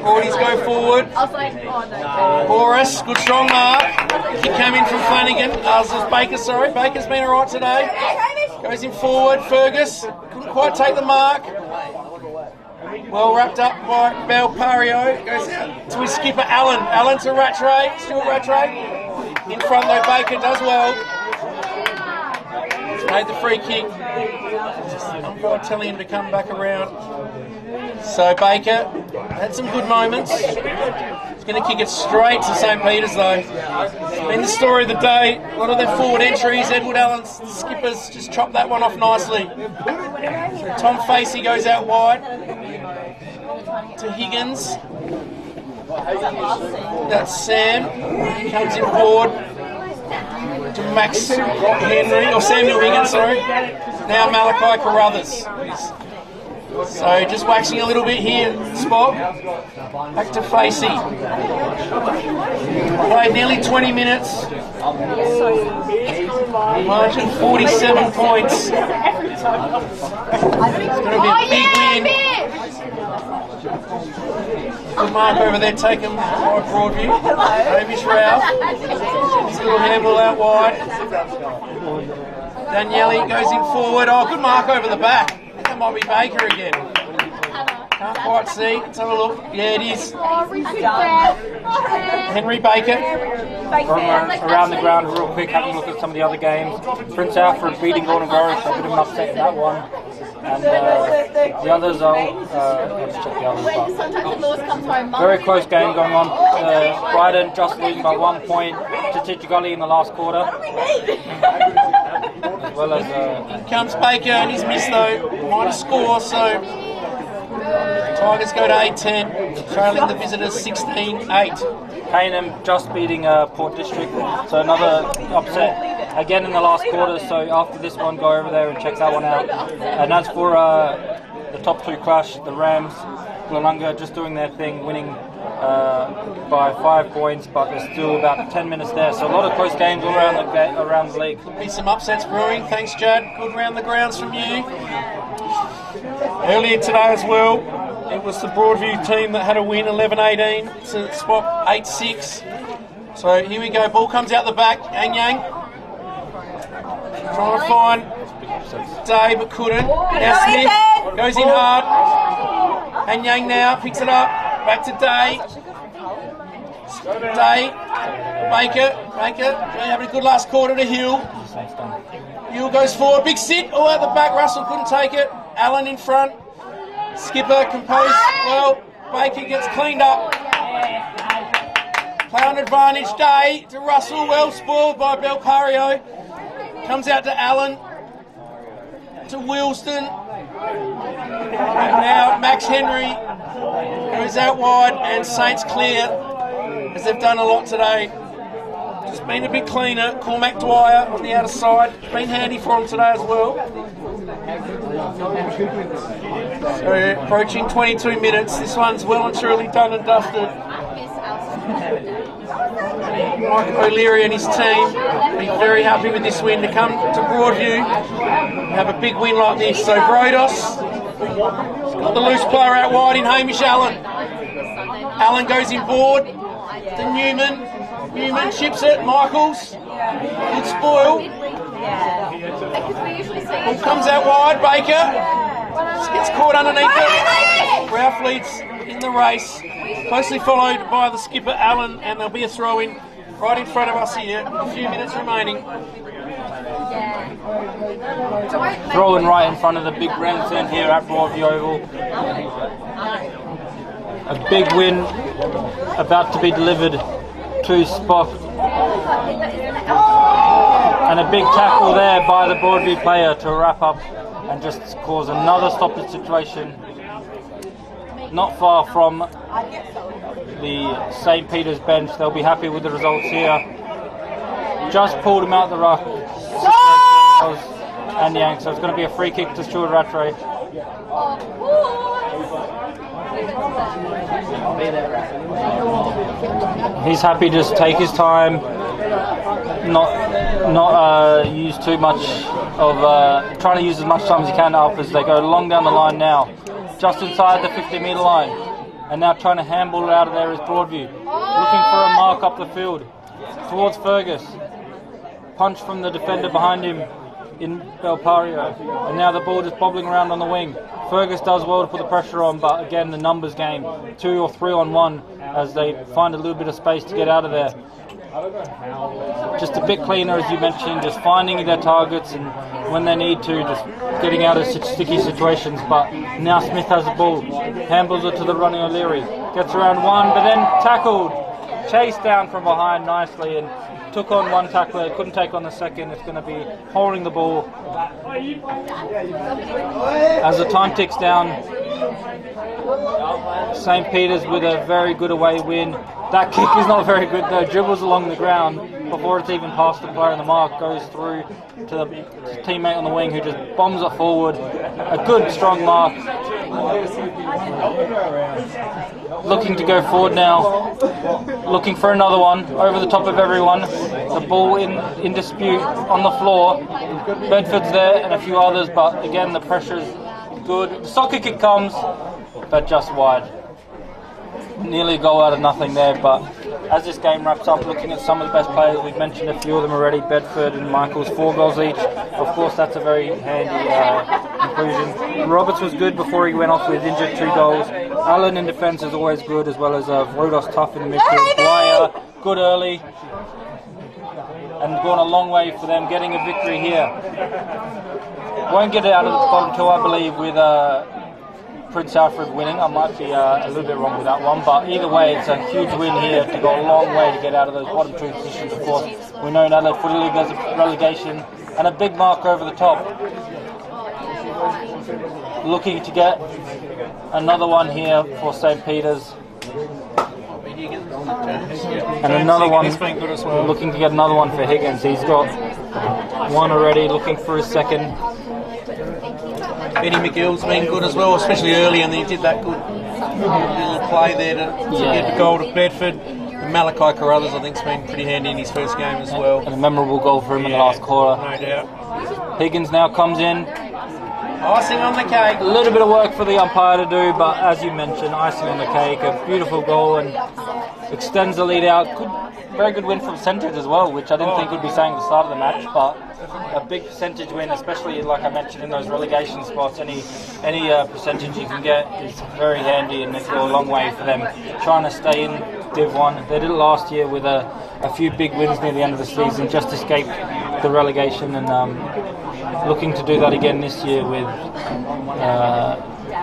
Forties go forward. Boris, good strong mark. Kick came in from Flanagan. Baker, sorry. Baker's been alright today. Goes in forward. Fergus couldn't quite take the mark. Well wrapped up by Belpario. Goes out to his skipper Allen. Allen to Rattray. Still Rattray. In front though, Baker does well. He's made the free kick. Umpire telling him to come back around. So Baker had some good moments. He's going to kick it straight to St. Peter's though. It's been the story of the day. A lot of their forward entries. Edward Allen's skippers just chopped that one off nicely. So Tom Facey goes out wide to Higgins. That's Sam. He comes in forward to Max Henry, or Samuel Higgins, sorry. Now Malachi Carruthers. So just waxing a little bit here, Spock. Back to Facey. Played nearly 20 minutes. Margin 47 points. It's going to be a big win. Good mark over there taken by Broadview. Hamish Ralph. It's a little handball out wide. Daniele goes in forward. Oh, good mark over the back. I think that might be Baker again. Can't quite see. Let's have a look. Yeah, it is. Henry Baker. Around the ground real quick, having a look at some of the other games. Prince Alfred beating Gordon Gorish, a bit of an upset in that one. And the others are, let's check the others. But very close game going on. Brighton just leading by 1 point to Tichigully in the last quarter. As well as... In comes Baker and he's missed though. Minor score, so... Tigers go to 8-10, trailing the visitors 16-8. Paynham just beating Port District, so another upset again in the last quarter. So after this one, go over there and check that one out. And as for the top two clash, the Rams, Glenunga just doing their thing, winning by 5 points, but there's still about 10 minutes there. So a lot of close games all around the league. Be some upsets brewing. Thanks, Jad. Good round the grounds from you. Earlier today as well, it was the Broadview team that had a win 11-18 to swap 8-6. So here we go, ball comes out the back, Yang. Trying to find Day but couldn't. Now Smith goes in hard. Yang now picks it up, back to Day. Baker, having a good last quarter to Hill. Hill goes forward, big sit, oh at the back, Russell couldn't take it. Allen in front, skipper composed well, Baker gets cleaned up. Play on advantage, Day to Russell, well spoiled by Belpario. Comes out to Allen, to Wilston. And now Max Henry goes out wide and Saints clear, as they've done a lot today. Just been a bit cleaner. Cormac Dwyer on the outer side. Been handy for him today as well. So approaching 22 minutes. This one's well and truly done and dusted. Mike O'Leary and his team be very happy with this win to come to Broadview and have a big win like this. So Brodos got the loose player out wide in Hamish Allen. Allen goes in board to Newman. Newman chips it, Michaels, good spoil. Ball comes out wide, Baker, just gets caught underneath it. Ralph leads in the race, closely followed by the skipper Allen, and there'll be a throw-in right in front of us here, a few minutes remaining. Throw-in right in front of the big grandstand here at Broadview Oval. A big win about to be delivered to Spock, and a big tackle there by the Broadview player to wrap up and just cause another stoppage situation not far from the St. Peter's bench. They'll be happy with the results here. Just pulled him out the ruck and Yang, so it's going to be a free kick to Stuart Rattray. He's happy to just take his time, not use too much of trying to use as much time as he can up as they go long down the line now, just inside the 50-metre line, and now trying to handball it out of there is Broadview, looking for a mark up the field towards Fergus. Punch from the defender behind him in Belpario, and now the ball just bobbling around on the wing. Fergus does well to put the pressure on, but again the numbers game, 2 or 3 on 1 as they find a little bit of space to get out of there. Just a bit cleaner, as you mentioned, just finding their targets and when they need to, just getting out of sticky situations. But now Smith has the ball, handballs it to the running O'Leary, gets around one, but then tackled, chased down from behind nicely and took on one tackler, couldn't take on the second. It's going to be holding the ball. As the time ticks down, St. Peter's with a very good away win. That kick is not very good though, dribbles along the ground before it's even past the player in the mark, goes through to the teammate on the wing who just bombs it forward. A good strong mark. Looking to go forward now, looking for another one, over the top of everyone. The ball in dispute on the floor. Bedford's there and a few others, but again the pressure's good. The soccer kick comes, but just wide. nearly a goal out of nothing there, but as this game wraps up, looking at some of the best players, we've mentioned a few of them already, Bedford and Michaels, 4 goals each. Of course, that's a very handy inclusion. Roberts was good before he went off with injured, 2 goals. Allen in defence is always good, as well as Rodos tough in the midfield. Dwyer, good early, and gone a long way for them, getting a victory here. Won't get it out of the bottom 2, I believe, with Prince Alfred winning. I might be a little bit wrong with that one, but either way, it's a huge win here to go a long way to get out of those bottom 2 positions. Of course, we know Adelaide Footy League has a relegation and a big mark over the top. Looking to get another one here for St. Peter's. And another one, looking to get another one for Higgins. He's got one already, looking for his second. Benny McGill's been good as well, especially early, and he did that good little play there to get the goal to Bedford. And Malachi Carruthers, I think, has been pretty handy in his first game as well. And a memorable goal for him in the last quarter. No doubt. Higgins now comes in. Icing on the cake. A little bit of work for the umpire to do, but as you mentioned, icing on the cake. A beautiful goal and extends the lead out. Very good win from Centred as well, which I didn't think we'd be saying at the start of the match, but a big percentage win, especially like I mentioned in those relegation spots. Any percentage you can get is very handy, and it will go a long way for them trying to stay in Div 1. They did it last year with a few big wins near the end of the season, just escaped the relegation, and looking to do that again this year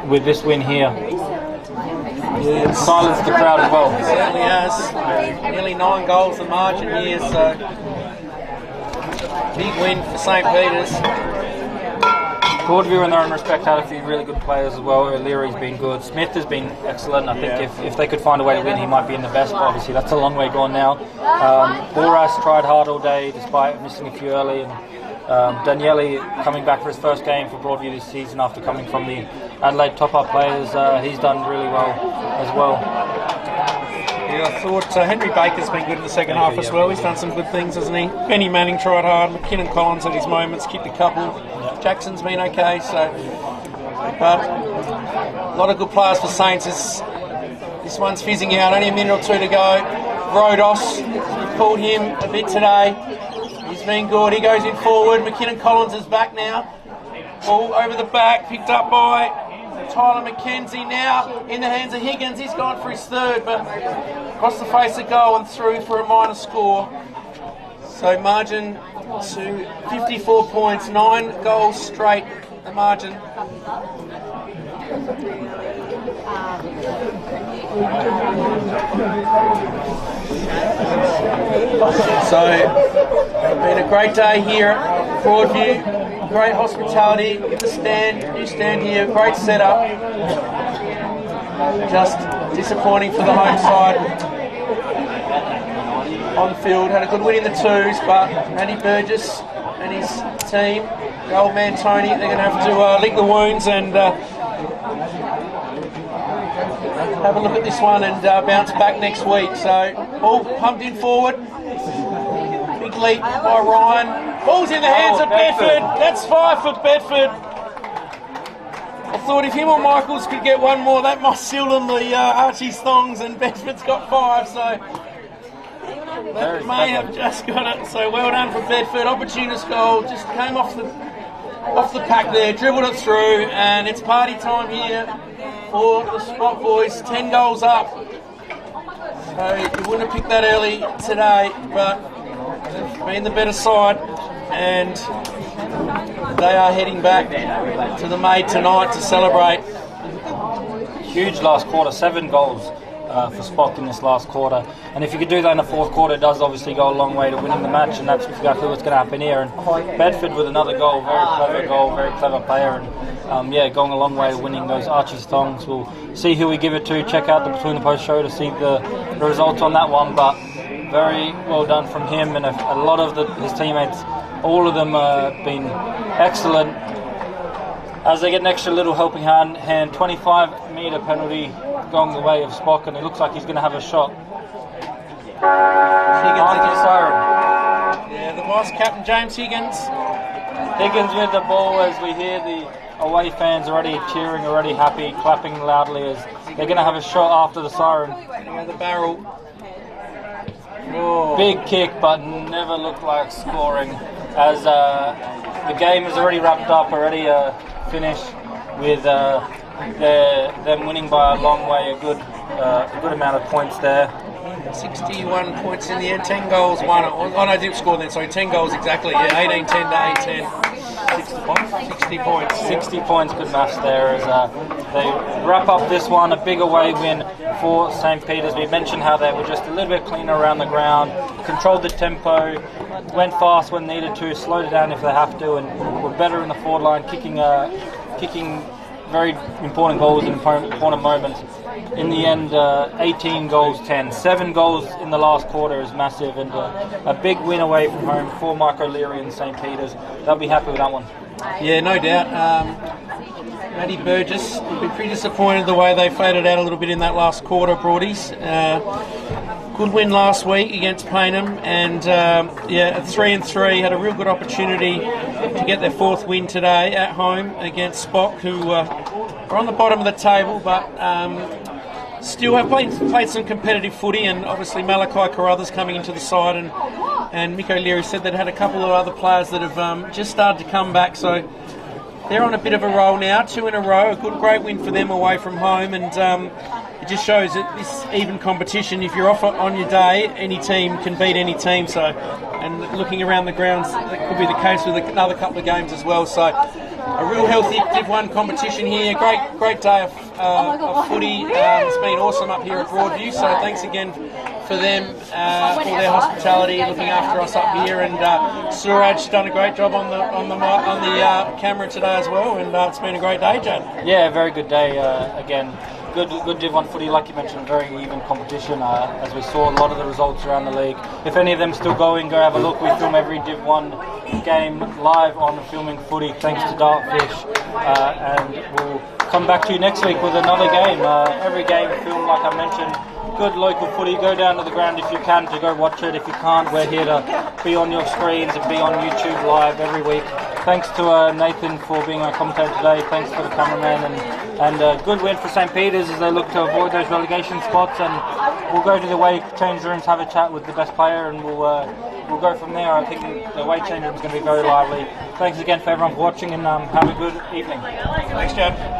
with this win here. Yeah, silence the crowd as well. It certainly has. Nearly 9 goals the margin here, so big win for St. Peter's. Broadview in their own respect had a few really good players as well. O'Leary's been good. Smith has been excellent. I think if they could find a way to win, he might be in the best, but obviously that's a long way gone now. Boras tried hard all day despite missing a few early, and Daniele coming back for his first game for Broadview this season after coming from the Adelaide top-up players. He's done really well as well. Yeah, I thought Henry Baker's been good in the second half as well. He's done some good things, hasn't he? Benny Manning tried hard. McKinnon Collins at his moments kicked a couple. Jackson's been okay, so but a lot of good players for Saints. This one's fizzing out. Only a minute or 2 to go. Rodos, we called him a bit today. He's been good. He goes in forward. McKinnon Collins is back now. Ball over the back, picked up by Tyler McKenzie now in the hands of Higgins. He's gone for his third, but across the face of goal and through for a minor score. So margin to 54 points, 9 goals straight, the margin. So, been a great day here at Broadview. Great hospitality in the stand. New stand here, great setup. Just disappointing for the home side. On the field, had a good win in the 2s, but Matty Burgess and his team, the old man Tony, they're going to have to lick the wounds and have a look at this one and bounce back next week. So, all pumped in forward. Big leap by Ryan. Ball's in the hands of Bedford. That's 5 for Bedford. I thought if him or Michaels could get one more, that might seal them the Archie's thongs, and Bedford's got 5, so that may have just got it. So well done for Bedford. Opportunist goal, just came off the pack there, dribbled it through, and it's party time here for the Spot Boys. 10 goals up. So you wouldn't have picked that early today, but they've been the better side, and they are heading back to the Maid tonight to celebrate. Huge last quarter, 7 goals for Spock in this last quarter, and if you could do that in the 4th quarter, it does obviously go a long way to winning the match, and that's exactly what's going to happen here. And Bedford with another goal, very clever player, and going a long way to winning those Archie's thongs. We'll see who we give it to. Check out the Between the Post show to see the results on that one, but very well done from him and a lot of his teammates. All of them been excellent. As they get an extra little helping hand 25-metre penalty going the way of Spock, and it looks like he's going to have a shot. Higgins again. Yeah, the vice captain James Higgins Higgins with the ball as we hear the away fans already cheering, already happy, clapping loudly as they're going to have a shot after the siren. The barrel. Oh. Big kick, but never looked like scoring as the game is already wrapped up, already finished with them winning by a long way, a good amount of points there. 61 points in the end, 10 goals, 1. Oh no, I didn't score then, sorry, 10 goals exactly, yeah, 18-10 to 8-10. 60 points? 60 points. 60 points, good maths there as they wrap up this one, a big away win for St. Peter's. We mentioned how they were just a little bit cleaner around the ground, controlled the tempo, went fast when needed to, slowed it down if they have to, and were better in the forward line, kicking very important goals in important moments. In the end, 18 goals, 10. 7 goals in the last quarter is massive, and a big win away from home for Mike O'Leary and St. Peter's. They'll be happy with that one. Yeah, no doubt. Matty Burgess will be pretty disappointed the way they faded out a little bit in that last quarter, Broadies. Good win last week against Paynham, and at 3-3 had a real good opportunity to get their 4th win today at home against Spock, who are on the bottom of the table, but still have played some competitive footy, and obviously Malachi Carruthers coming into the side, and Mick O'Leary said they'd had a couple of other players that have just started to come back, so they're on a bit of a roll now, 2 in a row, great win for them away from home, and it just shows that this even competition, if you're off on your day, any team can beat any team. So, and looking around the grounds, that could be the case with another couple of games as well. So, a real healthy Div 1 competition here. Great day of footy. It's been awesome up here at Broadview. So, thanks again for them for their hospitality, looking after us up here. And Suraj's done a great job on the camera today as well. And it's been a great day, Jad. Yeah, very good day again. Good Div 1 footy, like you mentioned, very even competition, as we saw a lot of the results around the league. If any of them still going, go have a look. We film every Div 1 game live on Filming Footy, thanks to Dartfish, and we'll come back to you next week with another game. Every game filmed, like I mentioned. Good local footy, go down to the ground if you can to go watch it. If you can't, we're here to be on your screens and be on YouTube live every week. Thanks to Nathan for being our commentator today. Thanks for the cameraman, and a good win for St. Peter's as they look to avoid those relegation spots. And we'll go to the away change rooms, have a chat with the best player, and we'll go from there. I think the away change room is going to be very lively. Thanks again for everyone for watching, and have a good evening. Thanks, Chad.